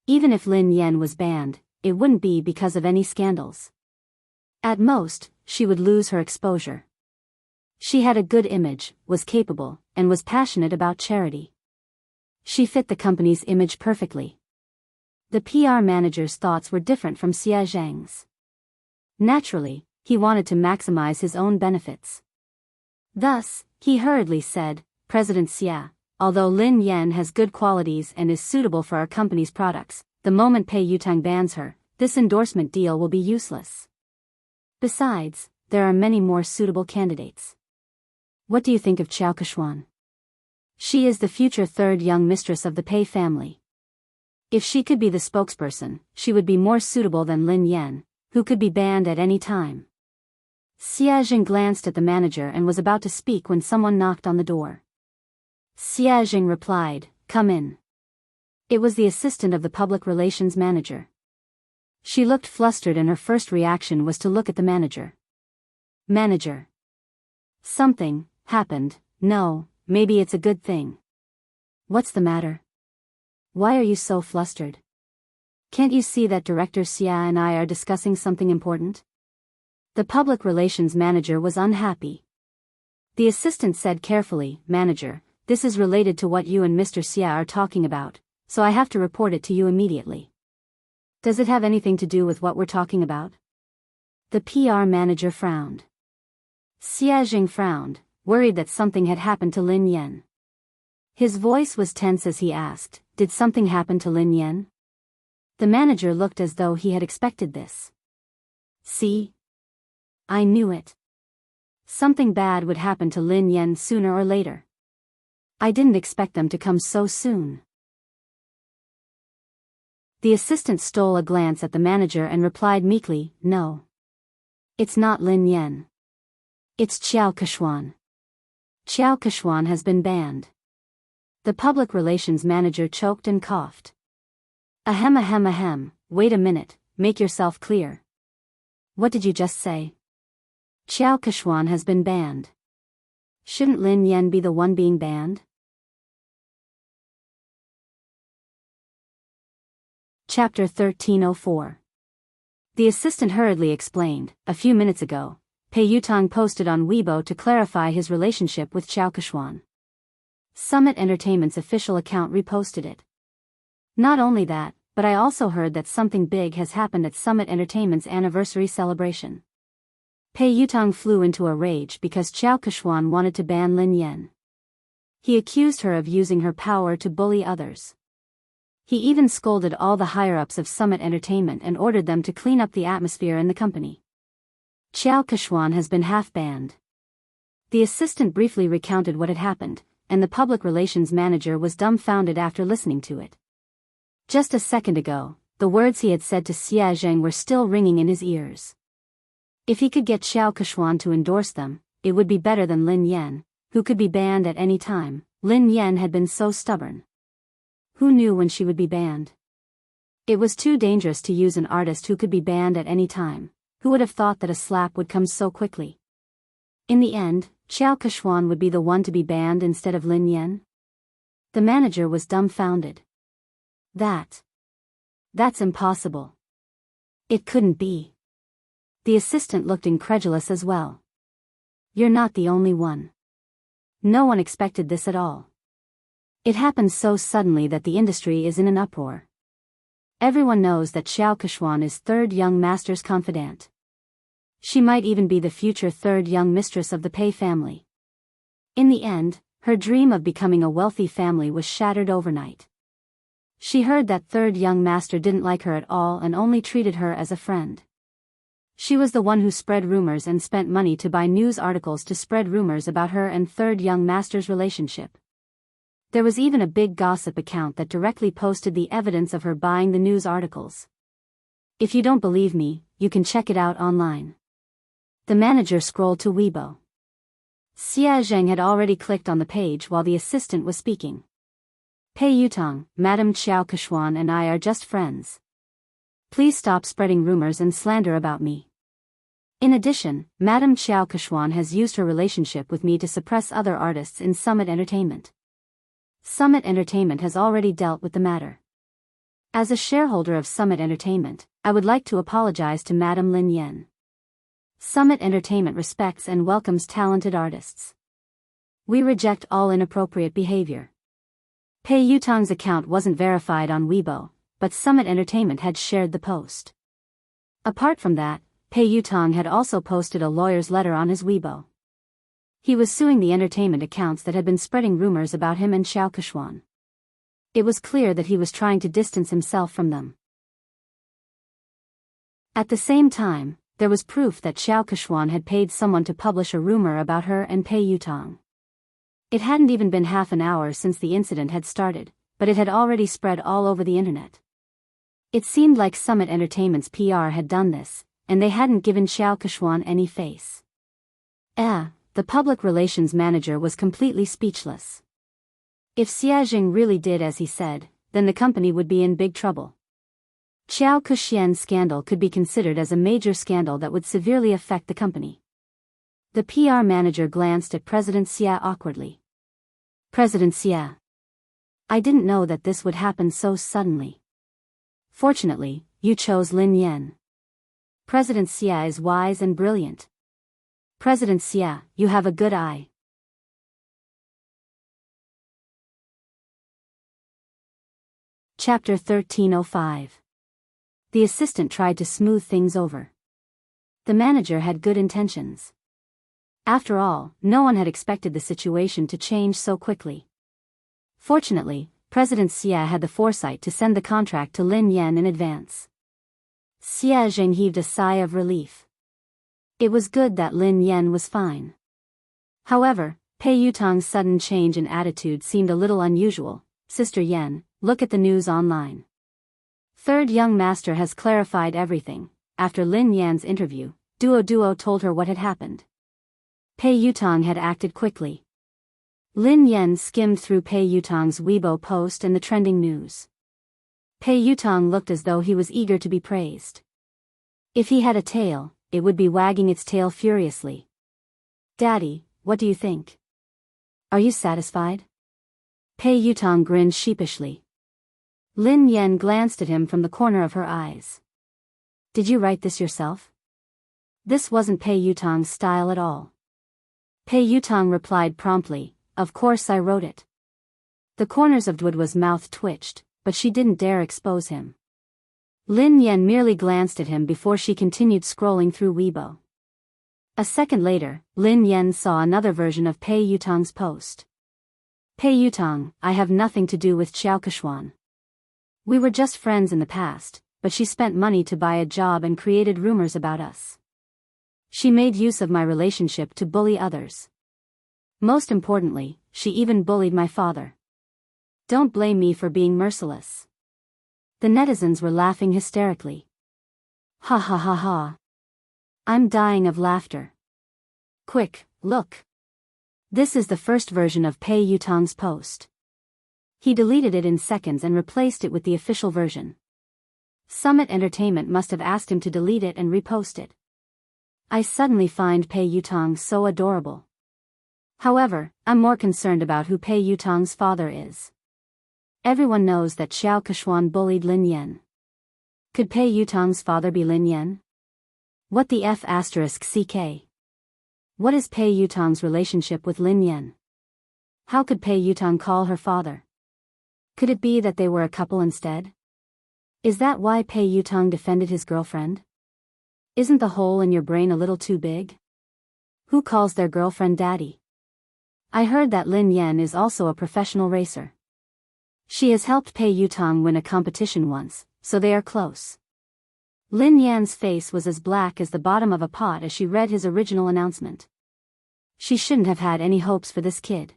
S1: Even if Lin Yan was banned, it wouldn't be because of any scandals. At most, she would lose her exposure. She had a good image, was capable, and was passionate about charity. She fit the company's image perfectly. The PR manager's thoughts were different from Xia Zhang's. Naturally, he wanted to maximize his own benefits. Thus, he hurriedly said, "President Xia, although Lin Yan has good qualities and is suitable for our company's products, the moment Pei Yutang bans her, this endorsement deal will be useless. Besides, there are many more suitable candidates. What do you think of Qiao Kechuan? She is the future third young mistress of the Pei family. If she could be the spokesperson, she would be more suitable than Lin Yan, who could be banned at any time." Xia Jing glanced at the manager and was about to speak when someone knocked on the door. Xia Jing replied, "Come in." It was the assistant of the public relations manager. She looked flustered and her first reaction was to look at the manager. "Manager. Something happened. No, maybe it's a good thing. What's the matter? Why are you so flustered? Can't you see that Director Xia and I are discussing something important?" The public relations manager was unhappy. The assistant said carefully, "Manager, this is related to what you and Mr. Xia are talking about, so I have to report it to you immediately." "Does it have anything to do with what we're talking about?" The PR manager frowned. Xia Jing frowned, worried that something had happened to Lin Yan. His voice was tense as he asked, "Did something happen to Lin Yan?" The manager looked as though he had expected this. "See? I knew it. Something bad would happen to Lin Yan sooner or later. I didn't expect them to come so soon." The assistant stole a glance at the manager and replied meekly, "No. It's not Lin Yan. It's Qiao Kechuan. Qiao Kechuan has been banned." The public relations manager choked and coughed. Ahem ahem ahem, wait a minute, make yourself clear. What did you just say?" "Qiao Kechuan has been banned. Shouldn't Lin Yan be the one being banned?" Chapter 1304. The assistant hurriedly explained, "A few minutes ago, Pei Yutang posted on Weibo to clarify his relationship with Qiao Kechuan. Summit Entertainment's official account reposted it. Not only that, but I also heard that something big has happened at Summit Entertainment's anniversary celebration." Pei Yutang flew into a rage because Qiao Kechuan wanted to ban Lin Yan. He accused her of using her power to bully others. He even scolded all the higher-ups of Summit Entertainment and ordered them to clean up the atmosphere in the company. Qiao Kechuan has been half-banned. The assistant briefly recounted what had happened, and the public relations manager was dumbfounded after listening to it. Just a second ago, the words he had said to Xia Zheng were still ringing in his ears. If he could get Qiao Kechuan to endorse them, it would be better than Lin Yan, who could be banned at any time. Lin Yan had been so stubborn. Who knew when she would be banned? It was too dangerous to use an artist who could be banned at any time. Who would have thought that a slap would come so quickly? In the end, Qiao Kechuan would be the one to be banned instead of Lin Yan? The manager was dumbfounded. That's impossible. It couldn't be. The assistant looked incredulous as well. "You're not the only one. No one expected this at all. It happened so suddenly that the industry is in an uproar. Everyone knows that Qiao Kechuan is third young master's confidant. She might even be the future third young mistress of the Pei family. In the end, her dream of becoming a wealthy family was shattered overnight. She heard that third young master didn't like her at all and only treated her as a friend. She was the one who spread rumors and spent money to buy news articles to spread rumors about her and third young master's relationship. There was even a big gossip account that directly posted the evidence of her buying the news articles. If you don't believe me, you can check it out online." The manager scrolled to Weibo. Xia Zheng had already clicked on the page while the assistant was speaking. "Pei Yutang, Madame Qiao Kechuan and I are just friends. Please stop spreading rumors and slander about me. In addition, Madame Qiao Kechuan has used her relationship with me to suppress other artists in Summit Entertainment. Summit Entertainment has already dealt with the matter. As a shareholder of Summit Entertainment, I would like to apologize to Madam Lin Yen. Summit Entertainment respects and welcomes talented artists. We reject all inappropriate behavior. Pei Yutong's account wasn't verified on Weibo, but Summit Entertainment had shared the post. Apart from that, Pei Yutong had also posted a lawyer's letter on his Weibo. He was suing the entertainment accounts that had been spreading rumors about him and Xiao Keshuan. It was clear that he was trying to distance himself from them. At the same time, there was proof that Xiao Keshuan had paid someone to publish a rumor about her and Pei Yutong. It hadn't even been half an hour since the incident had started, but it had already spread all over the internet. It seemed like Summit Entertainment's PR had done this, and they hadn't given Xiao Keshuan any face. The public relations manager was completely speechless. If Xia Jing really did as he said, then the company would be in big trouble. Xiao Kexian's scandal could be considered as a major scandal that would severely affect the company. The PR manager glanced at President Xia awkwardly. President Xia. I didn't know that this would happen so suddenly. Fortunately, you chose Lin Yen. President Xia is wise and brilliant. President Xia, you have a good eye. Chapter 1305. The assistant tried to smooth things over. The manager had good intentions. After all, no one had expected the situation to change so quickly. Fortunately, President Xia had the foresight to send the contract to Lin Yen in advance. Xia Jing heaved a sigh of relief. It was good that Lin Yen was fine. However, Pei Yutong's sudden change in attitude seemed a little unusual. Sister Yen, look at the news online. Third young master has clarified everything. After Lin Yan's interview, Duo told her what had happened. Pei Yutong had acted quickly. Lin Yen skimmed through Pei Yutong's Weibo post and the trending news. Pei Yutong looked as though he was eager to be praised. If he had a tail, it would be wagging its tail furiously. Daddy, what do you think? Are you satisfied? Pei Yutong grinned sheepishly. Lin Yen glanced at him from the corner of her eyes. Did you write this yourself? This wasn't Pei Yutong's style at all. Pei Yutong replied promptly, of course I wrote it. The corners of Duo's mouth twitched, but she didn't dare expose him. Lin Yen merely glanced at him before she continued scrolling through Weibo. A second later, Lin Yen saw another version of Pei Yutong's post. Pei Yutong, I have nothing to do with Xiao Keshuan. We were just friends in the past, but she spent money to buy a job and created rumors about us. She made use of my relationship to bully others. Most importantly, she even bullied my father. Don't blame me for being merciless. The netizens were laughing hysterically. Ha ha ha ha. I'm dying of laughter. Quick, look. This is the first version of Pei Yutong's post. He deleted it in seconds and replaced it with the official version. Summit Entertainment must have asked him to delete it and repost it. I suddenly find Pei Yutong so adorable. However, I'm more concerned about who Pei Yutong's father is. Everyone knows that Xiao Keshuan bullied Lin Yen. Could Pei Yutong's father be Lin Yen? What the f***ck? What is Pei Yutong's relationship with Lin Yen? How could Pei Yutong call her father? Could it be that they were a couple instead? Is that why Pei Yutong defended his girlfriend? Isn't the hole in your brain a little too big? Who calls their girlfriend daddy? I heard that Lin Yen is also a professional racer. She has helped Pei Yutong win a competition once, so they are close. Lin Yan's face was as black as the bottom of a pot as she read his original announcement. She shouldn't have had any hopes for this kid.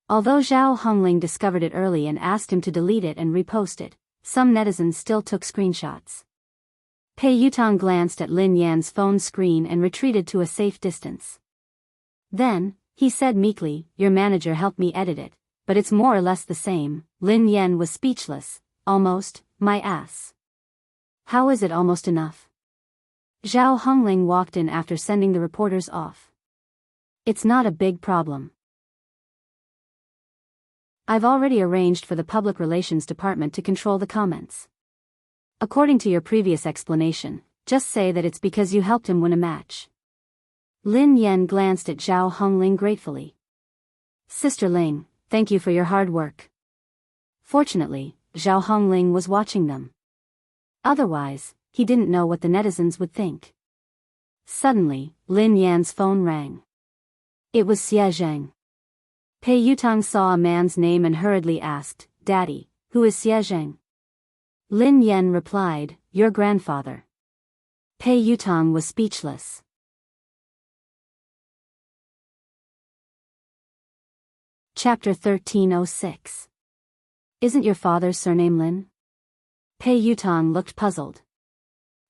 S1: Although Zhao Hongling discovered it early and asked him to delete it and repost it, some netizens still took screenshots. Pei Yutong glanced at Lin Yan's phone screen and retreated to a safe distance. Then, he said meekly, your manager helped me edit it, but it's more or less the same. Lin Yen was speechless. Almost, my ass. How is it almost enough? Zhao Hongling walked in after sending the reporters off. It's not a big problem. I've already arranged for the public relations department to control the comments. According to your previous explanation, just say that it's because you helped him win a match. Lin Yan glanced at Zhao Hongling gratefully. Sister Ling, thank you for your hard work. Fortunately, Zhao Hongling was watching them. Otherwise, he didn't know what the netizens would think. Suddenly, Lin Yan's phone rang. It was Xie Zheng. Pei Yutang saw a man's name and hurriedly asked, Daddy, who is Xie Zheng? Lin Yan replied, your grandfather. Pei Yutang was speechless. Chapter 1306. Isn't your father's surname Lin? Pei Yutang looked puzzled.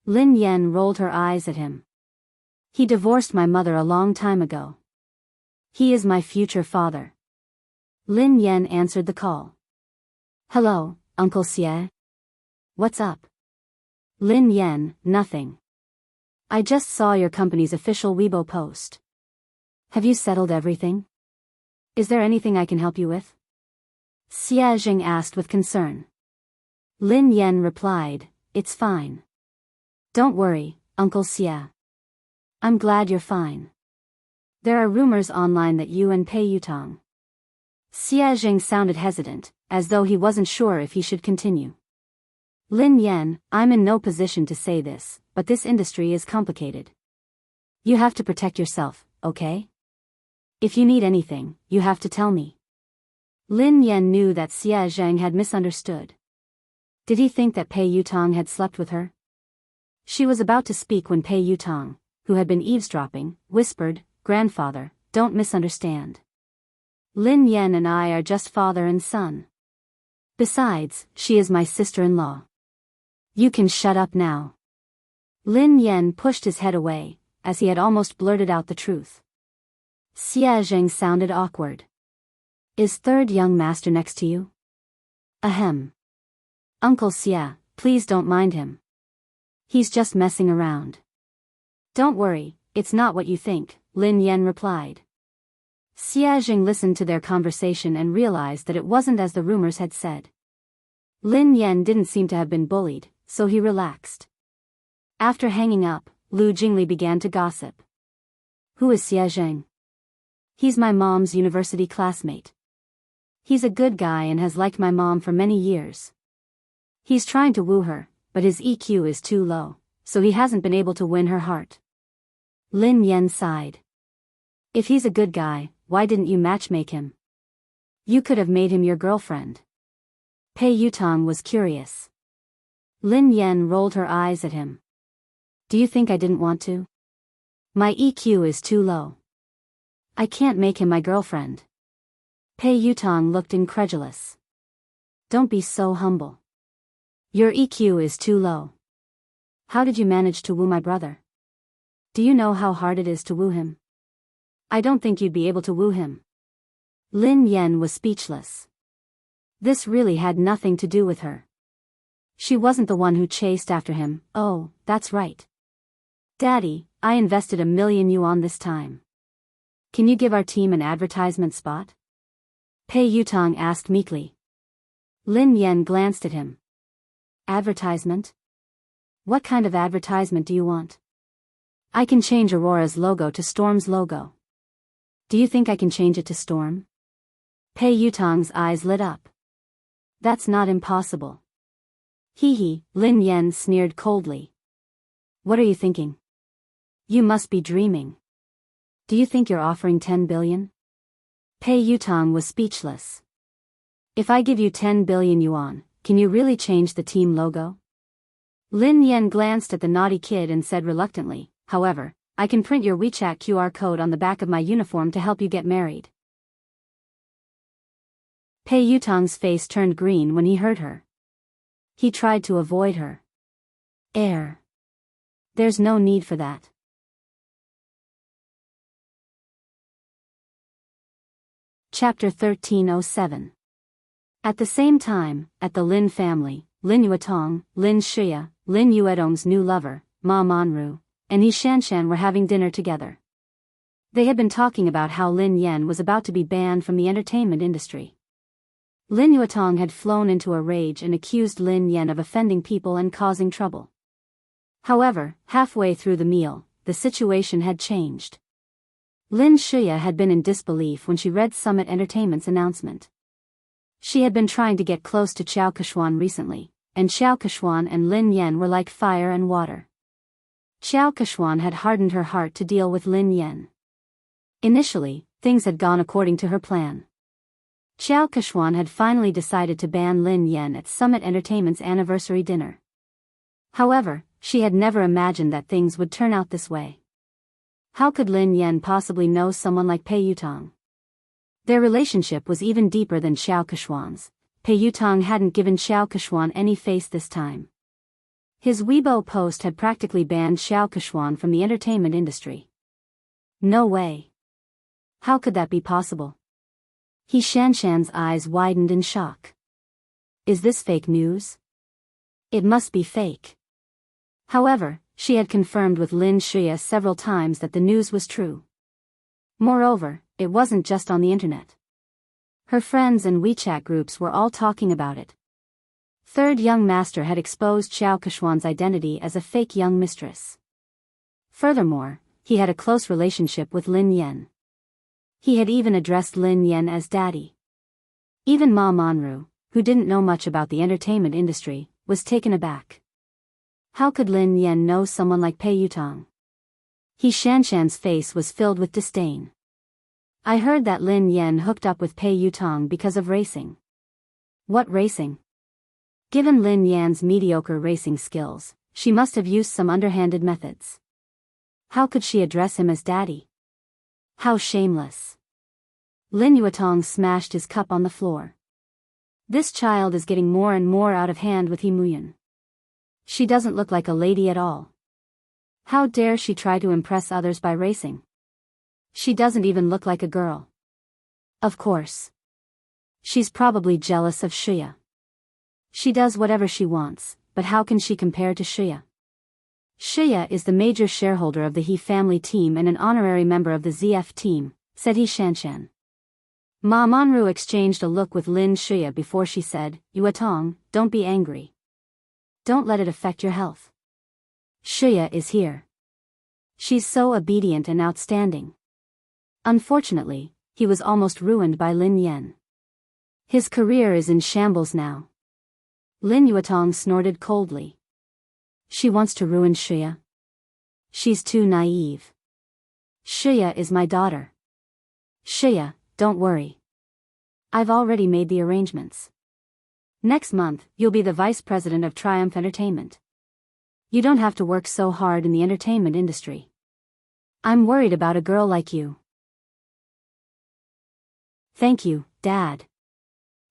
S1: Lin Yan rolled her eyes at him. He divorced my mother a long time ago. He is my future father. Lin Yan answered the call. Hello, Uncle Xie. What's up? Lin Yan, nothing. I just saw your company's official Weibo post. Have you settled everything? Is there anything I can help you with? Xie Zheng asked with concern. Lin Yan replied, it's fine. Don't worry, Uncle Xie. I'm glad you're fine. There are rumors online that you and Pei Yutang. Xie Zheng sounded hesitant, as though he wasn't sure if he should continue. Lin Yan, I'm in no position to say this, but this industry is complicated. You have to protect yourself, okay? If you need anything, you have to tell me. Lin Yan knew that Xie Zheng had misunderstood. Did he think that Pei Yutang had slept with her? She was about to speak when Pei Yutang, who had been eavesdropping, whispered, Grandfather, don't misunderstand. Lin Yan and I are just father and son. Besides, she is my sister-in-law. You can shut up now. Lin Yan pushed his head away, as he had almost blurted out the truth. Xie Zheng sounded awkward. Is third young master next to you? Ahem. Uncle Xie, please don't mind him. He's just messing around. Don't worry, it's not what you think, Lin Yan replied. Xie Zheng listened to their conversation and realized that it wasn't as the rumors had said. Lin Yan didn't seem to have been bullied, so he relaxed. After hanging up, Lu Jingli began to gossip. Who is Xie Zheng? He's my mom's university classmate. He's a good guy and has liked my mom for many years. He's trying to woo her, but his EQ is too low, so he hasn't been able to win her heart. Lin Yan sighed. If he's a good guy, why didn't you matchmake him? You could have made him your girlfriend. Pei Yutang was curious. Lin Yan rolled her eyes at him. Do you think I didn't want to? My EQ is too low. I can't make him my girlfriend. Pei Yutang looked incredulous. Don't be so humble. Your EQ is too low. How did you manage to woo my brother? Do you know how hard it is to woo him? I don't think you'd be able to woo him. Lin Yan was speechless. This really had nothing to do with her. She wasn't the one who chased after him. Oh, that's right. Daddy, I invested 1,000,000 yuan this time. Can you give our team an advertisement spot? Pei Yutang asked meekly. Lin Yan glanced at him. Advertisement? What kind of advertisement do you want? I can change Aurora's logo to Storm's logo. Do you think I can change it to Storm? Pei Yutang's eyes lit up. That's not impossible. Hee, Lin Yan sneered coldly. What are you thinking? You must be dreaming. Do you think you're offering 10 billion? Pei Yutang was speechless. If I give you 10 billion yuan, can you really change the team logo? Lin Yan glanced at the naughty kid and said reluctantly, however, I can print your WeChat QR code on the back of my uniform to help you get married. Pei Yutang's face turned green when he heard her. He tried to avoid her. There's no need for that. Chapter 1307. At the same time, at the Lin family, Lin Yuetong, Lin Shiya, Lin Yuedong's new lover, Ma Manru, and Yi Shanshan were having dinner together. They had been talking about how Lin Yan was about to be banned from the entertainment industry. Lin Yuetong had flown into a rage and accused Lin Yan of offending people and causing trouble. However, halfway through the meal, the situation had changed. Lin Shuya had been in disbelief when she read Summit Entertainment's announcement. She had been trying to get close to Xiao Keshuan recently, and Xiao Keshuan and Lin Yan were like fire and water. Xiao Keshuan had hardened her heart to deal with Lin Yan. Initially, things had gone according to her plan. Xiao Keshuan had finally decided to ban Lin Yan at Summit Entertainment's anniversary dinner. However, she had never imagined that things would turn out this way. How could Lin Yan possibly know someone like Pei Yutong? Their relationship was even deeper than Xiao Keshuan's. Pei Yutong hadn't given Xiao Keshuan any face this time. His Weibo post had practically banned Xiao Keshuan from the entertainment industry. No way. How could that be possible? He Shanshan's eyes widened in shock. Is this fake news? It must be fake. However, she had confirmed with Lin Shuya several times that the news was true. Moreover, it wasn't just on the internet. Her friends and WeChat groups were all talking about it. Third young master had exposed Xiao Keshuan's identity as a fake young mistress. Furthermore, he had a close relationship with Lin Yan. He had even addressed Lin Yan as daddy. Even Ma Manru, who didn't know much about the entertainment industry, was taken aback. How could Lin Yan know someone like Pei Yutong? He Shanshan's face was filled with disdain. I heard that Lin Yan hooked up with Pei Yutong because of racing. What racing? Given Lin Yan's mediocre racing skills, she must have used some underhanded methods. How could she address him as daddy? How shameless. Lin Yuetong smashed his cup on the floor. This child is getting more and more out of hand with He Muyan. She doesn't look like a lady at all. How dare she try to impress others by racing? She doesn't even look like a girl. Of course. She's probably jealous of Shuya. She does whatever she wants, but how can she compare to Shuya? Shuya is the major shareholder of the He family team and an honorary member of the ZF team, said He Shanshan. Ma Manru exchanged a look with Lin Shuya before she said, Yuetong, don't be angry. Don't let it affect your health. Shuya is here. She's so obedient and outstanding. Unfortunately, he was almost ruined by Lin Yan. His career is in shambles now. Lin Yuetong snorted coldly. She wants to ruin Shuya. She's too naive. Shuya is my daughter. Shuya, don't worry. I've already made the arrangements. Next month, you'll be the vice president of Triumph Entertainment. You don't have to work so hard in the entertainment industry. I'm worried about a girl like you. Thank you, Dad.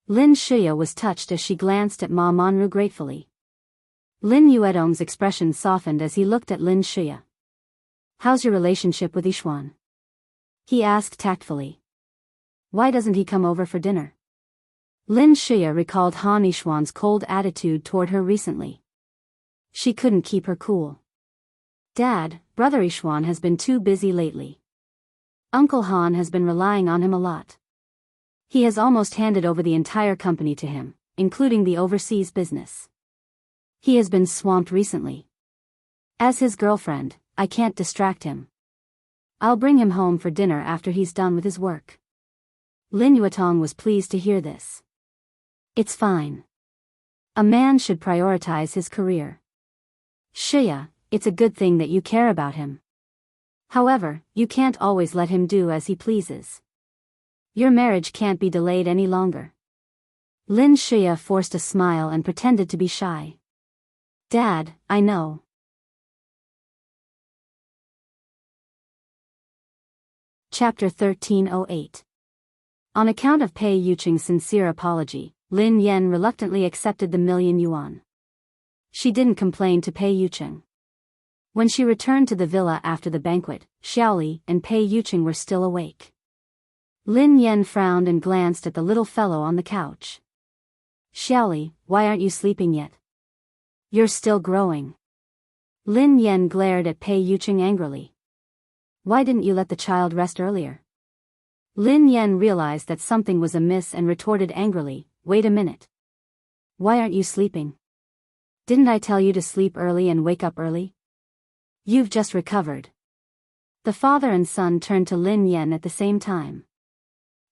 S1: Lin Shuya was touched as she glanced at Ma Manru gratefully. Lin Yuetong's expression softened as he looked at Lin Shuya. How's your relationship with Yixuan? He asked tactfully. Why doesn't he come over for dinner? Lin Shuya recalled Han Yixuan's cold attitude toward her recently. She couldn't keep her cool. Dad, Brother Yixuan has been too busy lately. Uncle Han has been relying on him a lot. He has almost handed over the entire company to him, including the overseas business. He has been swamped recently. As his girlfriend, I can't distract him. I'll bring him home for dinner after he's done with his work. Lin Yuetong was pleased to hear this. It's fine. A man should prioritize his career. Shuya, it's a good thing that you care about him. However, you can't always let him do as he pleases. Your marriage can't be delayed any longer. Lin Shuya forced a smile and pretended to be shy. Dad, I know. Chapter 1308. On account of Pei Yucheng's sincere apology, Lin Yan reluctantly accepted the $1,000,000 yuan. She didn't complain to Pei Yucheng. When she returned to the villa after the banquet, Xiaoli and Pei Yucheng were still awake. Lin Yan frowned and glanced at the little fellow on the couch. Xiaoli, why aren't you sleeping yet? You're still growing. Lin Yan glared at Pei Yucheng angrily. Why didn't you let the child rest earlier? Lin Yan realized that something was amiss and retorted angrily, wait a minute. Why aren't you sleeping? Didn't I tell you to sleep early and wake up early? You've just recovered. The father and son turned to Lin Yen at the same time.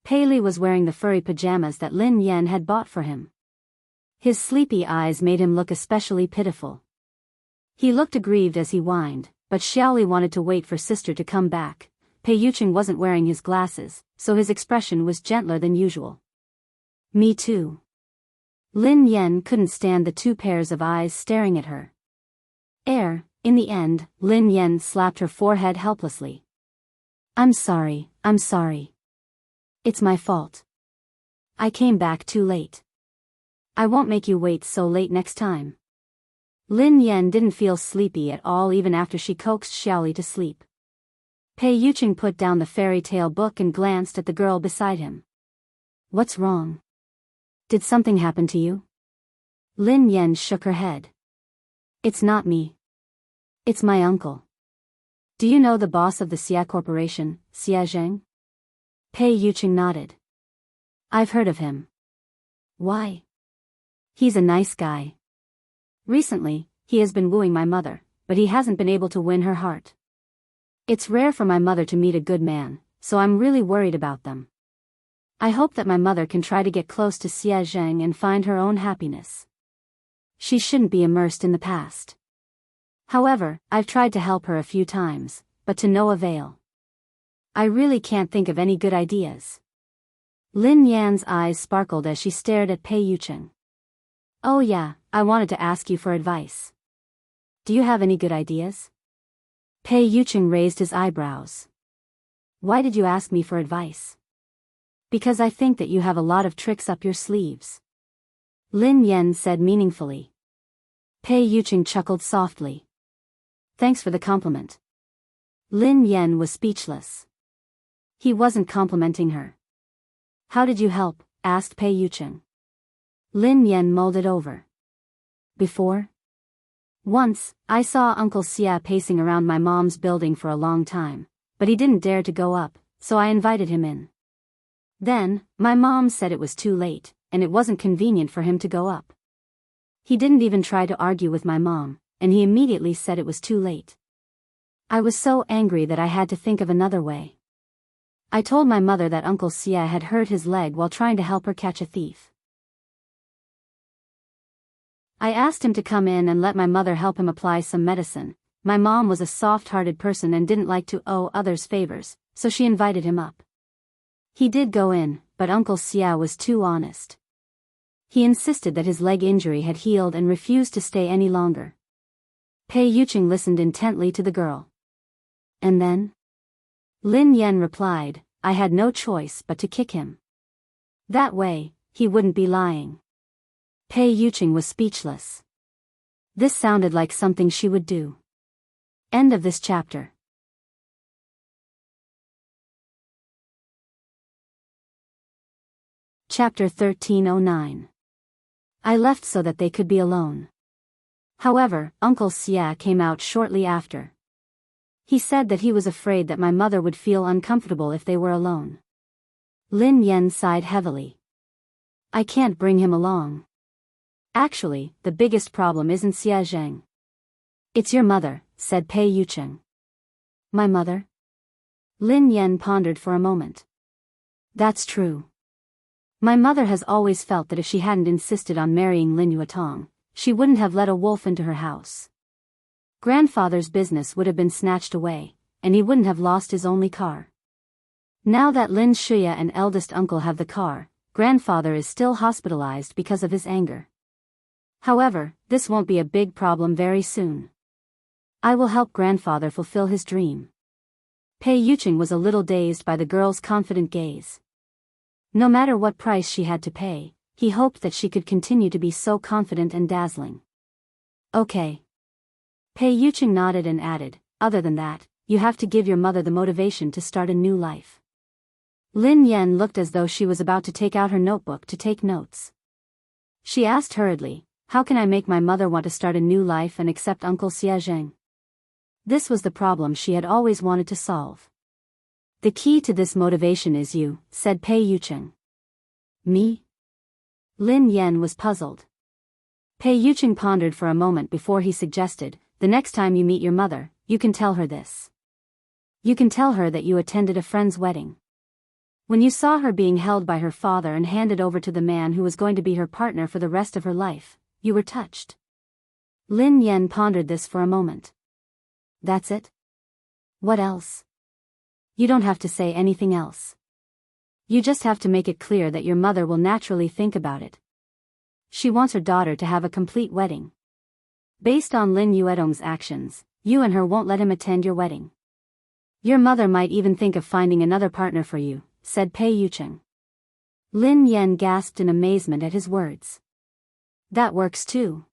S1: Pei Li was wearing the furry pajamas that Lin Yen had bought for him. His sleepy eyes made him look especially pitiful. He looked aggrieved as he whined, but Xiaoli wanted to wait for sister to come back. Pei Yuqing wasn't wearing his glasses, so his expression was gentler than usual. Me too. Lin Yen couldn't stand the two pairs of eyes staring at her. In the end, Lin Yen slapped her forehead helplessly. I'm sorry. It's my fault. I came back too late. I won't make you wait so late next time. Lin Yen didn't feel sleepy at all even after she coaxed Xiaoli to sleep. Pei Yuqing put down the fairy tale book and glanced at the girl beside him. What's wrong? Did something happen to you? Lin Yen shook her head. It's not me. It's my uncle. Do you know the boss of the Xia Corporation, Xia Zheng? Pei Yuqing nodded. I've heard of him. Why? He's a nice guy. Recently, he has been wooing my mother, but he hasn't been able to win her heart. It's rare for my mother to meet a good man, so I'm really worried about them. I hope that my mother can try to get close to Xia Zheng and find her own happiness. She shouldn't be immersed in the past. However, I've tried to help her a few times, but to no avail. I really can't think of any good ideas. Lin Yan's eyes sparkled as she stared at Pei Yuqing. Oh yeah, I wanted to ask you for advice. Do you have any good ideas? Pei Yuqing raised his eyebrows. Why did you ask me for advice? Because I think that you have a lot of tricks up your sleeves. Lin Yen said meaningfully. Pei Yuqing chuckled softly. Thanks for the compliment. Lin Yen was speechless. He wasn't complimenting her. How did you help? Asked Pei Yuqing. Lin Yen mulled it over. Before? Once, I saw Uncle Xia pacing around my mom's building for a long time, but he didn't dare to go up, so I invited him in. Then, my mom said it was too late, and it wasn't convenient for him to go up. He didn't even try to argue with my mom, and he immediately said it was too late. I was so angry that I had to think of another way. I told my mother that Uncle Xia had hurt his leg while trying to help her catch a thief. I asked him to come in and let my mother help him apply some medicine. My mom was a soft-hearted person and didn't like to owe others favors, so she invited him up. He did go in, but Uncle Xia was too honest. He insisted that his leg injury had healed and refused to stay any longer. Pei Yuqing listened intently to the girl. And then? Lin Yen replied, I had no choice but to kick him. That way, he wouldn't be lying. Pei Yuqing was speechless. This sounded like something she would do. End of this chapter. Chapter 1309. I left so that they could be alone. However, Uncle Xia came out shortly after. He said that he was afraid that my mother would feel uncomfortable if they were alone. Lin Yen sighed heavily. I can't bring him along. Actually, the biggest problem isn't Xia Zheng. It's your mother, said Pei Yuqing. My mother? Lin Yen pondered for a moment. That's true. My mother has always felt that if she hadn't insisted on marrying Lin Yuetong, she wouldn't have let a wolf into her house. Grandfather's business would have been snatched away, and he wouldn't have lost his only car. Now that Lin Shuya and eldest uncle have the car, grandfather is still hospitalized because of his anger. However, this won't be a big problem very soon. I will help grandfather fulfill his dream. Pei Yuqing was a little dazed by the girl's confident gaze. No matter what price she had to pay, he hoped that she could continue to be so confident and dazzling. Okay. Pei Yuqing nodded and added, other than that, you have to give your mother the motivation to start a new life. Lin Yen looked as though she was about to take out her notebook to take notes. She asked hurriedly, how can I make my mother want to start a new life and accept Uncle Xia Zheng? This was the problem she had always wanted to solve. The key to this motivation is you, said Pei Yuqing. Me? Lin Yen was puzzled. Pei Yucheng pondered for a moment before he suggested, the next time you meet your mother, you can tell her this. You can tell her that you attended a friend's wedding. When you saw her being held by her father and handed over to the man who was going to be her partner for the rest of her life, you were touched. Lin Yen pondered this for a moment. That's it? What else? You don't have to say anything else. You just have to make it clear that your mother will naturally think about it. She wants her daughter to have a complete wedding. Based on Lin Yuedong's actions, you and her won't let him attend your wedding. Your mother might even think of finding another partner for you, said Pei Yucheng. Lin Yen gasped in amazement at his words. That works too.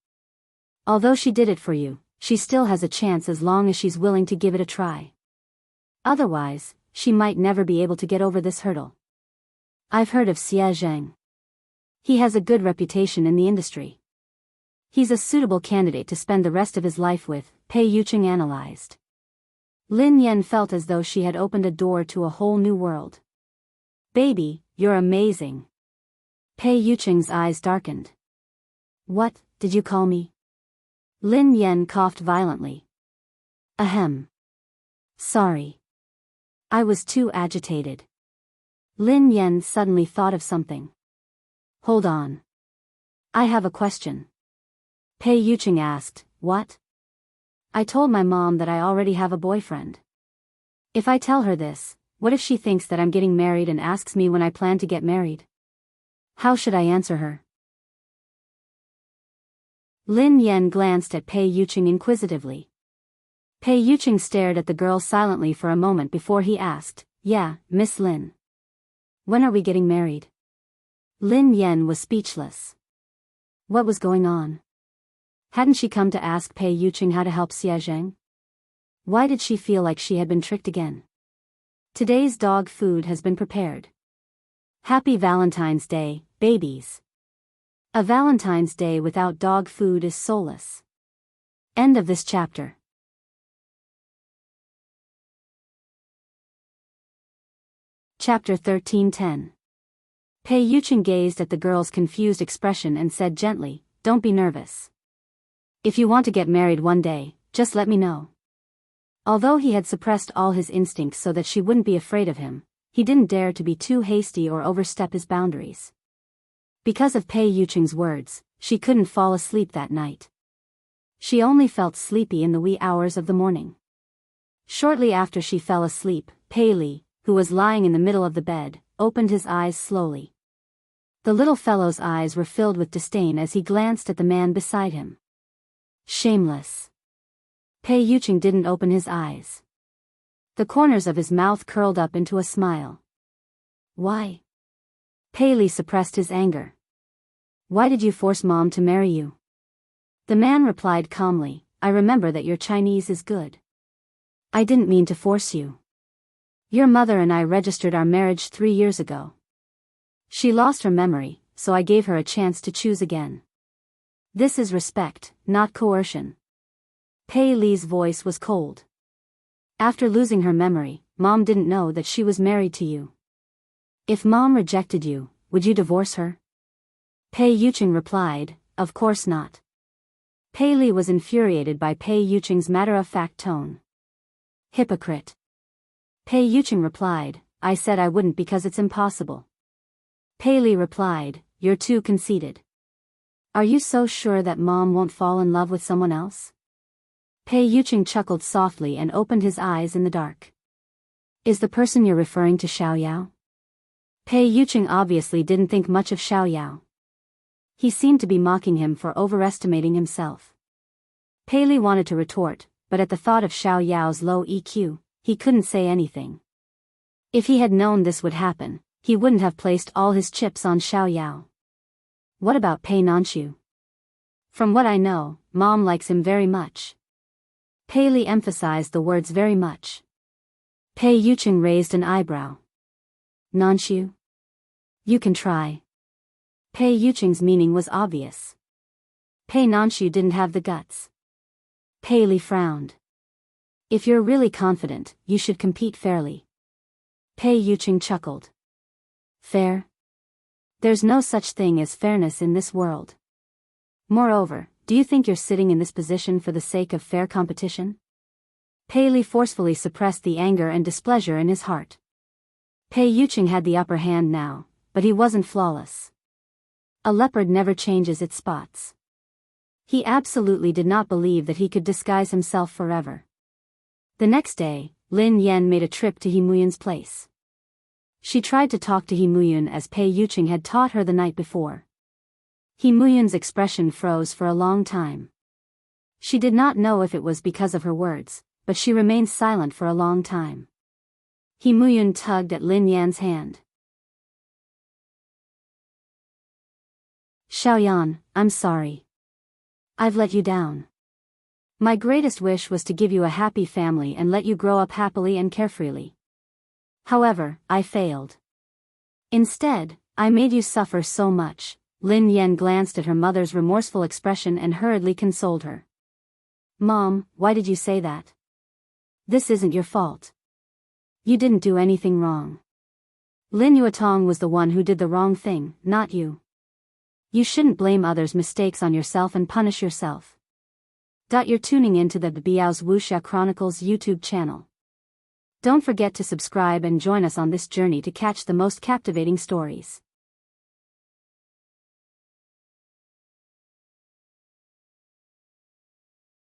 S1: Although she did it for you, she still has a chance as long as she's willing to give it a try. Otherwise, she might never be able to get over this hurdle. I've heard of Xie Zheng. He has a good reputation in the industry. He's a suitable candidate to spend the rest of his life with, Pei Yucheng analyzed. Lin Yen felt as though she had opened a door to a whole new world. Baby, you're amazing. Pei Yucheng's eyes darkened. What, did you call me? Lin Yen coughed violently. Ahem. Sorry. I was too agitated. Lin Yen suddenly thought of something. Hold on. I have a question. Pei Yucheng asked, what? I told my mom that I already have a boyfriend. If I tell her this, what if she thinks that I'm getting married and asks me when I plan to get married? How should I answer her? Lin Yen glanced at Pei Yucheng inquisitively. Pei Yucheng stared at the girl silently for a moment before he asked, yeah, Miss Lin. When are we getting married? Lin Yen was speechless. What was going on? Hadn't she come to ask Pei Yucheng how to help Xie Zheng? Why did she feel like she had been tricked again? Today's dog food has been prepared. Happy Valentine's Day, babies. A Valentine's Day without dog food is soulless. End of this chapter. Chapter 13:10. Pei Yucheng gazed at the girl's confused expression and said gently, don't be nervous. If you want to get married one day, just let me know. Although he had suppressed all his instincts so that she wouldn't be afraid of him, he didn't dare to be too hasty or overstep his boundaries. Because of Pei Yucheng's words, she couldn't fall asleep that night. She only felt sleepy in the wee hours of the morning. Shortly after she fell asleep, Pei Li, who was lying in the middle of the bed, opened his eyes slowly. The little fellow's eyes were filled with disdain as he glanced at the man beside him. Shameless. Pei Yucheng didn't open his eyes. The corners of his mouth curled up into a smile. Why? Pei Li suppressed his anger. Why did you force Mom to marry you? The man replied calmly, I remember that your Chinese is good. I didn't mean to force you. Your mother and I registered our marriage 3 years ago. She lost her memory, so I gave her a chance to choose again. This is respect, not coercion. Pei Li's voice was cold. After losing her memory, Mom didn't know that she was married to you. If Mom rejected you, would you divorce her? Pei Yucheng replied, of course not. Pei Li was infuriated by Pei Yucheng's matter-of-fact tone. Hypocrite. Pei Yucheng replied, I said I wouldn't because it's impossible. Pei Li replied, you're too conceited. Are you so sure that Mom won't fall in love with someone else? Pei Yucheng chuckled softly and opened his eyes in the dark. Is the person you're referring to Xiao Yao? Pei Yucheng obviously didn't think much of Xiao Yao. He seemed to be mocking him for overestimating himself. Pei Li wanted to retort, but at the thought of Xiao Yao's low EQ, he couldn't say anything. If he had known this would happen, he wouldn't have placed all his chips on Xiao Yao. What about Pei Nanxiu? From what I know, Mom likes him very much. Pei Li emphasized the words very much. Pei Yucheng raised an eyebrow. Nanxiu? You can try. Pei Yucheng's meaning was obvious. Pei Nanxiu didn't have the guts. Pei Li frowned. If you're really confident, you should compete fairly. Pei Yucheng chuckled. Fair? There's no such thing as fairness in this world. Moreover, do you think you're sitting in this position for the sake of fair competition? Pei Li forcefully suppressed the anger and displeasure in his heart. Pei Yuqing had the upper hand now, but he wasn't flawless. A leopard never changes its spots. He absolutely did not believe that he could disguise himself forever. The next day, Lin Yan made a trip to He Muyun's place. She tried to talk to He Muyun as Pei Yuqing had taught her the night before. He Muyun's expression froze for a long time. She did not know if it was because of her words, but she remained silent for a long time. He Muyun tugged at Lin Yan's hand. Xiaoyan, I'm sorry. I've let you down. My greatest wish was to give you a happy family and let you grow up happily and carefreely. However, I failed. Instead, I made you suffer so much. Lin Yan glanced at her mother's remorseful expression and hurriedly consoled her. Mom, why did you say that? This isn't your fault. You didn't do anything wrong. Lin Yuetong was the one who did the wrong thing, not you. You shouldn't blame others' mistakes on yourself and punish yourself. You're tuning into the Biyao's Wuxia Chronicles YouTube channel. Don't forget to subscribe and join us on this journey to catch the most captivating stories.